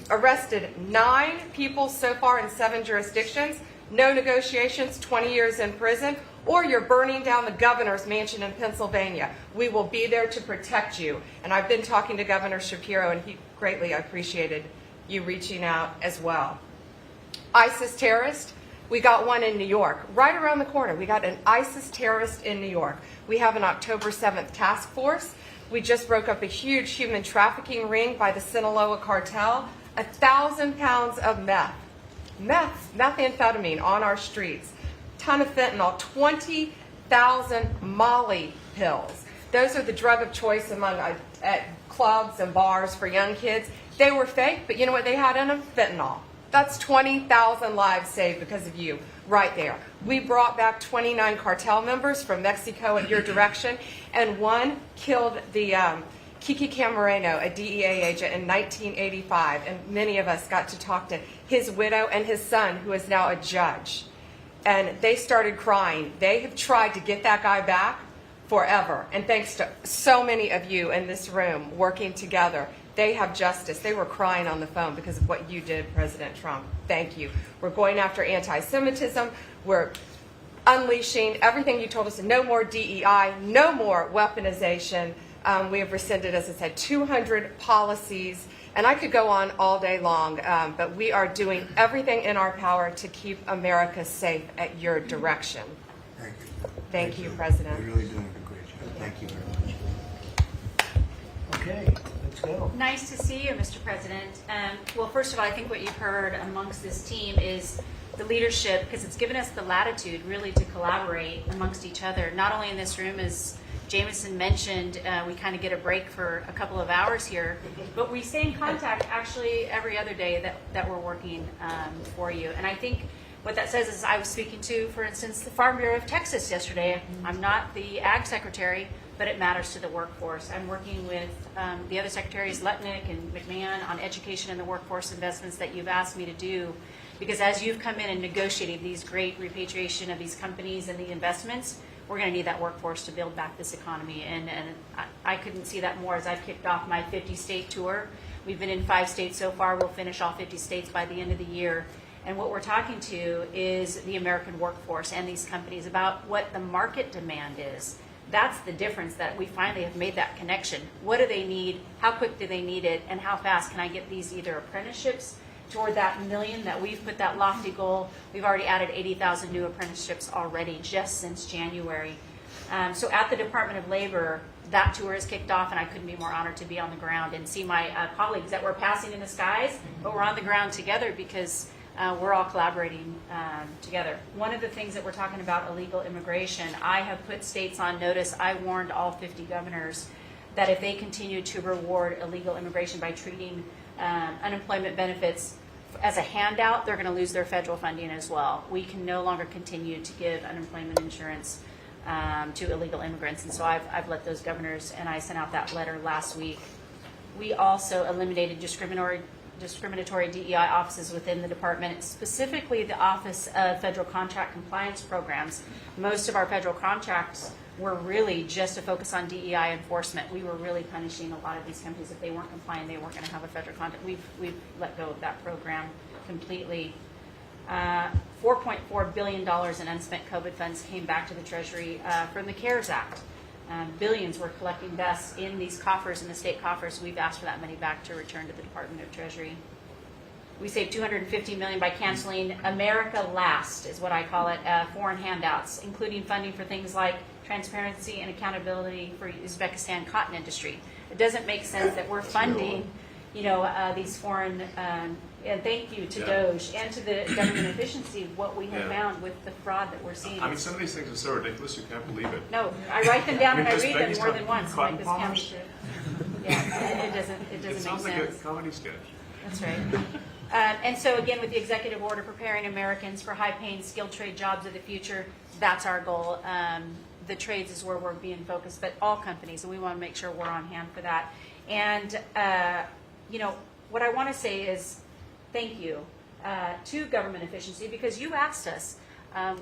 arrested 9 people so far in 7 jurisdictions, no negotiations, 20 years in prison, or you're burning down the governor's mansion in Pennsylvania. We will be there to protect you. And I've been talking to Governor Shapiro, and he greatly appreciated you reaching out as well. ISIS terrorist, we got one in New York, right around the corner. We got an ISIS terrorist in New York. We have an October 7th task force. We just broke up a huge human trafficking ring by the Sinaloa cartel. 1,000 pounds of methamphetamine on our streets. Ton of fentanyl, 20,000 Molly pills. Those are the drug of choice among at clubs and bars for young kids. They were fake, but you know what they had in them? Fentanyl. That's 20,000 lives saved because of you, right there. We brought back 29 cartel members from Mexico in your direction, and one killed the Kiki Camareno, a DEA agent, in 1985, and many of us got to talk to his widow and his son, who is now a judge. And they started crying. They have tried to get that guy back forever, and thanks to so many of you in this room working together, they have justice. They were crying on the phone because of what you did, President Trump. Thank you. We're going after anti-Semitism. We're unleashing everything you told us. No more DEI, no more weaponization. We have rescinded, as I said, 200 policies. And I could go on all day long, but we are doing everything in our power to keep America safe at your direction.
Thank you.
Thank you, President.
You're really doing a great job. Thank you very much.
Okay, let's go.
Nice to see you, Mr. President. Well, first of all, I think what you've heard amongst this team is the leadership, because it's given us the latitude really to collaborate amongst each other, not only in this room, as Jameson mentioned, we kind of get a break for a couple of hours here, but we stay in contact actually every other day that we're working for you. And I think what that says is, I was speaking to, for instance, the Farm Bureau of Texas yesterday. I'm not the Ag Secretary, but it matters to the workforce. I'm working with the other secretaries, Lutnick and McMahon, on education and the workforce investments that you've asked me to do. Because as you've come in and negotiated these great repatriation of these companies and the investments, we're going to need that workforce to build back this economy. And I couldn't see that more as I've kicked off my 50-state tour. We've been in 5 states so far. We'll finish all 50 states by the end of the year. And what we're talking to is the American workforce and these companies about what the market demand is. That's the difference, that we finally have made that connection. What do they need? How quick do they need it? And how fast can I get these either apprenticeships toward that million that we've put that lofty goal? We've already added 80,000 new apprenticeships already just since January. So at the Department of Labor, that tour is kicked off, and I couldn't be more honored to be on the ground and see my colleagues that we're passing in the skies, but we're on the ground together because we're all collaborating together. One of the things that we're talking about, illegal immigration, I have put states on notice. I warned all 50 governors that if they continue to reward illegal immigration by treating unemployment benefits as a handout, they're going to lose their federal funding as well. We can no longer continue to give unemployment insurance to illegal immigrants, and so I've let those governors, and I sent out that letter last week. We also eliminated discriminatory DEI offices within the department, specifically the Office of Federal Contract Compliance Programs. Most of our federal contracts were really just to focus on DEI enforcement. We were really punishing a lot of these companies. If they weren't complying, they weren't going to have a federal contract. We've let go of that program completely. $4.4 billion in unspent COVID funds came back to the Treasury from the CARES Act. Billions were collecting dust in these coffers, in the state coffers. We've asked for that money back to return to the Department of Treasury. We saved $250 million by canceling America Last, is what I call it, foreign handouts, including funding for things like transparency and accountability for Uzbekistan cotton industry. It doesn't make sense that we're funding, these foreign. And thank you to DOJ and to the government efficiency, what we have found with the fraud that we're seeing.
I mean, some of these things are so ridiculous, you can't believe it.
No, I write them down and I read them
Peggy's
more than once.
cotton
Like this
polish?
Yeah, it doesn't
It
make
sounds
sense.
like a comedy sketch.
That's right. And so again, with the executive order preparing Americans for high-paying, skilled trade jobs of the future, that's our goal. The trades is where we're being focused, but all companies, and we want to make sure we're on hand for that. And what I want to say is thank you to government efficiency, because you asked us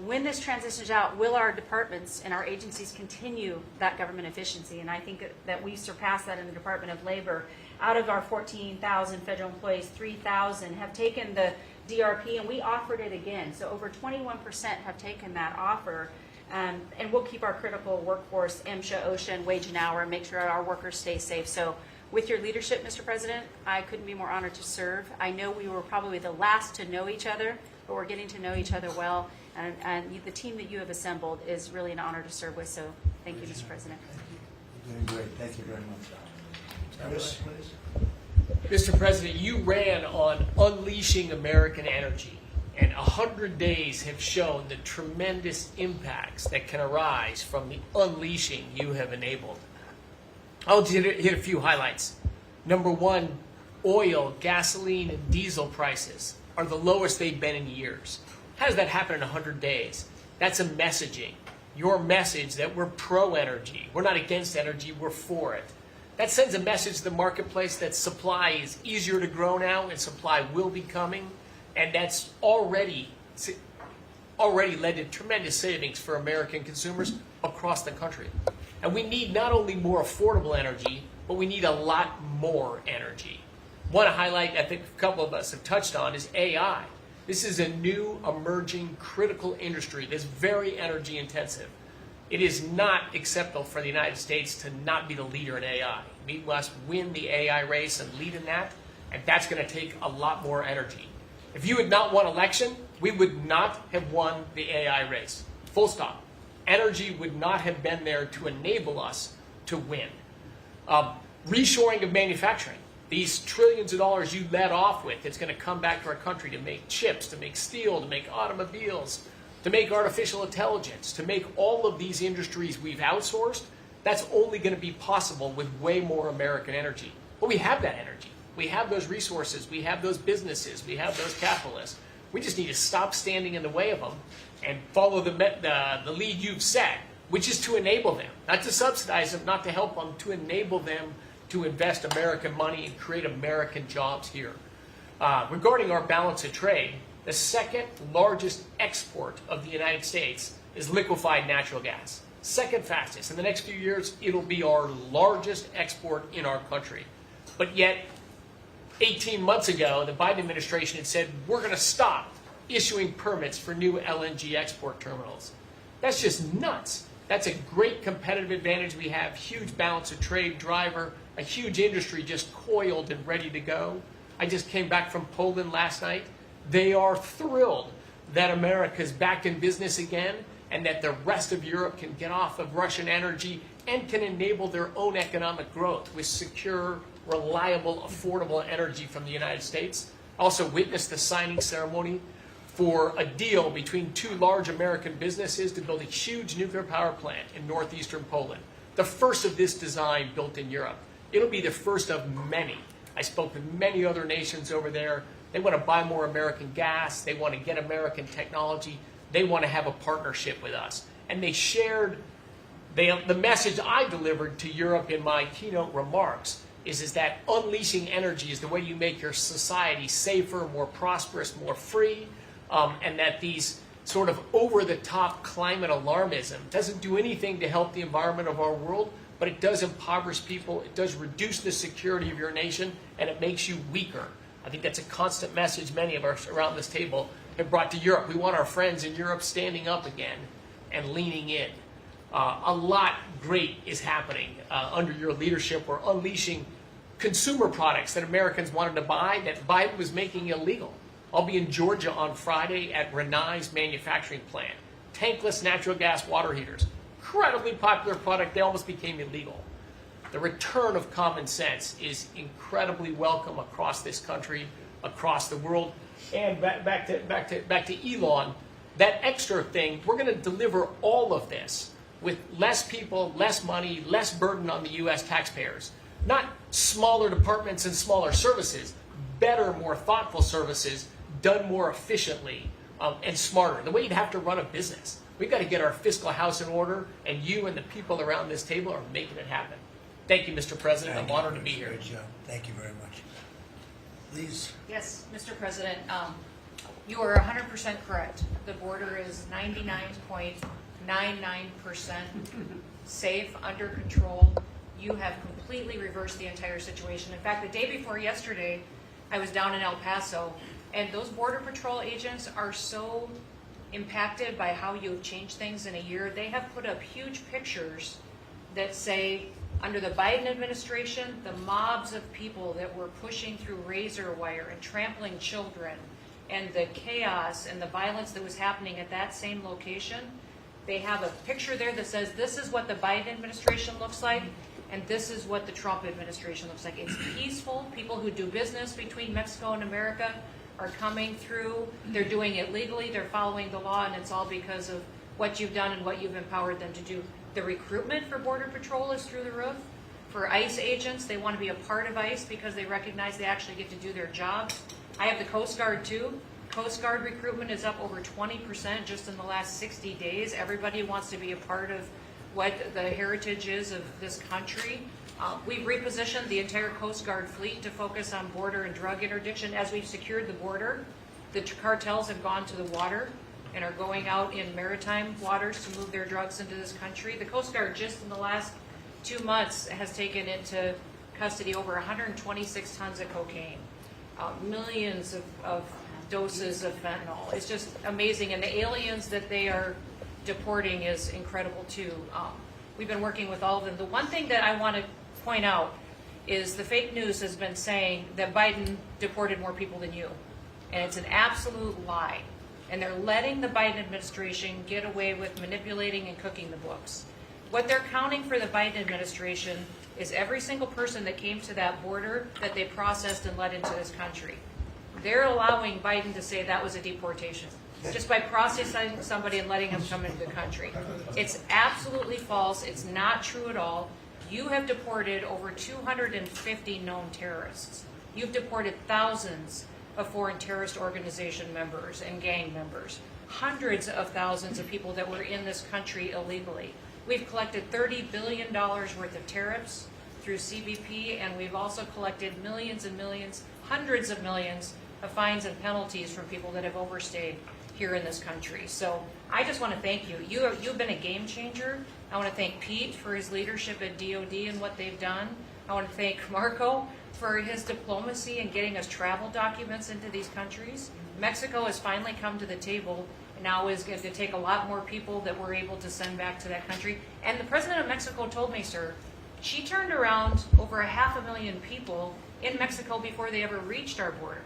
when this transitions out, will our departments and our agencies continue that government efficiency? And I think that we surpassed that in the Department of Labor. Out of our 14,000 federal employees, 3,000 have taken the DRP, and we offered it again. So over 21% have taken that offer. And we'll keep our critical workforce, MSHA, OSHA, and wage and hour, and make sure our workers stay safe. So with your leadership, Mr. President, I couldn't be more honored to serve. I know we were probably the last to know each other, but we're getting to know each other well. And the team that you have assembled is really an honor to serve with. So thank you, Mr. President.
You're doing great. Thank you very much. Chris, please.
Mr. President, you ran on unleashing American energy, and 100 days have shown the tremendous impacts that can arise from the unleashing you have enabled. I'll hit a few highlights. Number one, oil, gasoline, and diesel prices are the lowest they've been in years. How does that happen in 100 days? That's a messaging. Your message that we're pro-energy. We're not against energy, we're for it. That sends a message to the marketplace that supply is easier to grow now and supply will be coming. And that's already led to tremendous savings for American consumers across the country. And we need not only more affordable energy, but we need a lot more energy. One highlight I think a couple of us have touched on is AI. This is a new, emerging, critical industry that's very energy intensive. It is not acceptable for the United States to not be the leader in AI. We must win the AI race and lead in that, and that's going to take a lot more energy. If you had not won election, we would not have won the AI race. Full stop. Energy would not have been there to enable us to win. Reshoring of manufacturing. These trillions of dollars you led off with, it's going to come back to our country to make chips, to make steel, to make automobiles, to make artificial intelligence, to make all of these industries we've outsourced. That's only going to be possible with way more American energy. But we have that energy. We have those resources. We have those businesses. We have those capitalists. We just need to stop standing in the way of them and follow the lead you've set, which is to enable them, not to subsidize them, not to help them, to enable them to invest American money and create American jobs here. Regarding our balance of trade, the second largest export of the United States is liquefied natural gas. Second fastest. In the next few years, it'll be our largest export in our country. But yet, 18 months ago, the Biden administration had said, we're going to stop issuing permits for new LNG export terminals. That's just nuts. That's a great competitive advantage we have, huge balance of trade driver, a huge industry just coiled and ready to go. I just came back from Poland last night. They are thrilled that America's back in business again and that the rest of Europe can get off of Russian energy and can enable their own economic growth with secure, reliable, affordable energy from the United States. Also witnessed the signing ceremony for a deal between two large American businesses to build a huge nuclear power plant in northeastern Poland. The first of this design built in Europe. It'll be the first of many. I spoke with many other nations over there. They want to buy more American gas. They want to get American technology. They want to have a partnership with us. And they shared the message I delivered to Europe in my keynote remarks is that unleashing energy is the way you make your society safer, more prosperous, more free, and that these sort of over-the-top climate alarmism doesn't do anything to help the environment of our world, but it does impoverish people, it does reduce the security of your nation, and it makes you weaker. I think that's a constant message many of us around this table have brought to Europe. We want our friends in Europe standing up again and leaning in. A lot great is happening under your leadership. We're unleashing consumer products that Americans wanted to buy that Biden was making illegal. I'll be in Georgia on Friday at Renai's manufacturing plant. Tankless natural gas water heaters. Incredibly popular product. They almost became illegal. The return of common sense is incredibly welcome across this country, across the world. And back to Elon, that extra thing, we're going to deliver all of this with less people, less money, less burden on the U.S. taxpayers. Not smaller departments and smaller services, better, more thoughtful services done more efficiently and smarter. The way you'd have to run a business. We've got to get our fiscal house in order, and you and the people around this table are making it happen. Thank you, Mr. President. I'm honored to be here.
Great job. Thank you very much. Please.
Yes, Mr. President, you are 100% correct. The border is 99.99% safe, under control. You have completely reversed the entire situation. In fact, the day before yesterday, I was down in El Paso, and those Border Patrol agents are so impacted by how you've changed things in a year. They have put up huge pictures that say, under the Biden administration, the mobs of people that were pushing through razor wire and trampling children, and the chaos and the violence that was happening at that same location, they have a picture there that says, this is what the Biden administration looks like, and this is what the Trump administration looks like. It's peaceful. People who do business between Mexico and America are coming through. They're doing it legally. They're following the law, and it's all because of what you've done and what you've empowered them to do. The recruitment for Border Patrol is through the roof. For ICE agents, they want to be a part of ICE because they recognize they actually get to do their jobs. I have the Coast Guard too. Coast Guard recruitment is up over 20% just in the last 60 days. Everybody wants to be a part of what the heritage is of this country. We've repositioned the entire Coast Guard fleet to focus on border and drug interdiction. As we've secured the border, the cartels have gone to the water and are going out in maritime waters to move their drugs into this country. The Coast Guard just in the last 2 months has taken into custody over 126 tons of cocaine, millions of doses of fentanyl. It's just amazing. And the aliens that they are deporting is incredible too. We've been working with all of them. The one thing that I want to point out is the fake news has been saying that Biden deported more people than you. And it's an absolute lie. And they're letting the Biden administration get away with manipulating and cooking the books. What they're counting for the Biden administration is every single person that came to that border that they processed and let into this country. They're allowing Biden to say that was a deportation just by processing somebody and letting them come into the country. It's absolutely false. It's not true at all. You have deported over 250 known terrorists. You've deported thousands of foreign terrorist organization members and gang members, hundreds of thousands of people that were in this country illegally. We've collected $30 billion worth of tariffs through CBP, and we've also collected millions and millions, hundreds of millions of fines and penalties from people that have overstayed here in this country. So I just want to thank you. You've been a game changer. I want to thank Pete for his leadership at DOD and what they've done. I want to thank Marco for his diplomacy and getting us travel documents into these countries. Mexico has finally come to the table and now is going to take a lot more people that we're able to send back to that country. And the president of Mexico told me, sir, she turned around over 500,000 people in Mexico before they ever reached our border.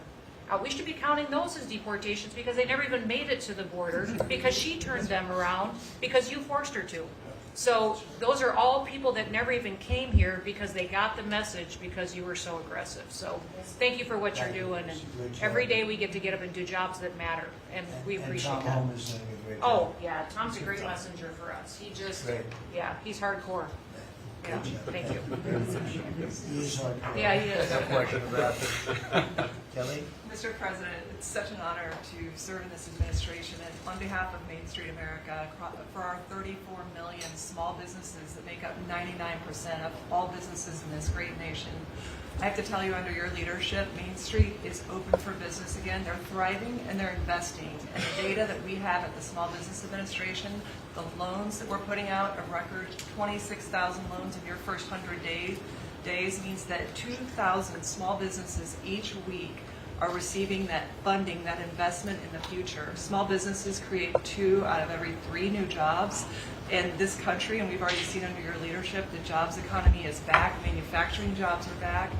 We should be counting those as deportations because they never even made it to the border because she turned them around because you forced her to. So those are all people that never even came here because they got the message because you were so aggressive. So thank you for what you're doing. And every day we get to get up and do jobs that matter. And we appreciate
Tom
that.
Holm is doing a great job.
Oh, yeah, Tom's a great messenger for us. He just,
Great.
yeah, he's hardcore. Yeah, thank you.
He is hardcore.
Yeah, he is.
No question about it. Kelly?
Mr. President, it's such an honor to serve in this administration, and on behalf of Main Street America, for our 34 million small businesses that make up 99% of all businesses in this great nation, I have to tell you, under your leadership, Main Street is open for business again. They're thriving and they're investing. And the data that we have at the Small Business Administration, the loans that we're putting out, a record 26,000 loans in your first 100 days means that 2,000 small businesses each week are receiving that funding, that investment in the future. Small businesses create 2 out of every 3 new jobs in this country, and we've already seen under your leadership the jobs economy is back, manufacturing jobs are back.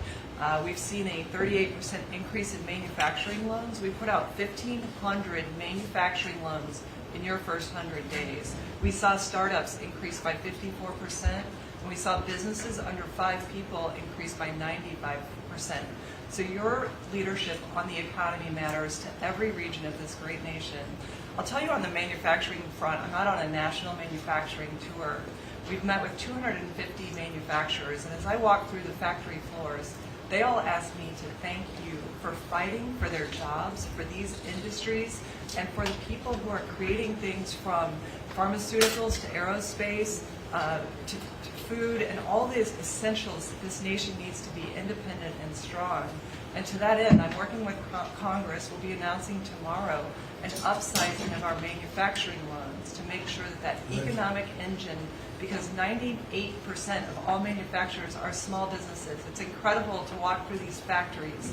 We've seen a 38% increase in manufacturing loans. We put out 1,500 manufacturing loans in your first 100 days. We saw startups increase by 54%, and we saw businesses under 5 people increase by 95%. So your leadership on the economy matters to every region of this great nation. I'll tell you on the manufacturing front, I'm out on a national manufacturing tour. We've met with 250 manufacturers, and as I walk through the factory floors, they all ask me to thank you for fighting for their jobs, for these industries, and for the people who are creating things from pharmaceuticals to aerospace, to food, and all these essentials that this nation needs to be independent and strong. And to that end, I'm working with Congress. We'll be announcing tomorrow an upsizing of our manufacturing loans to make sure that that economic engine, because 98% of all manufacturers are small businesses. It's incredible to walk through these factories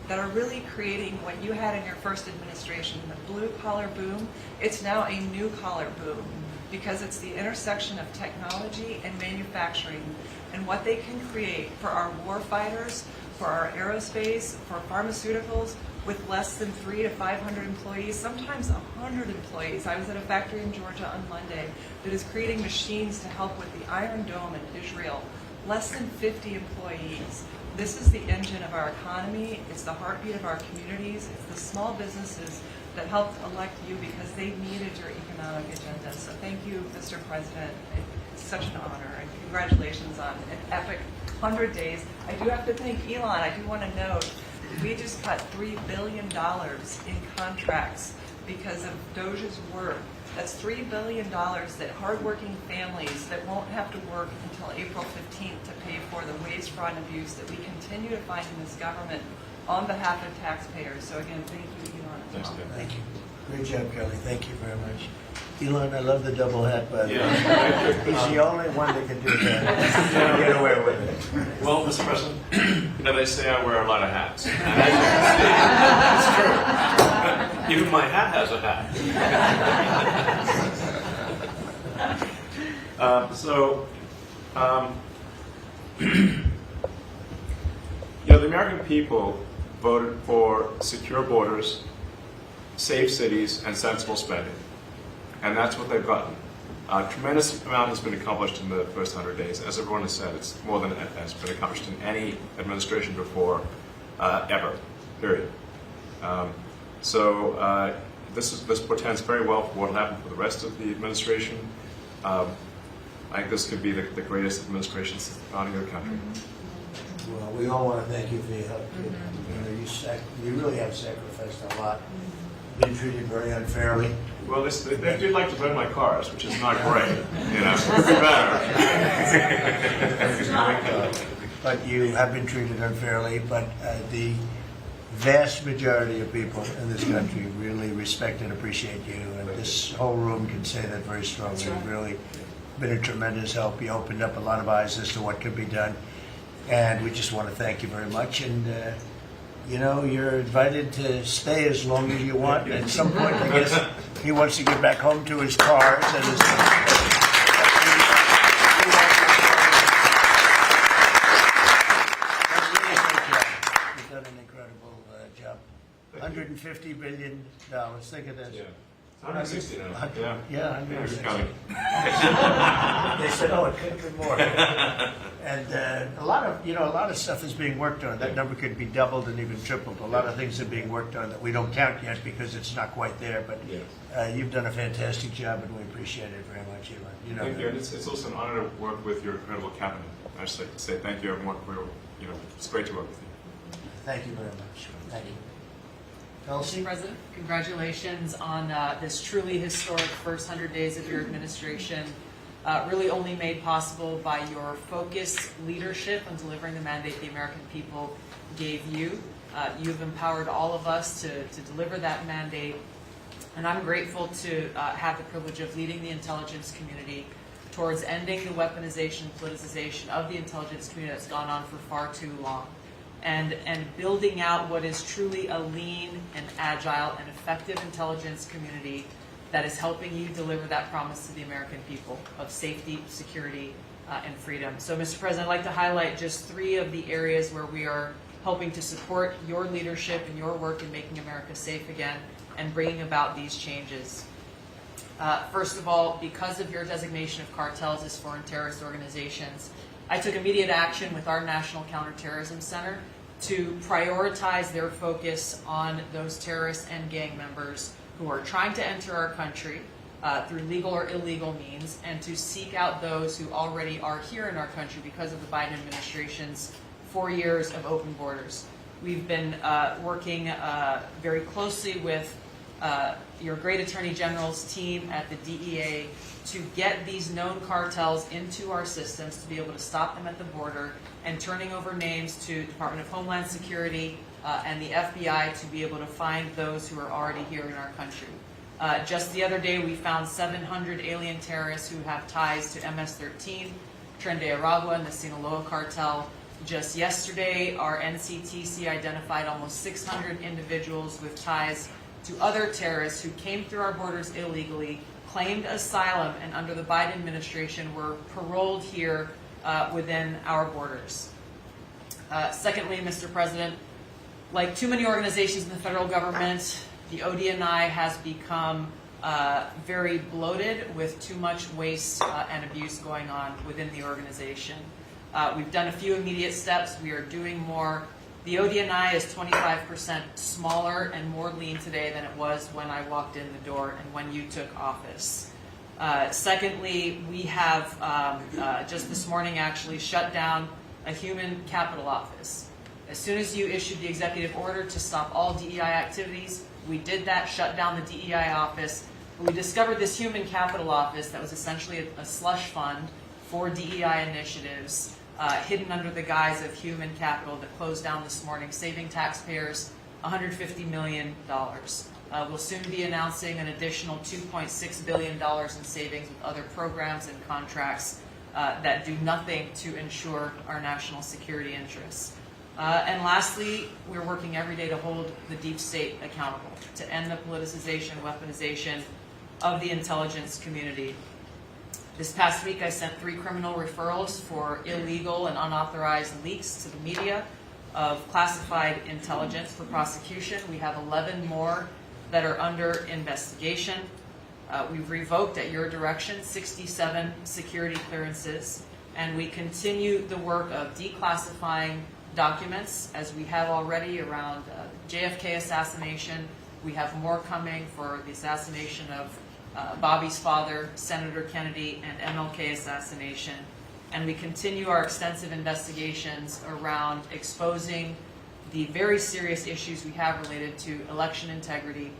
that are really creating what you had in your first administration, the blue-collar boom. It's now a new-collar boom, because it's the intersection of technology and manufacturing and what they can create for our war fighters, for our aerospace, for pharmaceuticals with less than 300 to 500 employees, sometimes 100 employees. I was at a factory in Georgia on Monday that is creating machines to help with the Iron Dome in Israel. Less than 50 employees. This is the engine of our economy. It's the heartbeat of our communities. It's the small businesses that helped elect you because they needed your economic agenda. So thank you, Mr. President. It's such an honor, and congratulations on an epic 100 days. I do have to thank Elon. I do want to note, we just cut $3 billion in contracts because of Doge's work. That's $3 billion that hardworking families that won't have to work until April 15th to pay for the waste, fraud, and abuse that we continue to find in this government on behalf of taxpayers. So again, thank you, Elon.
Thank you. Great job, Kelly. Thank you very much. Elon, I love the double hat, by the way. He's the only one that can do that. Get away with it.
Well, Mr. President, you know, they say I wear a lot of hats. And as you can see, it's true. Even my hat has a hat. You know, the American people voted for secure borders, safe cities, and sensible spending. And that's what they've gotten. A tremendous amount has been accomplished in the first 100 days. As everyone has said, it's more than has been accomplished in any administration before, ever, period. This portends very well for what will happen for the rest of the administration. I think this could be the greatest administration since the founding of the country.
Well, we all want to thank you for your help. You really have sacrificed a lot. Been treated very unfairly.
Well, they do like to burn my cars, which is not great. You know, could be better.
But you have been treated unfairly. But the vast majority of people in this country really respect and appreciate you, and this whole room can say that very strongly. You've really been a tremendous help. You opened up a lot of eyes as to what could be done, and we just want to thank you very much. And you know, you're invited to stay as long as you want. At some point, I guess he wants to get back home to his cars and his. You've done an incredible job. $150 billion. Think of this.
Yeah. 160 now. Yeah.
Yeah, 160. They said, oh, it could have been more. And a lot of stuff is being worked on. That number could be doubled and even tripled. A lot of things are being worked on that we don't count yet because it's not quite there. But you've done a fantastic job, and we appreciate it very much, Elon.
Thank you. And it's also an honor to work with your incredible cabinet. I just like to say thank you, everyone. It's great to work with you.
Thank you very much. Thank you.
Mr. President, congratulations on this truly historic first 100 days of your administration, really only made possible by your focused leadership on delivering the mandate the American people gave you. You've empowered all of us to deliver that mandate, and I'm grateful to have the privilege of leading the intelligence community towards ending the weaponization and politicization of the intelligence community that's gone on for far too long. And building out what is truly a lean and agile and effective intelligence community that is helping you deliver that promise to the American people of safety, security, and freedom. So, Mr. President, I'd like to highlight just 3 of the areas where we are helping to support your leadership and your work in making America safe again and bringing about these changes. First of all, because of your designation of cartels as foreign terrorist organizations, I took immediate action with our National Counterterrorism Center to prioritize their focus on those terrorists and gang members who are trying to enter our country through legal or illegal means, and to seek out those who already are here in our country because of the Biden administration's 4 years of open borders. We've been working very closely with your great Attorney General's team at the DEA to get these known cartels into our systems, to be able to stop them at the border, and turning over names to Department of Homeland Security and the FBI to be able to find those who are already here in our country. Just the other day, we found 700 alien terrorists who have ties to MS-13, Tren de Aragua, and the Sinaloa cartel. Just yesterday, our NCTC identified almost 600 individuals with ties to other terrorists who came through our borders illegally, claimed asylum, and under the Biden administration were paroled here within our borders. Secondly, Mr. President, like too many organizations in the federal government, the ODNI has become very bloated with too much waste and abuse going on within the organization. We've done a few immediate steps. We are doing more. The ODNI is 25% smaller and more lean today than it was when I walked in the door and when you took office. Secondly, we have just this morning actually shut down a human capital office. As soon as you issued the executive order to stop all DEI activities, we did that, shut down the DEI office. But we discovered this human capital office that was essentially a slush fund for DEI initiatives, hidden under the guise of human capital, that closed down this morning, saving taxpayers $150 million. We'll soon be announcing an additional $2.6 billion in savings with other programs and contracts that do nothing to ensure our national security interests. And lastly, we're working every day to hold the deep state accountable, to end the politicization, weaponization of the intelligence community. This past week, I sent 3 criminal referrals for illegal and unauthorized leaks to the media of classified intelligence for prosecution. We have 11 more that are under investigation. We've revoked, at your direction, 67 security clearances, and we continue the work of declassifying documents, as we have already around JFK assassination. We have more coming for the assassination of Bobby's father, Senator Kennedy, and MLK assassination. And we continue our extensive investigations around exposing the very serious issues we have related to election integrity,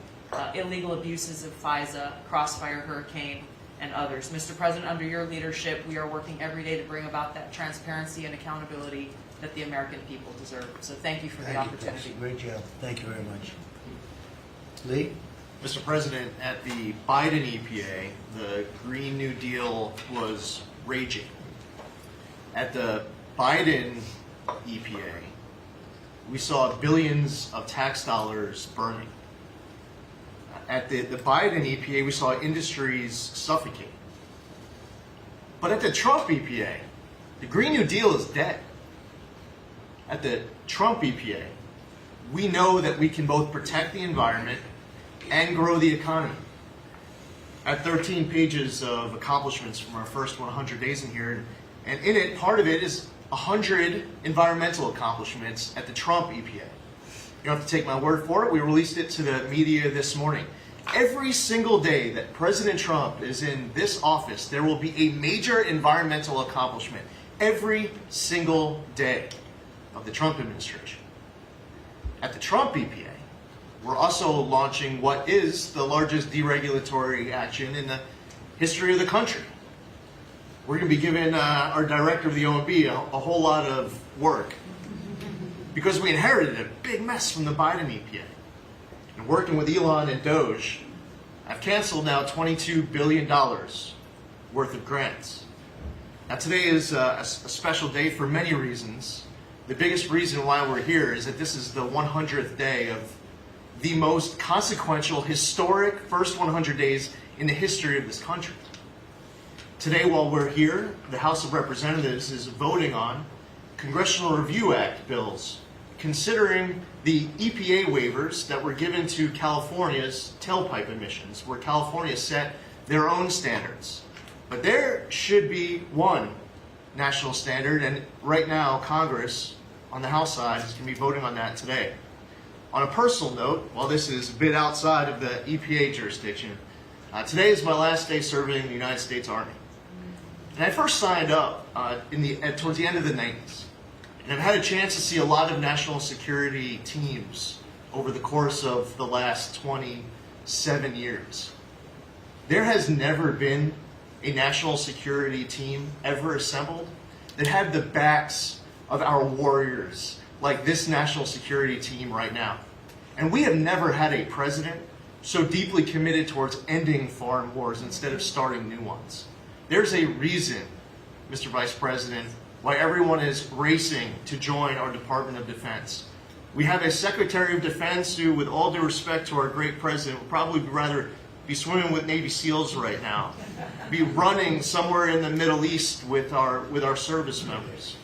illegal abuses of FISA, Crossfire Hurricane, and others. Mr. President, under your leadership, we are working every day to bring about that transparency and accountability that the American people deserve. So thank you for the opportunity.
Great job. Thank you very much. Lee?
Mr. President, at the Biden EPA, the Green New Deal was raging. At the Biden EPA, we saw billions of tax dollars burning. At the Biden EPA, we saw industries suffocate. But at the Trump EPA, the Green New Deal is dead. At the Trump EPA, we know that we can both protect the environment and grow the economy.
at 13 pages of accomplishments from our first 100 days in here. And in it, part of it is 100 environmental accomplishments at the Trump EPA. You don't have to take my word for it. We released it to the media this morning. Every single day that President Trump is in this office, there will be a major environmental accomplishment. Every single day of the Trump administration. At the Trump EPA, we're also launching what is the largest deregulatory action in the history of the country. We're going to be giving our director of the OMB a whole lot of work because we inherited a big mess from the Biden EPA. And working with Elon and Doge, I've canceled now $22 billion worth of grants. Now today is a special day for many reasons. The biggest reason why we're here is that this is the 100th day of the most consequential, historic first 100 days in the history of this country. Today, while we're here, the House of Representatives is voting on Congressional Review Act bills, considering the EPA waivers that were given to California's tailpipe emissions, where California set their own standards. But there should be one national standard, and right now, Congress, on the House side, is going to be voting on that today. On a personal note, while this is a bit outside of the EPA jurisdiction, today is my last day serving in the United States Army. And I first signed up towards the end of the 90s. And I've had a chance to see a lot of national security teams over the course of the last 27 years. There has never been a national security team ever assembled that had the backs of our warriors like this national security team right now. And we have never had a president so deeply committed towards ending foreign wars instead of starting new ones. There's a reason, Mr. Vice President, why everyone is racing to join our Department of Defense. We have a Secretary of Defense who, with all due respect to our great president, would probably rather be swimming with Navy SEALs right now, be running somewhere in the Middle East with our service members.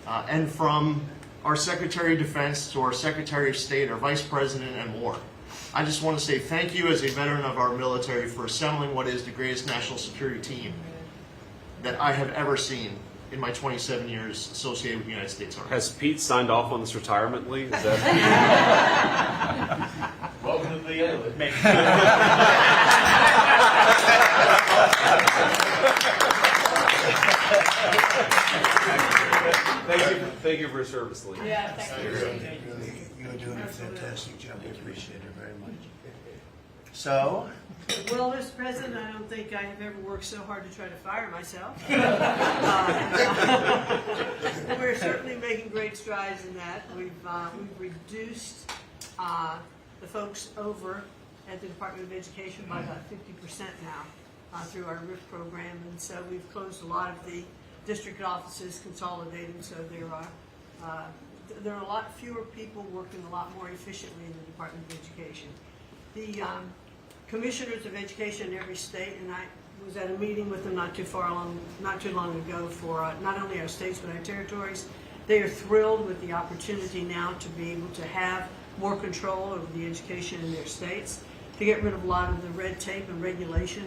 And from our Secretary of Defense to our Secretary of State, our Vice President, and more. I just want to say thank you as a veteran of our military for assembling what is the greatest national security team that I have ever seen in my 27 years associated with the United States Army.
Has Pete signed off on this retirement leave? Is that
Welcome to the end.
Thank you for your service, Lee.
Yeah, thank you.
You're doing a fantastic job. We appreciate it very much. So,
Well, Mr. President, I don't think I have ever worked so hard to try to fire myself. We're certainly making great strides in that. We've reduced the folks over at the Department of Education by about 50% now through our RIF program, and so we've closed a lot of the district offices, consolidated, so there are a lot fewer people working a lot more efficiently in the Department of Education. The commissioners of education in every state, and I was at a meeting with them not too long ago for not only our states but our territories. They are thrilled with the opportunity now to be able to have more control over the education in their states, to get rid of a lot of the red tape and regulation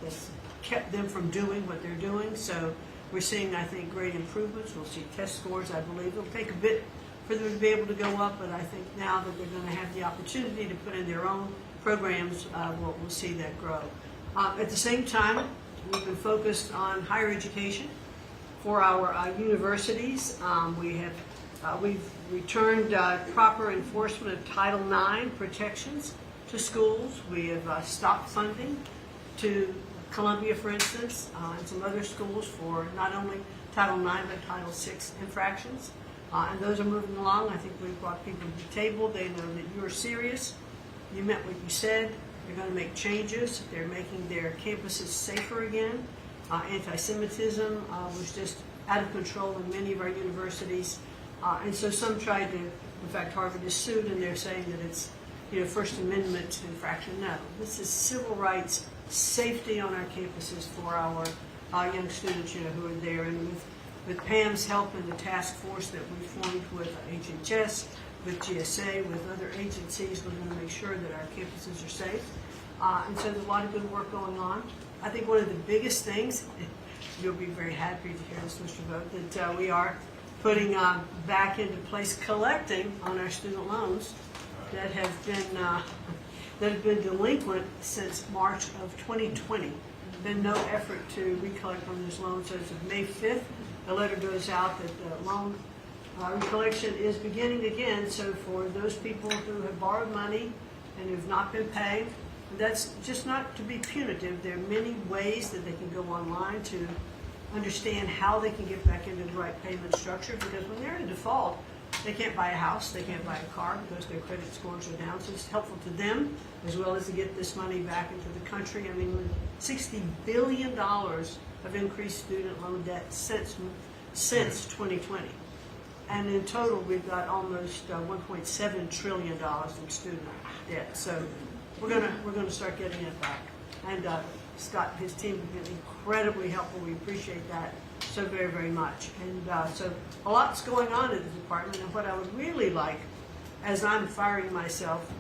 that's kept them from doing what they're doing. So we're seeing, I think, great improvements. We'll see test scores, I believe. It'll take a bit for them to be able to go up, but I think now that they're going to have the opportunity to put in their own programs, we'll see that grow. At the same time, we've been focused on higher education for our universities. We've returned proper enforcement of Title IX protections to schools. We have stopped funding to Columbia, for instance, and some other schools for not only Title IX but Title VI infractions. And those are moving along. I think we've brought people to the table. They know that you're serious. You meant what you said. They're going to make changes. They're making their campuses safer again. Anti-Semitism was just out of control in many of our universities. And so some tried to, in fact, Harvard is sued, and they're saying that it's, First Amendment infraction. No, this is civil rights, safety on our campuses for our young students, who are there. And with Pam's help and the task force that we formed with HHS, with GSA, with other agencies, we're going to make sure that our campuses are safe. And so there's a lot of good work going on. I think one of the biggest things, you'll be very happy to hear this, Mr. Vogt, that we are putting back into place collecting on our student loans that have been delinquent since March of 2020. Been no effort to recollect on those loans. As of May 5th, a letter goes out that the loan recollection is beginning again. So for those people who have borrowed money and who've not been paying, that's just not to be punitive. There are many ways that they can go online to understand how they can get back into the right payment structure, because when they're in default, they can't buy a house, they can't buy a car because their credit scores are down. So it's helpful to them as well as to get this money back into the country. I mean, $60 billion of increased student loan debt since 2020. And in total, we've got almost $1.7 trillion in student debt. So we're gonna start getting it back. And Scott and his team have been incredibly helpful. We appreciate that so very, very much. And so a lot's going on at the department. And what I would really like, as I'm firing myself,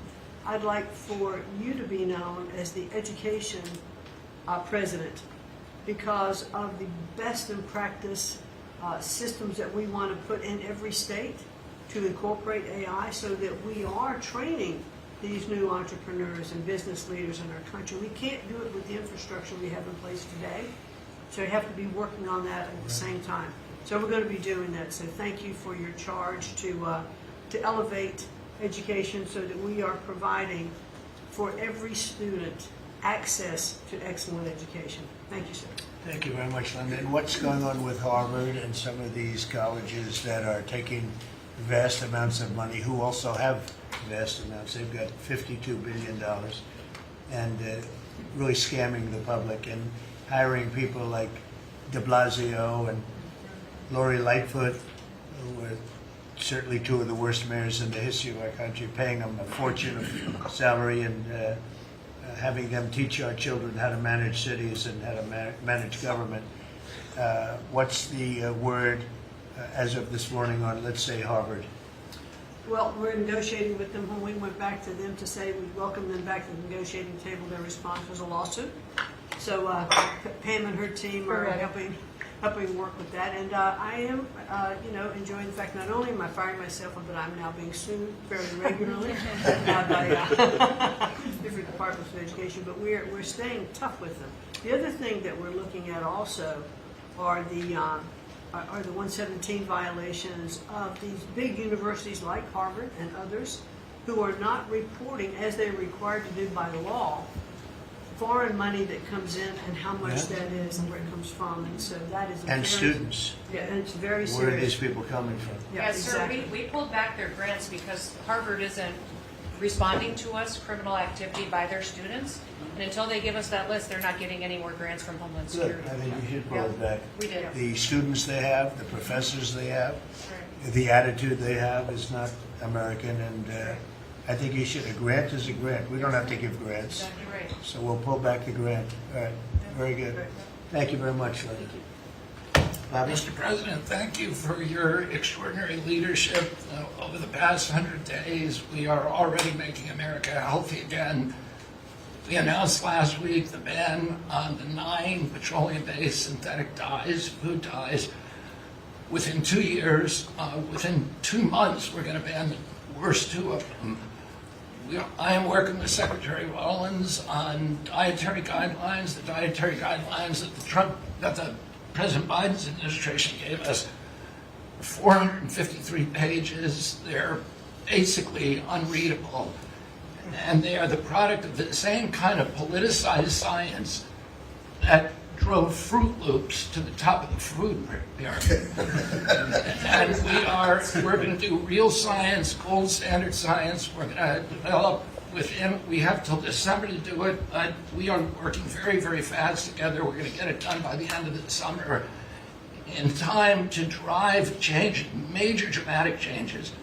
I'd like for you to be known as the education president, because of the best in practice systems that we want to put in every state to incorporate AI, so that we are training these new entrepreneurs and business leaders in our country. We can't do it with the infrastructure we have in place today, so you have to be working on that at the same time. So we're going to be doing that. So thank you for your charge to elevate education so that we are providing for every student access to excellent education. Thank you, sir.
Thank you very much, Linda. And what's going on with Harvard and some of these colleges that are taking vast amounts of money, who also have vast amounts? They've got $52 billion and really scamming the public and hiring people like de Blasio and Lori Lightfoot, who were certainly two of the worst mayors in the history of our country, paying them a fortune of salary and having them teach our children how to manage cities and how to manage government. What's the word as of this morning on, let's say, Harvard?
Well, we're negotiating with them. When we went back to them to say we welcome them back to the negotiating table, their response was a lawsuit. So Pam and her team are helping work with that. And I am, enjoying the fact not only am I firing myself, but I'm now being sued very regularly by different departments of education. But we're staying tough with them. The other thing that we're looking at also are the 117 violations of these big universities like Harvard and others who are not reporting, as they're required to do by law, foreign money that comes in and how much that is and where it comes from. And so that is
And students.
Yeah, and it's very serious.
Where are these people coming from?
Yeah,
Yes,
exactly.
sir, we pulled back their grants because Harvard isn't responding to us criminal activity by their students. And until they give us that list, they're not getting any more grants from Homeland
Good.
Security.
I think you should pull it back.
We did.
The students they have, the professors they have, the attitude they have is not American, and I think you should. A grant is a grant. We don't have to give grants.
Exactly right.
So we'll pull back the grant. All right. Very good. Thank you very much, Larry.
Mr. President, thank you for your extraordinary leadership. Over the past 100 days, we are already making America healthy again. We announced last week the ban on the 9 petroleum-based synthetic dyes, food dyes. Within 2 years, within 2 months, we're going to ban the worst 2 of them. I am working with Secretary Rollins on dietary guidelines, the dietary guidelines that the President Biden's administration gave us. 453 pages. They're basically unreadable. And they are the product of the same kind of politicized science that drove Fruit Loops to the top of the food pyramid. And we're going to do real science, gold standard science. We're going to develop within, we have till December to do it, but we are working very, very fast together. We're going to get it done by the end of the summer in time to drive change, major dramatic changes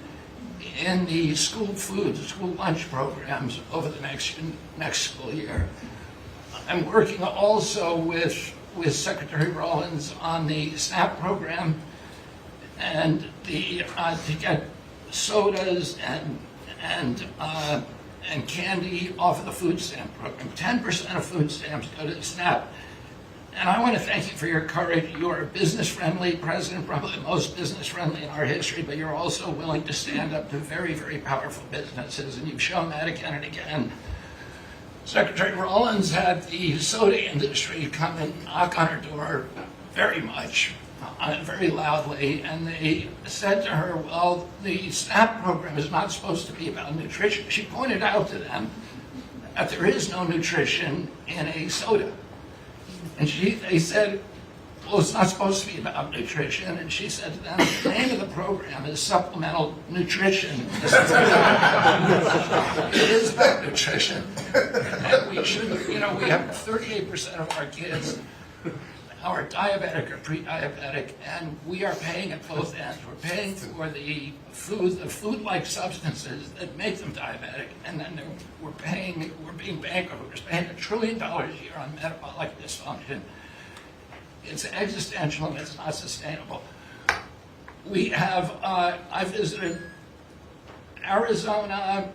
in the school food, the school lunch programs over the next school year. I'm working also with Secretary Rollins on the SNAP program and to get sodas and and candy off of the food stamp program. 10% of food stamps go to SNAP. And I want to thank you for your courage. You are a business-friendly president, probably the most business-friendly in our history, but you're also willing to stand up to very, very powerful businesses, and you've shown that again and again. Secretary Rollins had the soda industry come and knock on her door very much, very loudly, and they said to her, well, the SNAP program is not supposed to be about nutrition. She pointed out to them that there is no nutrition in a soda. And they said, well, it's not supposed to be about nutrition. And she said to them, the name of the program is supplemental nutrition. It is about nutrition. And we should, we have 38% of our kids are diabetic or pre-diabetic, and we are paying at both ends. We're paying for the food-like substances that make them diabetic, and then we're being bankrupt. We're spending $1 trillion a year on metabolic dysfunction. It's existential and it's not sustainable. We have, I visited Arizona,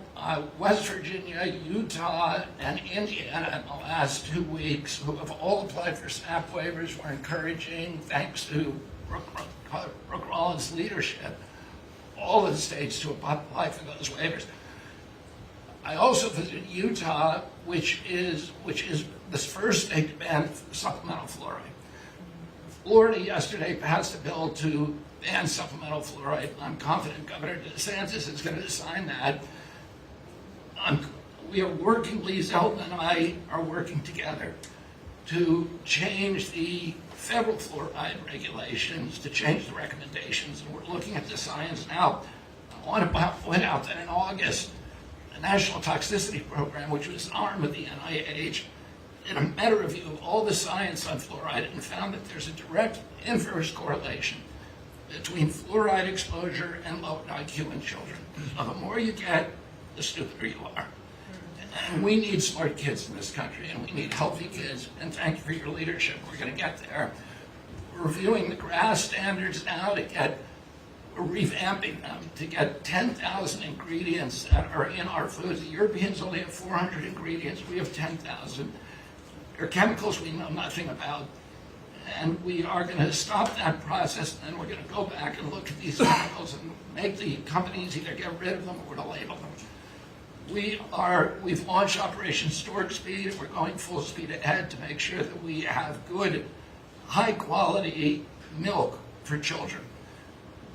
West Virginia, Utah, and Indiana in the last 2 weeks, who have all applied for SNAP waivers. We're encouraging, thanks to Brooke Rollins' leadership, all of the states to apply for those waivers. I also visited Utah, which is the first state to ban supplemental fluoride. Florida yesterday passed a bill to ban supplemental fluoride. I'm confident Governor DeSantis is going to sign that. We are working, Lisa Zeltman and I are working together to change the federal fluoride regulations, to change the recommendations, and we're looking at the science now. I want to point out that in August, the National Toxicity Program, which was an arm of the NIH, did a meta-review of all the science on fluoride and found that there's a direct inverse correlation between fluoride exposure and low IQ in children. So the more you get, the stupider you are. And we need smart kids in this country, and we need healthy kids, and thank you for your leadership. We're going to get there. We're reviewing the GRAS standards now we're revamping them to get 10,000 ingredients that are in our foods. The Europeans only have 400 ingredients. We have 10,000. There are chemicals we know nothing about. And we are going to stop that process, and then we're going to go back and look at these chemicals and make the companies either get rid of them or to label them. We've launched Operation Stork Speed. We're going full speed ahead to make sure that we have good, high-quality milk for children.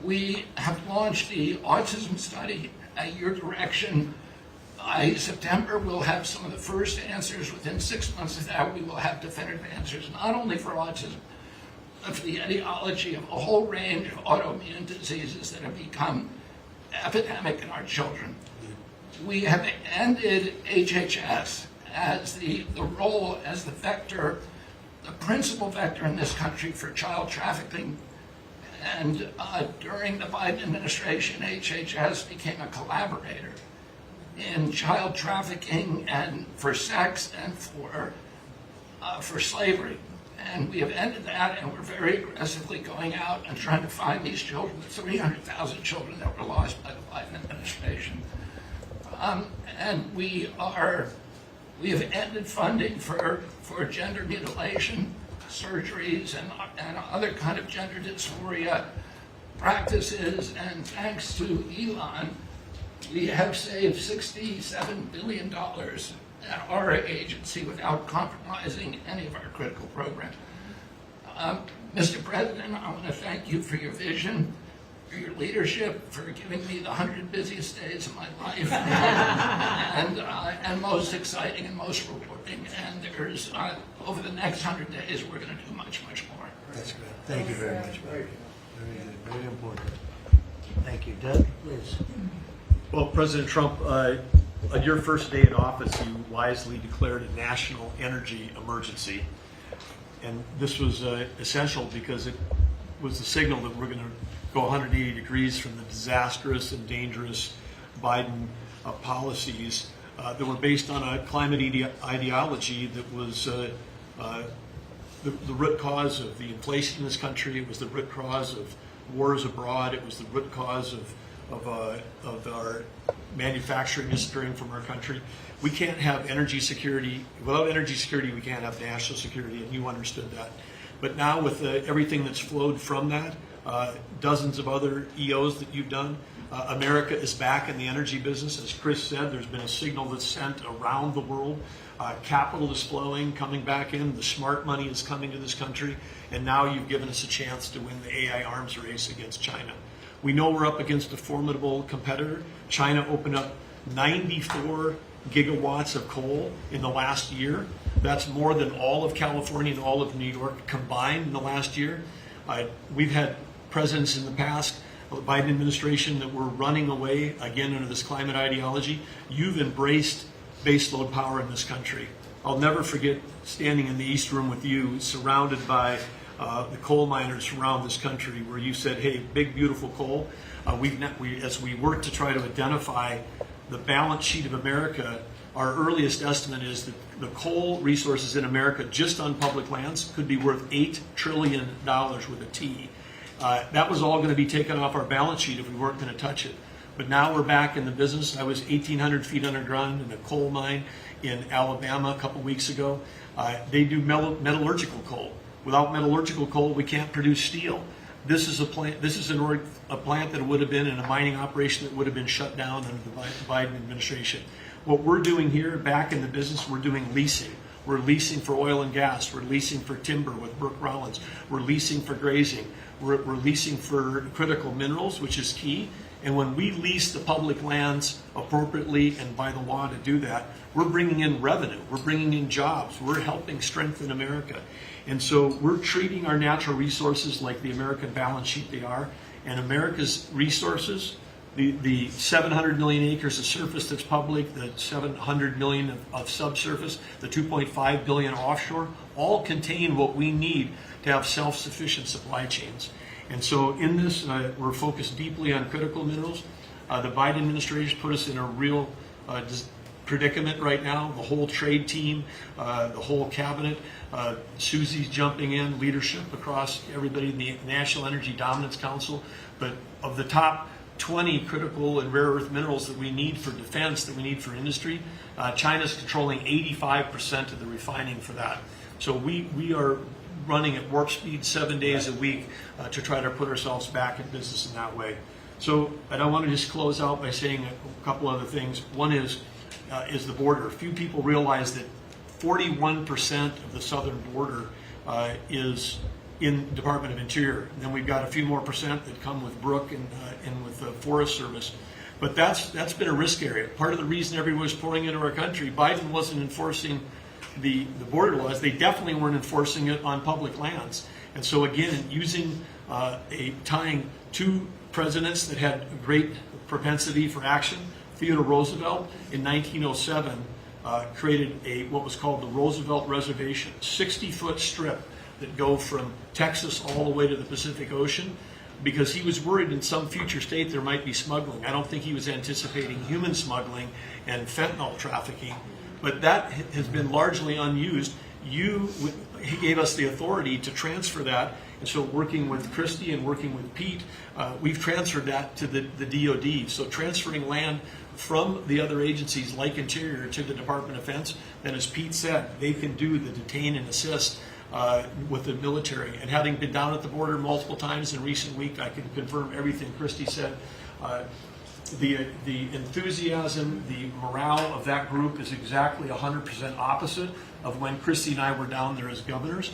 We have launched the autism study at your direction. By September, we'll have some of the first answers. Within 6 months of that, we will have definitive answers, not only for autism, but for the etiology of a whole range of autoimmune diseases that have become epidemic in our children. We have ended HHS as the role as the vector, the principal vector in this country for child trafficking. And during the Biden administration, HHS became a collaborator in child trafficking and for sex and for slavery. And we have ended that, and we're very aggressively going out and trying to find these children, the 300,000 children that were lost by the Biden administration. And we have ended funding for gender mutilation surgeries and other kind of gender dysphoria practices. And thanks to Elon, we have saved $67 billion at our agency without compromising any of our critical programs. Mr. President, I want to thank you for your vision, for your leadership, for giving me the 100 busiest days of my life, and most exciting and most rewarding. And there's, over the next 100 days, we're going to do much, much more.
That's good. Thank you very much, Barry. Very good. Very important. Thank you. Doug, please.
Well, President Trump, on your first day in office, you wisely declared a national energy emergency. And this was essential because it was the signal that we're going to go 180 degrees from the disastrous and dangerous Biden policies that were based on a climate ideology that was the root cause of the inflation in this country. It was the root cause of wars abroad. It was the root cause of our manufacturing disappearing from our country. We can't have energy security. Without energy security, we can't have national security, and you understood that. But now with everything that's flowed from that, dozens of other EOs that you've done, America is back in the energy business. As Chris said, there's been a signal that's sent around the world. Capital is flowing, coming back in. The smart money is coming to this country. And now you've given us a chance to win the AI arms race against China. We know we're up against a formidable competitor. China opened up 94 gigawatts of coal in the last year. That's more than all of California and all of New York combined in the last year. We've had presidents in the past, the Biden administration, that were running away, again, under this climate ideology. You've embraced baseload power in this country. I'll never forget standing in the East Room with you, surrounded by the coal miners around this country, where you said, hey, big, beautiful coal. As we work to try to identify the balance sheet of America, our earliest estimate is that the coal resources in America, just on public lands, could be worth $8 trillion with a T. That was all going to be taken off our balance sheet if we weren't going to touch it. But now we're back in the business. I was 1,800 feet underground in a coal mine in Alabama a couple weeks ago. They do metallurgical coal. Without metallurgical coal, we can't produce steel. This is a plant. This is a plant that would have been in a mining operation that would have been shut down under the Biden administration. What we're doing here, back in the business, we're doing leasing. We're leasing for oil and gas. We're leasing for timber with Brooke Rollins. We're leasing for grazing. We're leasing for critical minerals, which is key. And when we lease the public lands appropriately and by the law to do that, we're bringing in revenue. We're bringing in jobs. We're helping strengthen America. And so we're treating our natural resources like the American balance sheet they are. And America's resources, the 700 million acres of surface that's public, the 700 million of subsurface, the 2.5 billion offshore, all contain what we need to have self-sufficient supply chains. And so in this, we're focused deeply on critical minerals. The Biden administration put us in a real predicament right now. The whole trade team, the whole cabinet, Susie's jumping in, leadership across everybody in the National Energy Dominance Council. But of the top 20 critical and rare earth minerals that we need for defense, that we need for industry, China's controlling 85% of the refining for that. So we are running at warp speed 7 days a week to try to put ourselves back in business in that way. So, and I want to just close out by saying a couple other things. One is the border. Few people realize that 41% of the southern border is in Department of Interior. And then we've got a few more percent that come with Brooke and with the Forest Service. But that's been a risk area. Part of the reason everyone was pouring into our country, Biden wasn't enforcing the border laws. They definitely weren't enforcing it on public lands. And so again, using tying two presidents that had a great propensity for action, Theodore Roosevelt in 1907 created what was called the Roosevelt Reservation, 60-foot strip that go from Texas all the way to the Pacific Ocean, because he was worried in some future state there might be smuggling. I don't think he was anticipating human smuggling and fentanyl trafficking, but that has been largely unused. He gave us the authority to transfer that, and so working with Christie and working with Pete, we've transferred that to the DOD. So transferring land from the other agencies like Interior to the Department of Defense, and as Pete said, they can do the detain and assist with the military. And having been down at the border multiple times in recent week, I can confirm everything Christie said. The enthusiasm, the morale of that group is exactly 100% opposite of when Christie and I were down there as governors.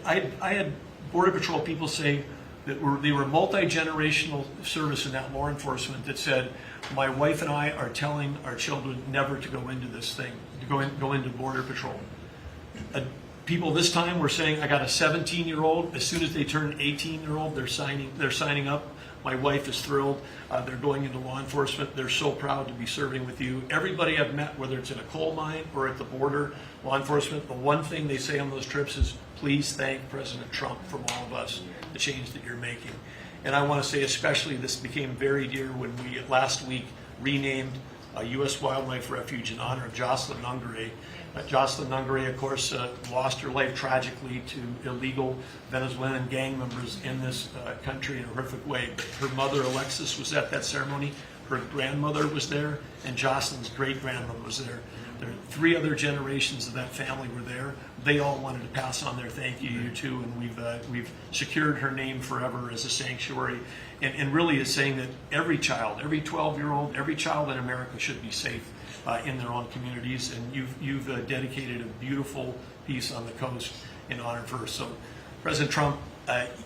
I had Border Patrol people say that they were multi-generational service in that law enforcement that said, my wife and I are telling our children never to go into this thing, to go into Border Patrol. People this time were saying, I got a 17-year-old. As soon as they turn 18-year-old, they're signing up. My wife is thrilled. They're going into law enforcement. They're so proud to be serving with you. Everybody I've met, whether it's in a coal mine or at the border, law enforcement, the one thing they say on those trips is, please thank President Trump from all of us, the change that you're making. And I want to say especially this became very dear when we last week renamed a U.S. Wildlife Refuge in honor of Jocelyn Nungare. Jocelyn Nungare, of course, lost her life tragically to illegal Venezuelan gang members in this country in a horrific way. But her mother, Alexis, was at that ceremony. her grandmother was there, and Jocelyn's great-grandmother was there. There 3 other generations of that family were there. They all wanted to pass on their thank you to, and we've secured her name forever as a sanctuary, and really is saying that every child, every 12-year-old, every child in America should be safe in their own communities, and you've dedicated a beautiful piece on the coast in honor of her. So, President Trump,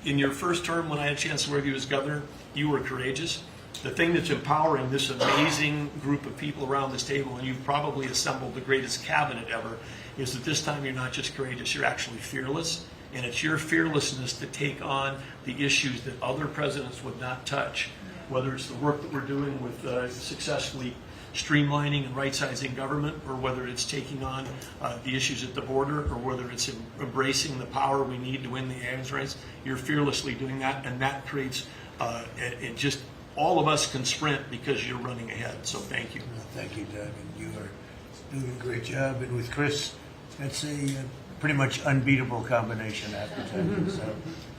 in your first term, when I had a chance to work with you as governor, you were courageous. The thing that's empowering this amazing group of people around this table, and you've probably assembled the greatest cabinet ever, is that this time you're not just courageous, you're actually fearless. And it's your fearlessness to take on the issues that other presidents would not touch, whether it's the work that we're doing with successfully streamlining and right-sizing government, or whether it's taking on the issues at the border, or whether it's embracing the power we need to win the arms race. You're fearlessly doing that, and that creates it just all of us can sprint because you're running ahead. So thank you.
Thank you, Doug, and you are doing a great job. And with Chris, that's a pretty much unbeatable combination after 10. So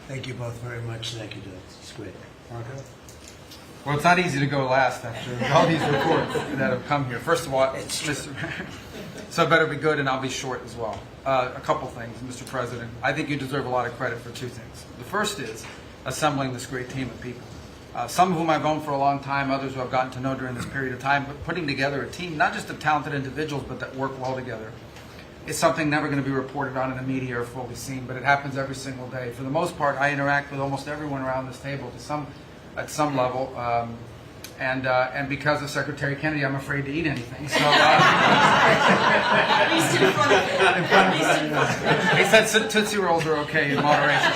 thank you both very much. Thank you, Doug. It's great. Marco?
Well, it's not easy to go last after all these reports that have come here. First of all, so I better be good, and I'll be short as well. A couple things, Mr. President. I think you deserve a lot of credit for 2 things. The first is assembling this great team of people. Some of whom I've known for a long time, others who I've gotten to know during this period of time, but putting together a team, not just of talented individuals, but that work well together. It's something never going to be reported on in the media or fully seen, but it happens every single day. For the most part, I interact with almost everyone around this table at some level, and because of Secretary Kennedy, I'm afraid to eat anything. So,
At least in front of him.
he said Tootsie Rolls are okay in moderation.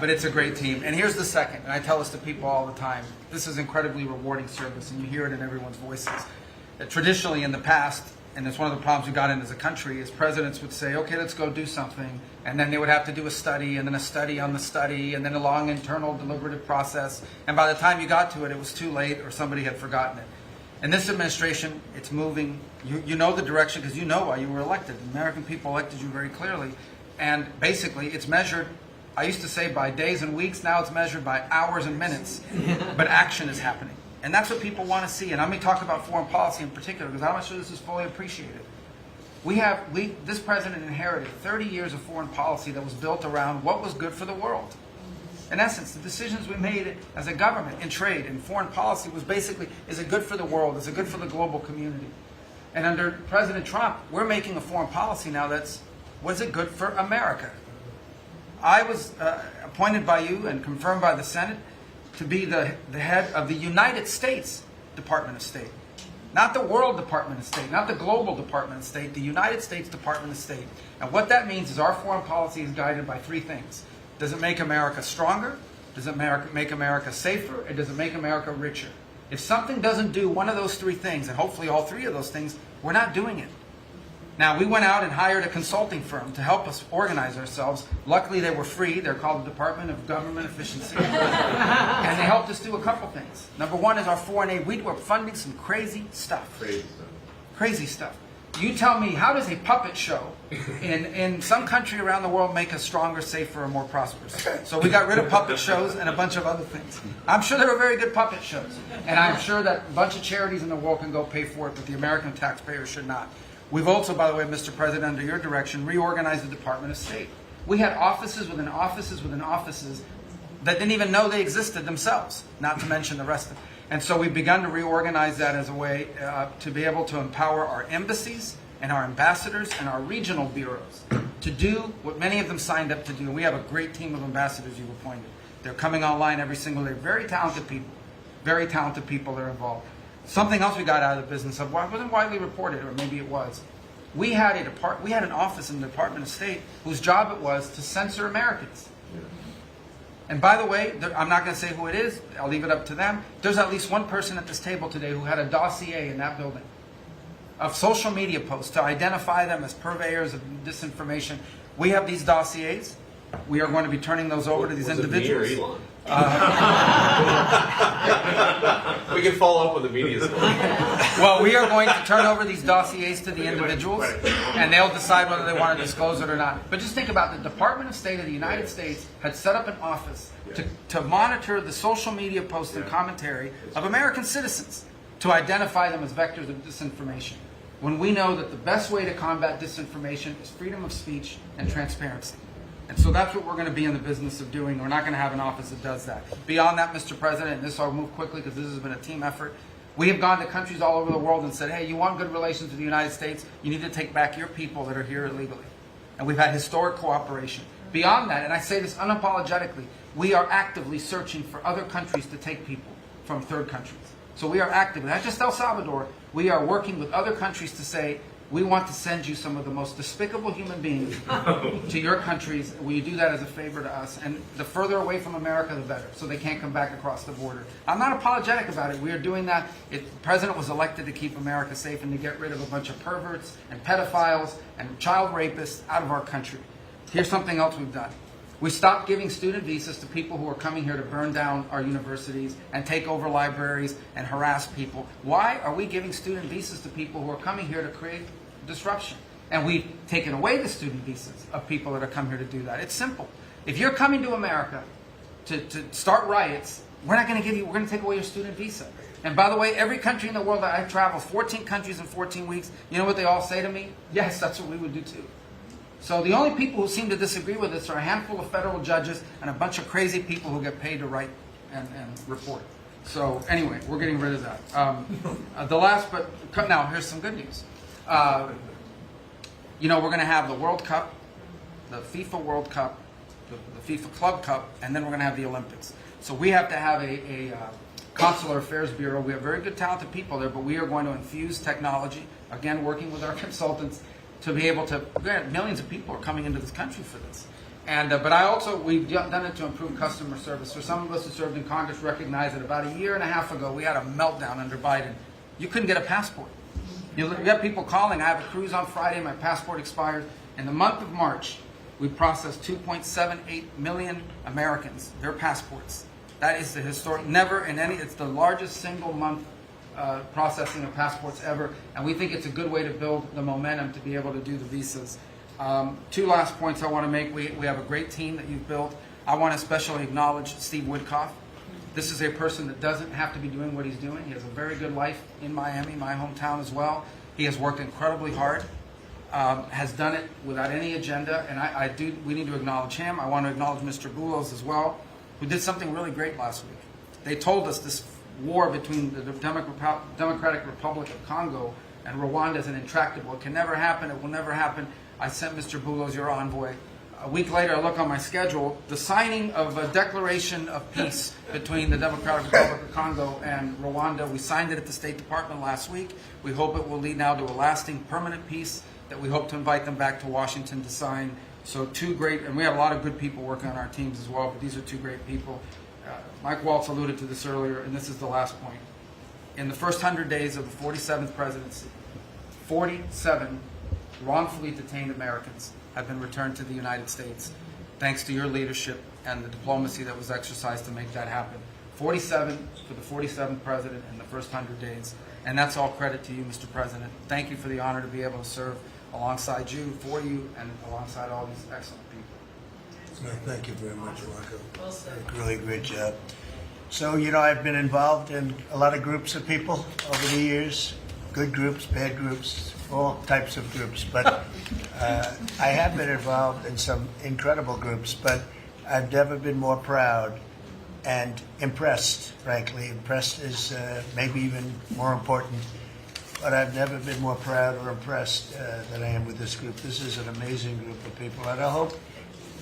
But it's a great team. And here's the second, and I tell this to people all the time. This is incredibly rewarding service, and you hear it in everyone's voices. That traditionally in the past, and it's one of the problems we got in as a country, is presidents would say, okay, let's go do something, and then they would have to do a study, and then a study on the study, and then a long internal deliberative process, and by the time you got to it, it was too late, or somebody had forgotten it. In this administration, it's moving. You know the direction because you know why you were elected. The American people elected you very clearly, and basically it's measured, I used to say by days and weeks, now it's measured by hours and minutes, but action is happening. And that's what people want to see. And let me talk about foreign policy in particular, because I'm not sure this is fully appreciated. This president inherited 30 years of foreign policy that was built around what was good for the world. In essence, the decisions we made as a government in trade and foreign policy was basically, is it good for the world? Is it good for the global community? And under President Trump, we're making a foreign policy now was it good for America? I was appointed by you and confirmed by the Senate to be the head of the United States Department of State. Not the World Department of State, not the Global Department of State, the United States Department of State. And what that means is our foreign policy is guided by 3 things. Does it make America stronger? Does it make America safer? And does it make America richer? If something doesn't do one of those 3 things, and hopefully all 3 of those things, we're not doing it. Now, we went out and hired a consulting firm to help us organize ourselves. Luckily, they were free. They're called the Department of Government Efficiency. And they helped us do a couple things. Number 1 is our foreign aid. We were funding some crazy stuff. Crazy stuff. You tell me, how does a puppet show in some country around the world make us stronger, safer, or more prosperous? So we got rid of puppet shows and a bunch of other things. I'm sure there were very good puppet shows. And I'm sure that a bunch of charities in the world can go pay for it, but the American taxpayer should not. We've also, by the way, Mr. President, under your direction, reorganized the Department of State. We had offices within offices within offices that didn't even know they existed themselves, not to mention the rest of it. And so we've begun to reorganize that as a way to be able to empower our embassies and our ambassadors and our regional bureaus to do what many of them signed up to do. And we have a great team of ambassadors you've appointed. They're coming online every single day. Very talented people that are involved. Something else we got out of the business of, wasn't widely reported, or maybe it was. We had an office in the Department of State whose job it was to censor Americans. And by the way, I'm not going to say who it is. I'll leave it up to them. There's at least one person at this table today who had a dossier in that building of social media posts to identify them as purveyors of disinformation. We have these dossiers. We are going to be turning those over to these individuals.
Me or Elon? We can follow up with the media story.
Well, we are going to turn over these dossiers to the individuals, and they'll decide whether they want to disclose it or not. But just think about the Department of State of the United States had set up an office to monitor the social media posts and commentary of American citizens to identify them as vectors of disinformation. When we know that the best way to combat disinformation is freedom of speech and transparency. And so that's what we're going to be in the business of doing. We're not going to have an office that does that. Beyond that, Mr. President, and this I'll move quickly because this has been a team effort, we have gone to countries all over the world and said, hey, you want good relations with the United States, you need to take back your people that are here illegally. And we've had historic cooperation. Beyond that, and I say this unapologetically, we are actively searching for other countries to take people from third countries. So we are actively, not just El Salvador, we are working with other countries to say, we want to send you some of the most despicable human beings to your countries. Will you do that as a favor to us? And the further away from America, the better, so they can't come back across the border. I'm not apologetic about it. We are doing that. The president was elected to keep America safe and to get rid of a bunch of perverts and pedophiles and child rapists out of our country. Here's something else we've done. We stopped giving student visas to people who are coming here to burn down our universities and take over libraries and harass people. Why are we giving student visas to people who are coming here to create disruption? And we've taken away the student visas of people that are coming here to do that. It's simple. If you're coming to America to start riots, we're not going to give you, we're going to take away your student visa. And by the way, every country in the world that I've traveled, 14 countries in 14 weeks, you know what they all say to me? Yes, that's what we would do too. So the only people who seem to disagree with us are a handful of federal judges and a bunch of crazy people who get paid to write and report. So anyway, we're getting rid of that. The last, but now here's some good news. You know, we're going to have the World Cup, the FIFA World Cup, the FIFA Club Cup, and then we're going to have the Olympics. So we have to have a Consular Affairs Bureau. We have very good, talented people there, but we are going to infuse technology, again, working with our consultants, to be able to, millions of people are coming into this country for this. And but we've done it to improve customer service. For some of us who served in Congress recognize that about a year and a half ago, we had a meltdown under Biden. You couldn't get a passport. You got people calling, I have a cruise on Friday, my passport expired. In the month of March, we processed 2.78 million Americans, their passports. That is the historic, it's the largest single month processing of passports ever, and we think it's a good way to build the momentum to be able to do the visas. Two last points I want to make. We have a great team that you've built. I want to especially acknowledge Steve Woodcock. This is a person that doesn't have to be doing what he's doing. He has a very good life in Miami, my hometown as well. He has worked incredibly hard, has done it without any agenda, and we need to acknowledge him. I want to acknowledge Mr. Boulos as well, who did something really great last week. They told us this war between the Democratic Republic of Congo and Rwanda is an intractable. It can never happen. It will never happen. I sent Mr. Boulos, your envoy. A week later, I look on my schedule, the signing of a declaration of peace between the Democratic Republic of Congo and Rwanda. We signed it at the State Department last week. We hope it will lead now to a lasting, permanent peace that we hope to invite them back to Washington to sign. So two great, and we have a lot of good people working on our teams as well, but these are two great people. Mike Waltz alluded to this earlier, and this is the last point. In the first 100 days of the 47th presidency, 47 wrongfully detained Americans have been returned to the United States, thanks to your leadership and the diplomacy that was exercised to make that happen. 47 for the 47th president in the first 100 days, and that's all credit to you, Mr. President. Thank you for the honor to be able to serve alongside you, for you, and alongside all these excellent people.
Thank you very much, Marco. Really great job. So, you know, I've been involved in a lot of groups of people over the years, good groups, bad groups, all types of groups. But I have been involved in some incredible groups, but I've never been more proud and impressed, frankly. Impressed is maybe even more important. But I've never been more proud or impressed than I am with this group. This is an amazing group of people, and I hope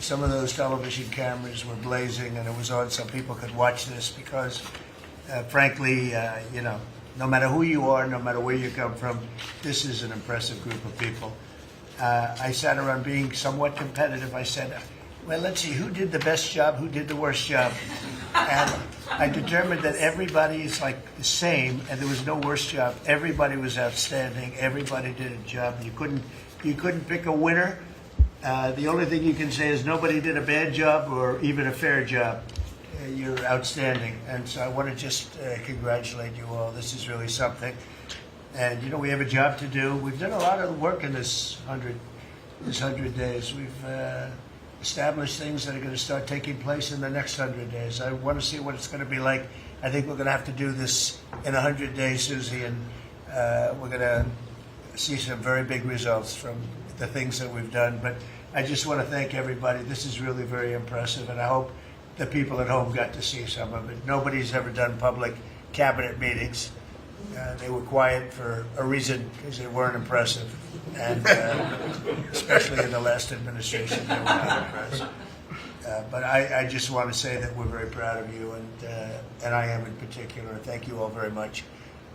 some of those television cameras were blazing and it was on so people could watch this because, frankly, you know, no matter who you are, no matter where you come from, this is an impressive group of people. I sat around being somewhat competitive. I said, well, let's see, who did the best job, who did the worst job? And I determined that everybody is like the same and there was no worst job. Everybody was outstanding. Everybody did a job. You couldn't pick a winner. The only thing you can say is nobody did a bad job or even a fair job. you're outstanding. And so I want to just congratulate you all. This is really something. And, you know, we have a job to do. We've done a lot of work in this 100 days. We've established things that are going to start taking place in the next 100 days. I want to see what it's going to be like. I think we're going to have to do this in 100 days, Susie, and we're going to see some very big results from the things that we've done. But I just want to thank everybody. This is really very impressive, and I hope the people at home got to see some of it. Nobody's ever done public cabinet meetings. They were quiet for a reason, because they weren't impressive, and especially in the last administration, they were not impressive. But I just want to say that we're very proud of you, and I am in particular. Thank you all very much.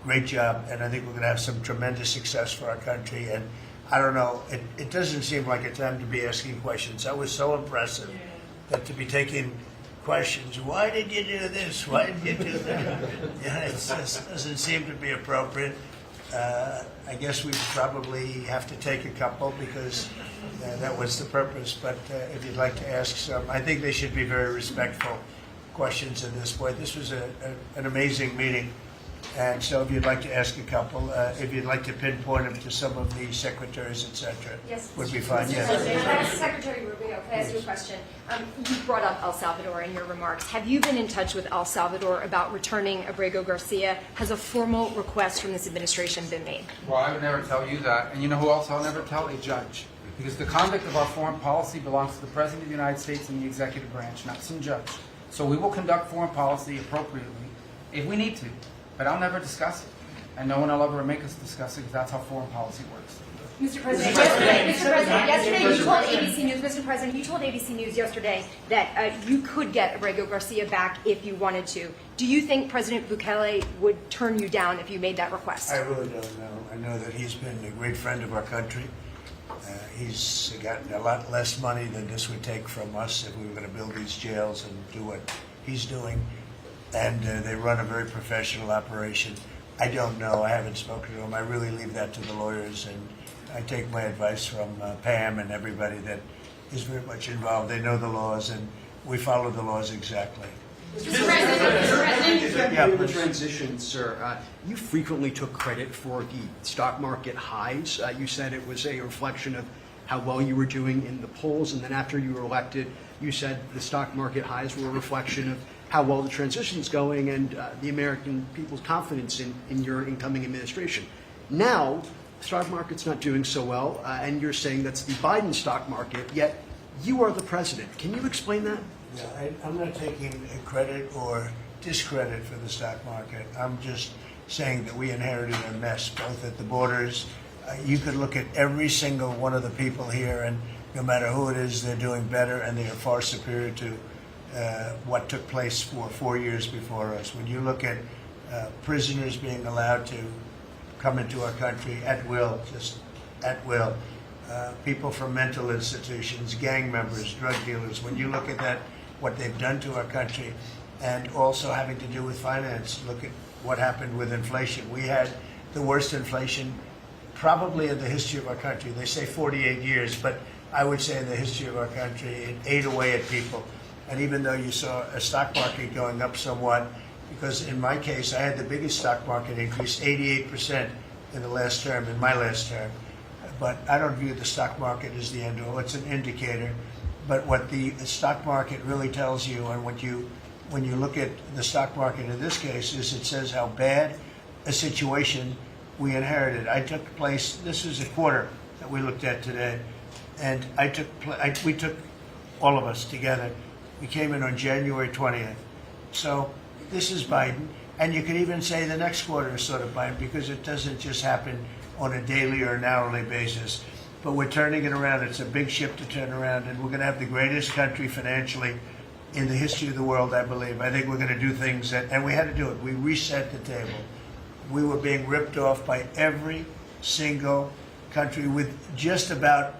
Great job, and I think we're going to have some tremendous success for our country. And I don't know, it doesn't seem like a time to be asking questions. That was so impressive, that to be taking questions. Why did you do this? Why did you do that? Yeah, it just doesn't seem to be appropriate. I guess we probably have to take a couple, because that was the purpose. But if you'd like to ask some, I think they should be very respectful questions at this point. This was an amazing meeting. And so if you'd like to ask a couple, if you'd like to pinpoint them to some of the secretaries, et cetera,
yes,
would be fine.
Yes. Secretary Rubio, can I ask you a question? You brought up El Salvador in your remarks. Have you been in touch with El Salvador about returning Abrego Garcia? Has a formal request from this administration been made?
Well, I would never tell you that. And you know who else I'll never tell? A judge. Because the conduct of our foreign policy belongs to the President of the United States and the executive branch, not some judge. So we will conduct foreign policy appropriately if we need to. But I'll never discuss it. And no one will ever make us discuss it, because that's how foreign policy works.
Mr. President, yesterday you told ABC News, Mr. President, you told ABC News yesterday that you could get Abrego Garcia back if you wanted to. Do you think President Bukele would turn you down if you made that request?
I really don't know. I know that he's been a great friend of our country. He's gotten a lot less money than this would take from us if we were going to build these jails and do what he's doing. And they run a very professional operation. I don't know. I haven't spoken to him. I really leave that to the lawyers, and I take my advice from Pam and everybody that is very much involved. They know the laws, and we follow the laws exactly.
Mr. President.
Yeah,
the transition, sir. You frequently took credit for the stock market highs. You said it was a reflection of how well you were doing in the polls, and then after you were elected, you said the stock market highs were a reflection of how well the transition's going and the American people's confidence in your incoming administration. Now, the stock market's not doing so well, and you're saying that's the Biden stock market, yet you are the president. Can you explain that?
Yeah, I'm not taking credit or discredit for the stock market. I'm just saying that we inherited a mess, both at the borders. You could look at every single one of the people here, and no matter who it is, they're doing better, and they are far superior to what took place for 4 years before us. When you look at prisoners being allowed to come into our country at will, just at will, people from mental institutions, gang members, drug dealers, when you look at that, what they've done to our country, and also having to do with finance, look at what happened with inflation. We had the worst inflation probably in the history of our country. They say 48 years, but I would say in the history of our country, it ate away at people. And even though you saw a stock market going up somewhat, because in my case, I had the biggest stock market increase, 88% in the last term, in my last term. But I don't view the stock market as the end all. It's an indicator. But what the stock market really tells you, and when you look at the stock market in this case, is it says how bad a situation we inherited. I took place, this is a quarter that we looked at today, and we took all of us together. We came in on January 20th. So this is Biden. And you could even say the next quarter is sort of Biden, because it doesn't just happen on a daily or an hourly basis. But we're turning it around. It's a big ship to turn around, and we're going to have the greatest country financially in the history of the world, I believe. I think we're going to do things and we had to do it. We reset the table. We were being ripped off by every single country, with just about,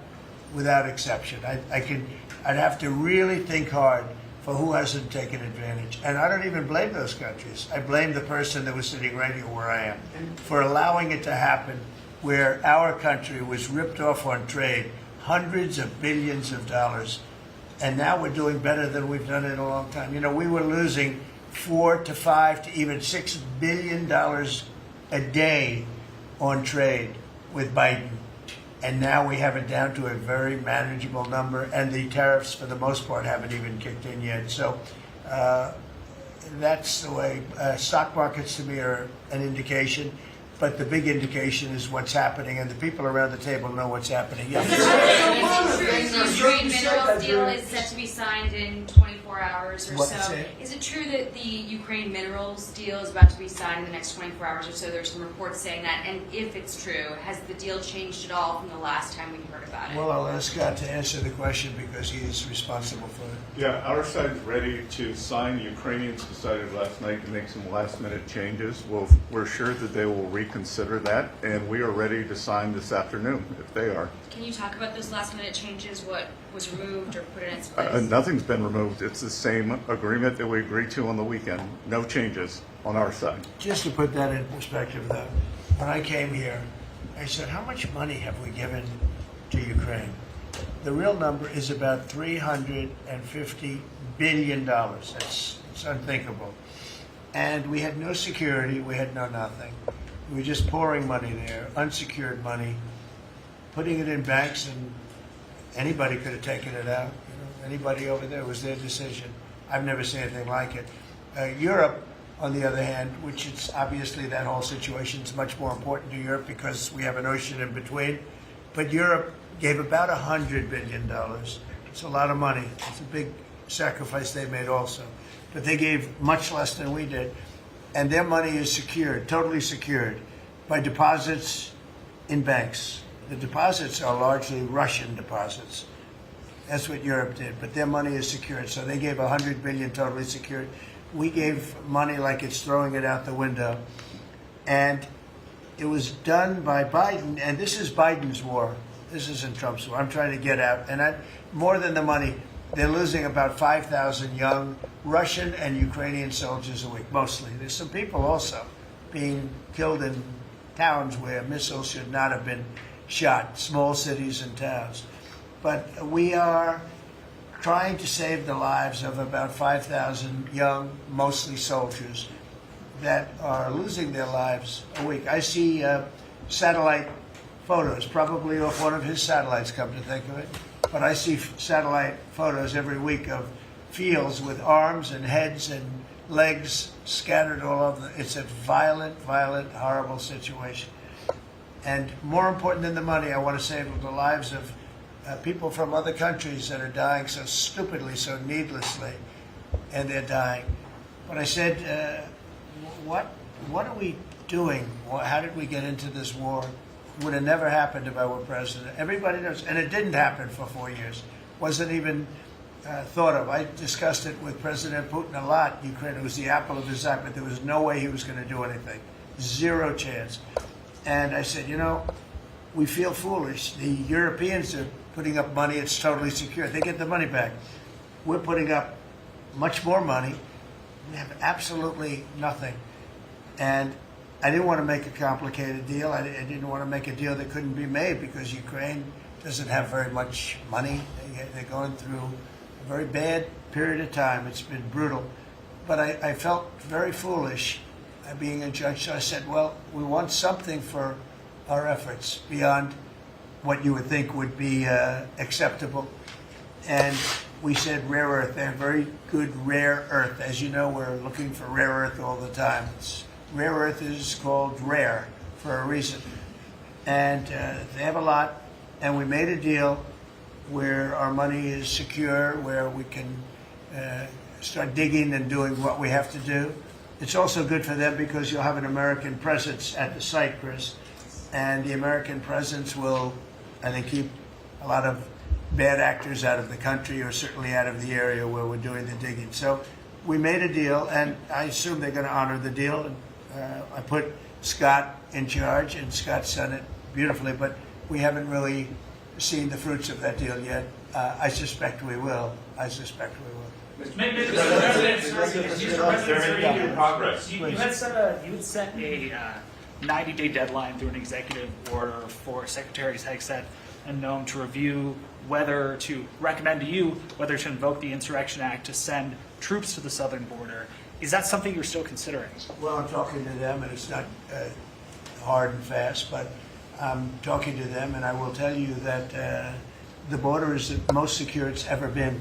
without exception. I'd have to really think hard for who hasn't taken advantage. And I don't even blame those countries. I blame the person that was sitting right here where I am for allowing it to happen, where our country was ripped off on trade, hundreds of billions of dollars And now we're doing better than we've done in a long time. You know, we were losing $4 to $5 to even $6 billion a day on trade with Biden. And now we have it down to a very manageable number, and the tariffs, for the most part, haven't even kicked in yet. So that's the way. Stock markets, to me, are an indication, but the big indication is what's happening, and the people around the table know what's happening. Yes.
The Ukraine minerals deal is set to be signed in 24 hours or
What's
so.
it?
Is it true that the Ukraine minerals deal is about to be signed in the next 24 hours or so? There's some reports saying that. And if it's true, has the deal changed at all from the last time we heard about it?
Well, I'll ask Scott to answer the question because he is responsible for it.
Yeah, our side's ready to sign. The Ukrainians decided last night to make some last-minute changes. We're sure that they will reconsider that, and we are ready to sign this afternoon if they are.
Can you talk about those last-minute changes? What was removed or put in its place?
Nothing's been removed. It's the same agreement that we agreed to on the weekend. No changes on our side.
Just to put that in perspective, though, when I came here, I said, how much money have we given to Ukraine? The real number is about $350 billion. It's unthinkable. And we had no security. We had no nothing. We were just pouring money there, unsecured money, putting it in banks, and anybody could have taken it out. You know, anybody over there, it was their decision. I've never seen anything like it. Europe, on the other hand, which it's obviously that whole situation is much more important to Europe because we have an ocean in between. But Europe gave about $100 billion. It's a lot of money. It's a big sacrifice they made also. But they gave much less than we did. And their money is secured, totally secured, by deposits in banks. The deposits are largely Russian deposits. That's what Europe did. But their money is secured. So they gave $100 billion totally secured. We gave money like it's throwing it out the window. And it was done by Biden. And this is Biden's war. This isn't Trump's war. I'm trying to get out. And more than the money, they're losing about 5,000 young Russian and Ukrainian soldiers a week, mostly. There's some people also being killed in towns where missiles should not have been shot, small cities and towns. But we are trying to save the lives of about 5,000 young, mostly soldiers, that are losing their lives a week. I see satellite photos, probably off one of his satellites, come to think of it. But I see satellite photos every week of fields with arms and heads and legs scattered all over. It's a violent, horrible situation. And more important than the money, I want to save the lives of people from other countries that are dying so stupidly, so needlessly, and they're dying. But I said, what are we doing? How did we get into this war? Would have never happened if I were president. Everybody knows, and it didn't happen for 4 years. Wasn't even thought of. I discussed it with President Putin a lot. Ukraine was the apple of his eye, but there was no way he was going to do anything. Zero chance. And I said, you know, we feel foolish. The Europeans are putting up money. It's totally secure. They get the money back. We're putting up much more money. We have absolutely nothing. And I didn't want to make a complicated deal. I didn't want to make a deal that couldn't be made because Ukraine doesn't have very much money. They're going through a very bad period of time. It's been brutal. But I felt very foolish being a judge. So I said, well, we want something for our efforts beyond what you would think would be acceptable. And we said rare earth. They have very good rare earth. As you know, we're looking for rare earth all the time. Rare earth is called rare for a reason. And they have a lot. And we made a deal where our money is secure, where we can start digging and doing what we have to do. It's also good for them because you'll have an American presence at the site, Chris. And the American presence will, I think, keep a lot of bad actors out of the country, or certainly out of the area where we're doing the digging. So we made a deal, and I assume they're going to honor the deal. And I put Scott in charge, and Scott's done it beautifully, but we haven't really seen the fruits of that deal yet. I suspect we will.
Mr. President, in progress. You had set a 90-day deadline through an executive order for Secretary Sykes that
and Noam to review whether to recommend to you whether to invoke the Insurrection Act to send troops to the southern border. Is that something you're still considering?
Well, I'm talking to them, and it's not hard and fast, but I'm talking to them, and I will tell you that the border is the most secure it's ever been.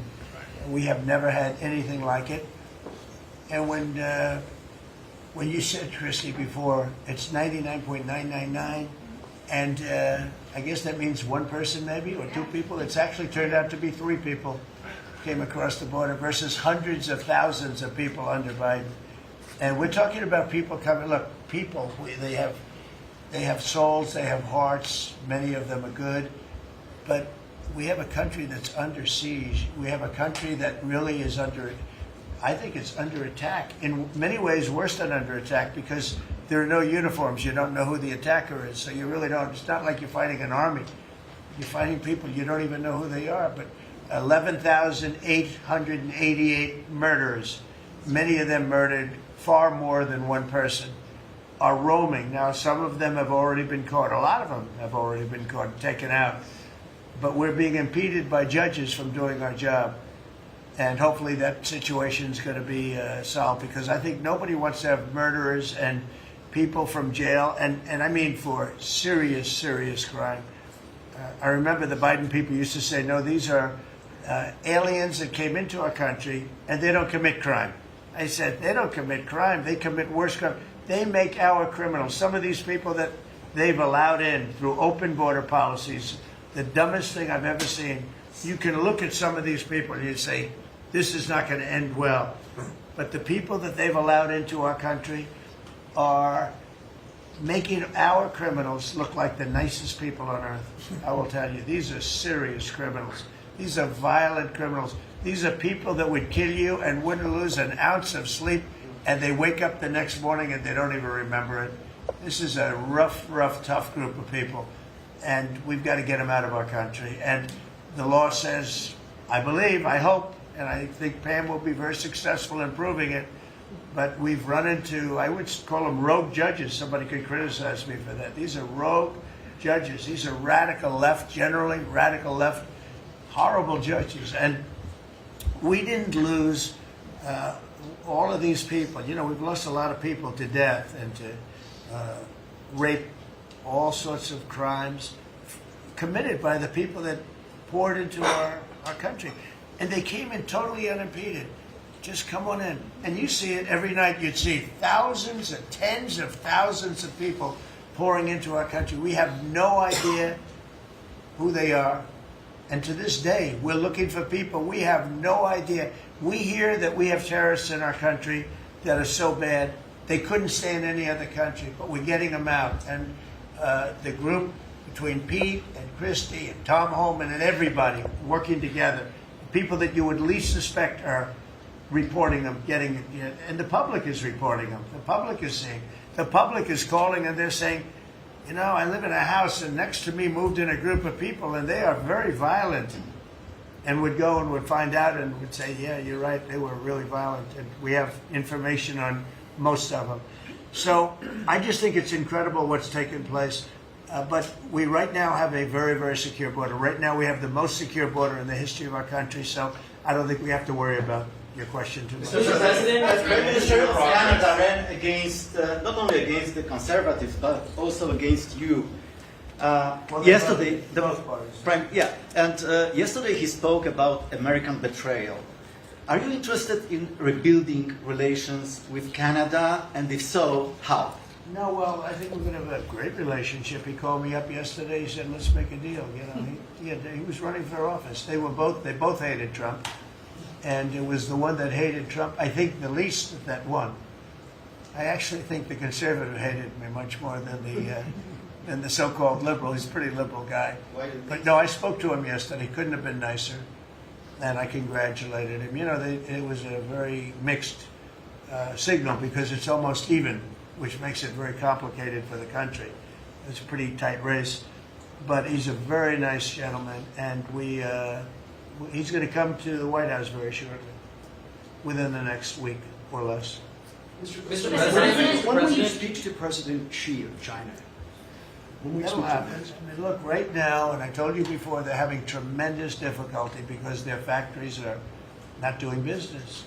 We have never had anything like it. And when you said, Christy, before, it's 99.999, and I guess that means one person maybe, or two people. It's actually turned out to be 3 people came across the border versus hundreds of thousands of people under Biden. And we're talking about people coming. Look, people, they have souls, they have hearts. Many of them are good, but we have a country that's under siege. We have a country that really is I think it's under attack. In many ways, worse than under attack, because there are no uniforms. You don't know who the attacker is, so you really don't. It's not like you're fighting an army. You're fighting people. You don't even know who they are. But 11,888 murderers, many of them murdered far more than one person, are roaming. Now, some of them have already been caught. A lot of them have already been caught and taken out. But we're being impeded by judges from doing our job. And hopefully that situation is going to be solved, because I think nobody wants to have murderers and people from jail, and I mean for serious, serious crime. I remember the Biden people used to say, no, these are aliens that came into our country and they don't commit crime. I said, they don't commit crime. They commit worse crime. They make our criminals. Some of these people that they've allowed in through open border policies, the dumbest thing I've ever seen. You can look at some of these people and you say, this is not going to end well. But the people that they've allowed into our country are making our criminals look like the nicest people on earth. I will tell you, these are serious criminals. These are violent criminals. These are people that would kill you and wouldn't lose an ounce of sleep, and they wake up the next morning and they don't even remember it. This is a rough, tough group of people, and we've got to get them out of our country. And the law says, I believe, I hope, and I think Pam will be very successful in proving it, but we've run into, I would call them rogue judges. Somebody could criticize me for that. These are rogue judges. These are radical left, generally radical left, horrible judges. And we didn't lose all of these people. You know, we've lost a lot of people to death and to rape, all sorts of crimes committed by the people that poured into our country. And they came in totally unimpeded. Just come on in. And you see it every night. You'd see thousands and tens of thousands of people pouring into our country. We have no idea who they are. And to this day, we're looking for people. We have no idea. We hear that we have terrorists in our country that are so bad, they couldn't stay in any other country, but we're getting them out. And the group between Pete and Christy and Tom Holman and everybody working together, people that you would least suspect are reporting them, getting it, and the public is reporting them. The public is seeing. The public is calling and they're saying, you know, I live in a house and next to me moved in a group of people and they are very violent, and would go and would find out and would say, yeah, you're right, they were really violent, and we have information on most of them. So I just think it's incredible what's taken place. But we right now have a very, very secure border. Right now we have the most secure border in the history of our country, so I don't think we have to worry about your question too much.
Mr. President, as Prime Minister of Canada ran against, not only against the Conservatives, but also against you. Yesterday, yesterday he spoke about American betrayal. Are you interested in rebuilding relations with Canada, and if so, how?
No, well, I think we're going to have a great relationship. He called me up yesterday. He said, "Let's make a deal." You know, he was running for office. They both hated Trump, and it was the one that hated Trump, I think, the least that won. I actually think the conservative hated me much more than the so-called liberal. He's a pretty liberal guy. But no, I spoke to him yesterday. Couldn't have been nicer, and I congratulated him. You know, it was a very mixed signal, because it's almost even, which makes it very complicated for the country. It's a pretty tight race. But he's a very nice gentleman, and he's going to come to the White House very shortly, within the next week or less.
Mr. President, when will you speak to President Xi of China?
That'll happen. I mean, look, right now, and I told you before, they're having tremendous difficulty because their factories are not doing business.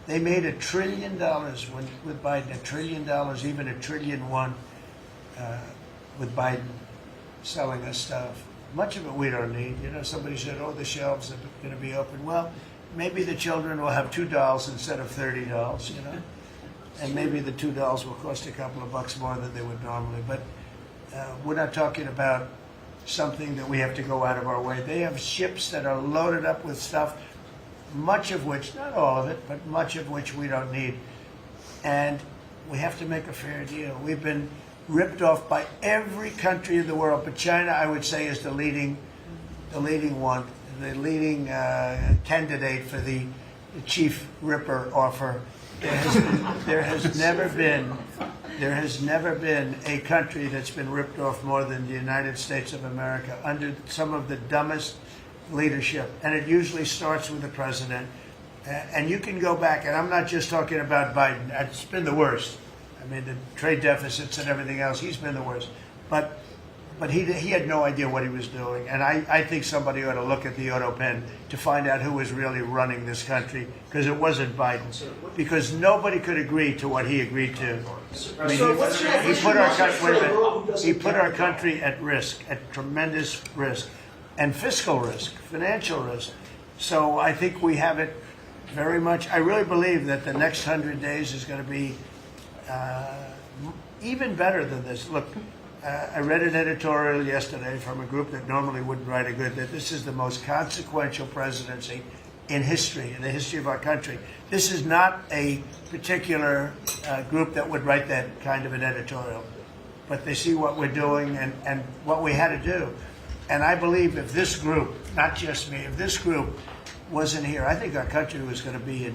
They made $1 trillion with Biden, $1 trillion, even $1.1 trillion with Biden selling us stuff. Much of it we don't need. You know, somebody said, oh, the shelves are going to be open. Well, maybe the children will have $2 instead of $30, you know? And maybe the $2 will cost a couple of bucks more than they would normally. But we're not talking about something that we have to go out of our way. They have ships that are loaded up with stuff, much of which, not all of it, but much of which we don't need. And we have to make a fair deal. We've been ripped off by every country in the world, but China, I would say, is the leading one, the leading candidate for the chief ripper offer. There has never been a country that's been ripped off more than the United States of America under some of the dumbest leadership, and it usually starts with the president. And you can go back, and I'm not just talking about Biden. It's been the worst. I mean, the trade deficits and everything else, he's been the worst. But he had no idea what he was doing. And I think somebody ought to look at the auto pen to find out who was really running this country, because it wasn't Biden. Because nobody could agree to what he agreed to. I mean, he put our country at risk, at tremendous risk, and fiscal risk, financial risk. So I think we have it very much. I really believe that the next 100 days is going to be even better than this. Look, I read an editorial yesterday from a group that normally wouldn't write a good, that this is the most consequential presidency in history, in the history of our country. This is not a particular group that would write that kind of an editorial, but they see what we're doing and what we had to do. And I believe if this group, not just me, if this group wasn't here, I think our country was going to be in,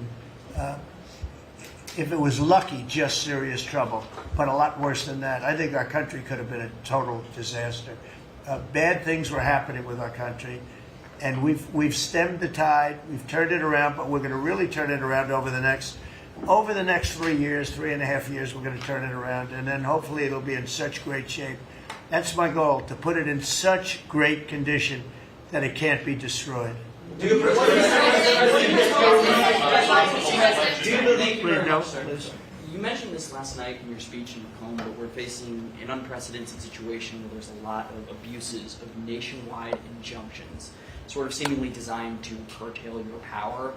if it was lucky, just serious trouble, but a lot worse than that. I think our country could have been a total disaster. Bad things were happening with our country, and we've stemmed the tide, we've turned it around, but we're going to really turn it around over the next 3 years, 3.5 years, we're going to turn it around, and then hopefully it'll be in such great shape. That's my goal, to put it in such great condition that it can't be destroyed.
Do you believe you mentioned this last night in your speech in Macomb, but we're facing an unprecedented situation where there's a lot of abuses of nationwide injunctions, sort of seemingly designed to curtail your power,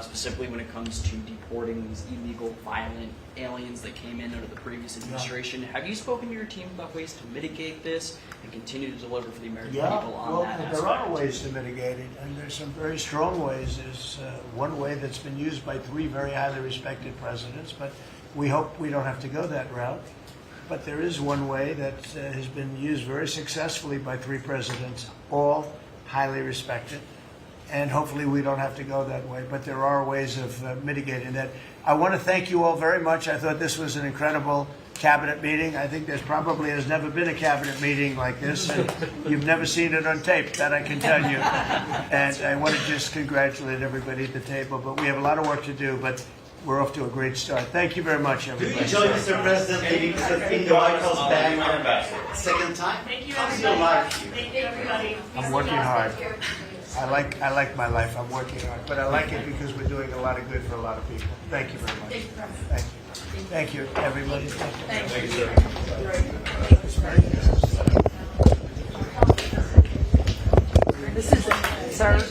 specifically when it comes to deporting these illegal, violent aliens that came in under the previous administration. Have you spoken to your team about ways to mitigate this and continue to deliver for the American people on that aspect?
There are ways to mitigate it, and there's some very strong ways. There's one way that's been used by 3 very highly respected presidents, but we hope we don't have to go that route. But there is one way that has been used very successfully by 3 presidents, all highly respected, and hopefully we don't have to go that way. But there are ways of mitigating that. I want to thank you all very much. I thought this was an incredible cabinet meeting. I think there's probably has never been a cabinet meeting like this, and you've never seen it on tape, that I can tell you. And I want to just congratulate everybody at the table, but we have a lot of work to do, but we're off to a great start. Thank you very much, everybody.
Do you enjoy, Mr. President, leaving the White House back second time?
Thank you,
How's your life?
Thank you, everybody.
I'm working hard. I like my life. I'm working hard, but I like it because we're doing a lot of good for a lot of people. Thank you very much. Thank you. Thank you, everybody. Thank you.
This is it, sir.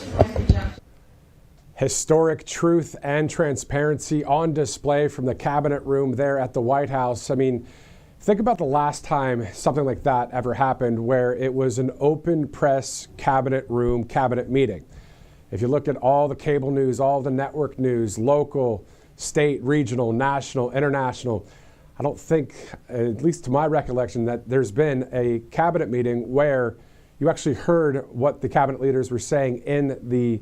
Historic truth and transparency on display from the cabinet room there at the White House. I mean, think about the last time something like that ever happened, where it was an open press cabinet room cabinet meeting. If you look at all the cable news, all the network news, local, state, regional, national, international, I don't think, at least to my recollection, that there's been a cabinet meeting where you actually heard what the cabinet leaders were saying in the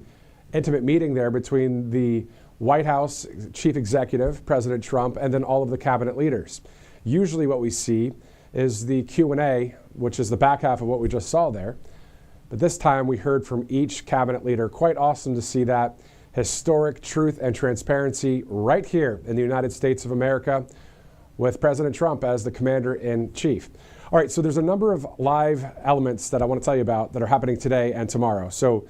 intimate meeting there between the White House chief executive, President Trump, and then all of the cabinet leaders. Usually what we see is the Q&A, which is the back half of what we just saw there. But this time we heard from each cabinet leader. Quite awesome to see that historic truth and transparency right here in the United States of America with President Trump as the commander-in-chief. All right, so there's a number of live elements that I want to tell you about that are happening today and tomorrow. So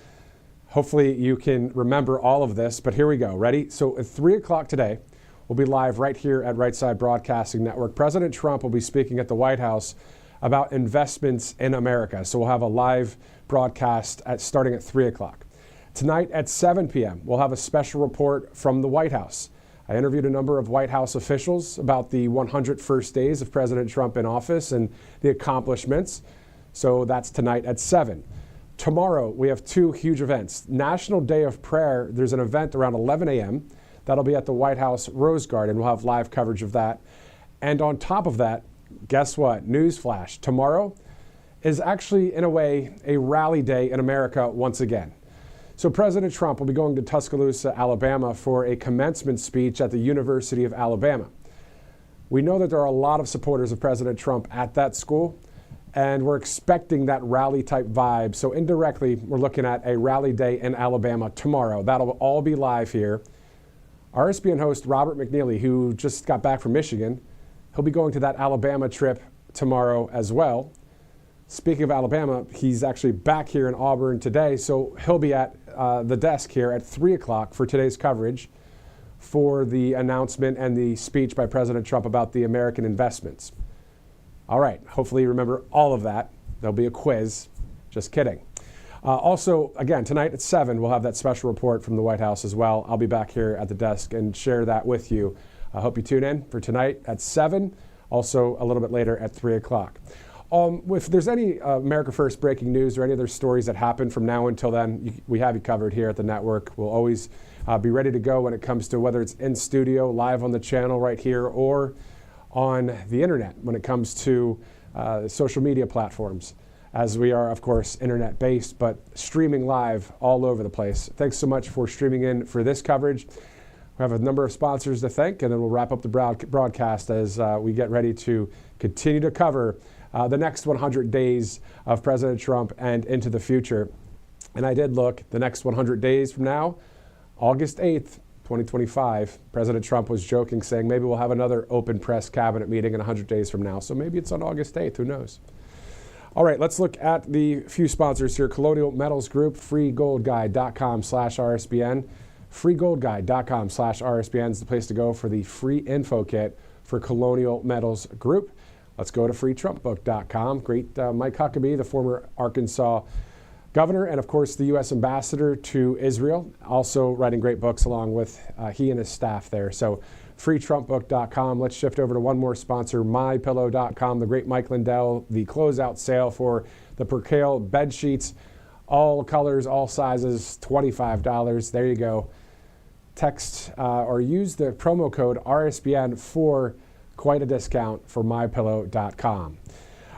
hopefully you can remember all of this, but here we go. Ready? So at 3 o'clock today, we'll be live right here at Right Side Broadcasting Network. President Trump will be speaking at the White House about investments in America. So we'll have a live broadcast starting at 3 o'clock. Tonight at 7 p.m., we'll have a special report from the White House. I interviewed a number of White House officials about the 101st days of President Trump in office and the accomplishments. So that's tonight at 7. Tomorrow, we have two huge events. National Day of Prayer, there's an event around 11 a.m. That'll be at the White House Rose Garden. We'll have live coverage of that. And on top of that, guess what? Newsflash. Tomorrow is actually, in a way, a rally day in America once again. So President Trump will be going to Tuscaloosa, Alabama for a commencement speech at the University of Alabama. We know that there are a lot of supporters of President Trump at that school, and we're expecting that rally-type vibe. So indirectly, we're looking at a rally day in Alabama tomorrow. That'll all be live here. RSBN host Robert McNeely, who just got back from Michigan, he'll be going to that Alabama trip tomorrow as well. Speaking of Alabama, he's actually back here in Auburn today, so he'll be at the desk here at 3 o'clock for today's coverage for the announcement and the speech by President Trump about the American investments. All right, hopefully you remember all of that. There'll be a quiz. Just kidding. Also, again, tonight at 7, we'll have that special report from the White House as well. I'll be back here at the desk and share that with you. I hope you tune in for tonight at 7, also a little bit later at 3 o'clock. If there's any America First breaking news or any other stories that happen from now until then, we have you covered here at the network. We'll always be ready to go when it comes to whether it's in studio, live on the channel right here, or on the internet when it comes to social media platforms, as we are, of course, internet-based, but streaming live all over the place. Thanks so much for streaming in for this coverage. We have a number of sponsors to thank, and then we'll wrap up the broadcast as we get ready to continue to cover the next 100 days of President Trump and into the future. And I did look, the next 100 days from now, August 8th, 2025, President Trump was joking, saying maybe we'll have another open press cabinet meeting in 100 days from now. So maybe it's on August 8th, who knows? All right, let's look at the few sponsors here. Colonial Metals Group, freegoldguide.com/RSBN. freegoldguide.com/RSBN is the place to go for the free info kit for Colonial Metals Group. Let's go to freetrumpbook.com. Great Mike Huckabee, the former Arkansas governor, and of course the U.S. ambassador to Israel, also writing great books along with he and his staff there. So freetrumpbook.com. Let's shift over to one more sponsor, mypillow.com. The great Mike Lindell, the closeout sale for the Percale bed sheets, all colors, all sizes, $25. There you go. Text or use the promo code RSBN for quite a discount for mypillow.com.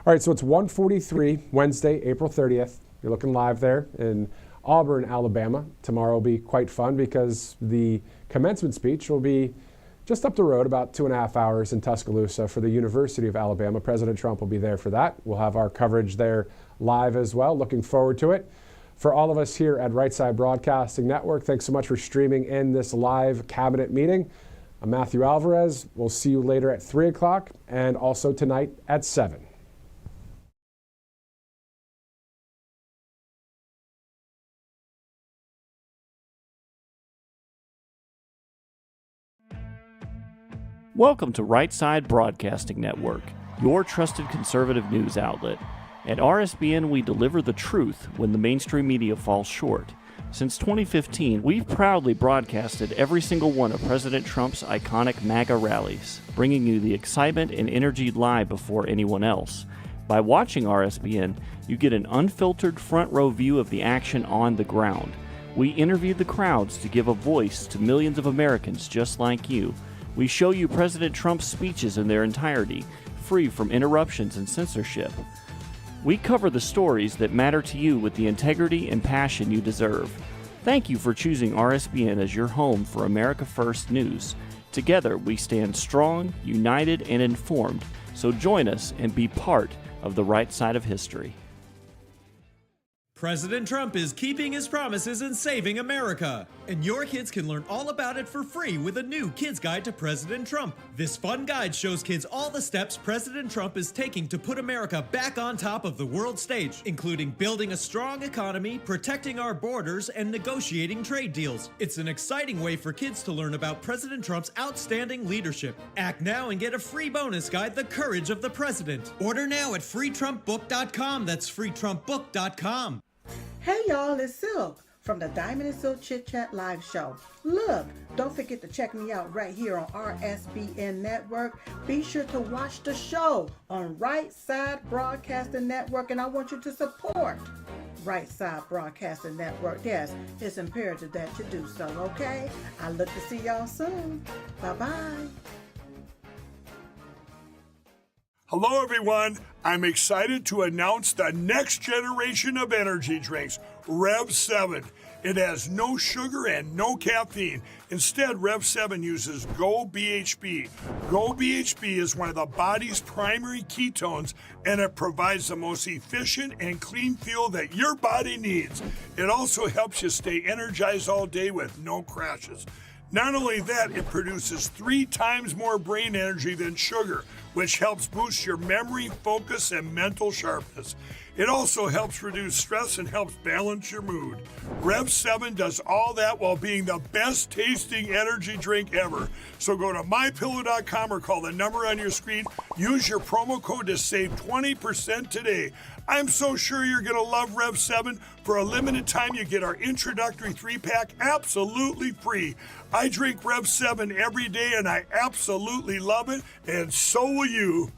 All right, so it's 1:43, Wednesday, April 30th. You're looking live there in Auburn, Alabama. Tomorrow will be quite fun because the commencement speech will be just up the road, about 2.5 hours in Tuscaloosa for the University of Alabama. President Trump will be there for that. We'll have our coverage there live as well. Looking forward to it. For all of us here at Right Side Broadcasting Network, thanks so much for streaming in this live cabinet meeting. I'm Matthew Alvarez. We'll see you later at 3 o'clock and also tonight at 7.
Welcome to Right Side Broadcasting Network, your trusted conservative news outlet. At RSBN, we deliver the truth when the mainstream media falls short. Since 2015, we've proudly broadcasted every single one of President Trump's iconic MAGA rallies, bringing you the excitement and energy live before anyone else. By watching RSBN, you get an unfiltered front row view of the action on the ground. We interview the crowds to give a voice to millions of Americans just like you. We show you President Trump's speeches in their entirety, free from interruptions and censorship. We cover the stories that matter to you with the integrity and passion you deserve. Thank you for choosing RSBN as your home for America First News. Together, we stand strong, united, and informed. So join us and be part of the right side of history.
President Trump is keeping his promises and saving America. And your kids can learn all about it for free with a new Kids Guide to President Trump. This fun guide shows kids all the steps President Trump is taking to put America back on top of the world stage, including building a strong economy, protecting our borders, and negotiating trade deals. It's an exciting way for kids to learn about President Trump's outstanding leadership. Act now and get a free bonus guide, The Courage of the President. Order now at freetrumpbook.com. That's freetrumpbook.com.
Hey y'all, it's Silk from the Diamond and Silk Chit Chat live show. Look, don't forget to check me out right here on RSBN Network. Be sure to watch the show on Right Side Broadcasting Network, and I want you to support Right Side Broadcasting Network. Yes, it's imperative that you do so, okay? I look to see y'all soon. Bye-bye.
Hello, everyone. I'm excited to announce the next generation of energy drinks, Rev 7. It has no sugar and no caffeine. Instead, Rev 7 uses Go BHB. Go BHB is one of the body's primary ketones, and it provides the most efficient and clean fuel that your body needs. It also helps you stay energized all day with no crashes. Not only that, it produces 3 times more brain energy than sugar, which helps boost your memory, focus, and mental sharpness. It also helps reduce stress and helps balance your mood. Rev 7 does all that while being the best tasting energy drink ever. So go to mypillow.com or call the number on your screen. Use your promo code to save 20% today. I'm so sure you're going to love Rev 7. For a limited time, you get our introductory 3-pack absolutely free. I drink Rev 7 every day and I absolutely love it, and so will you.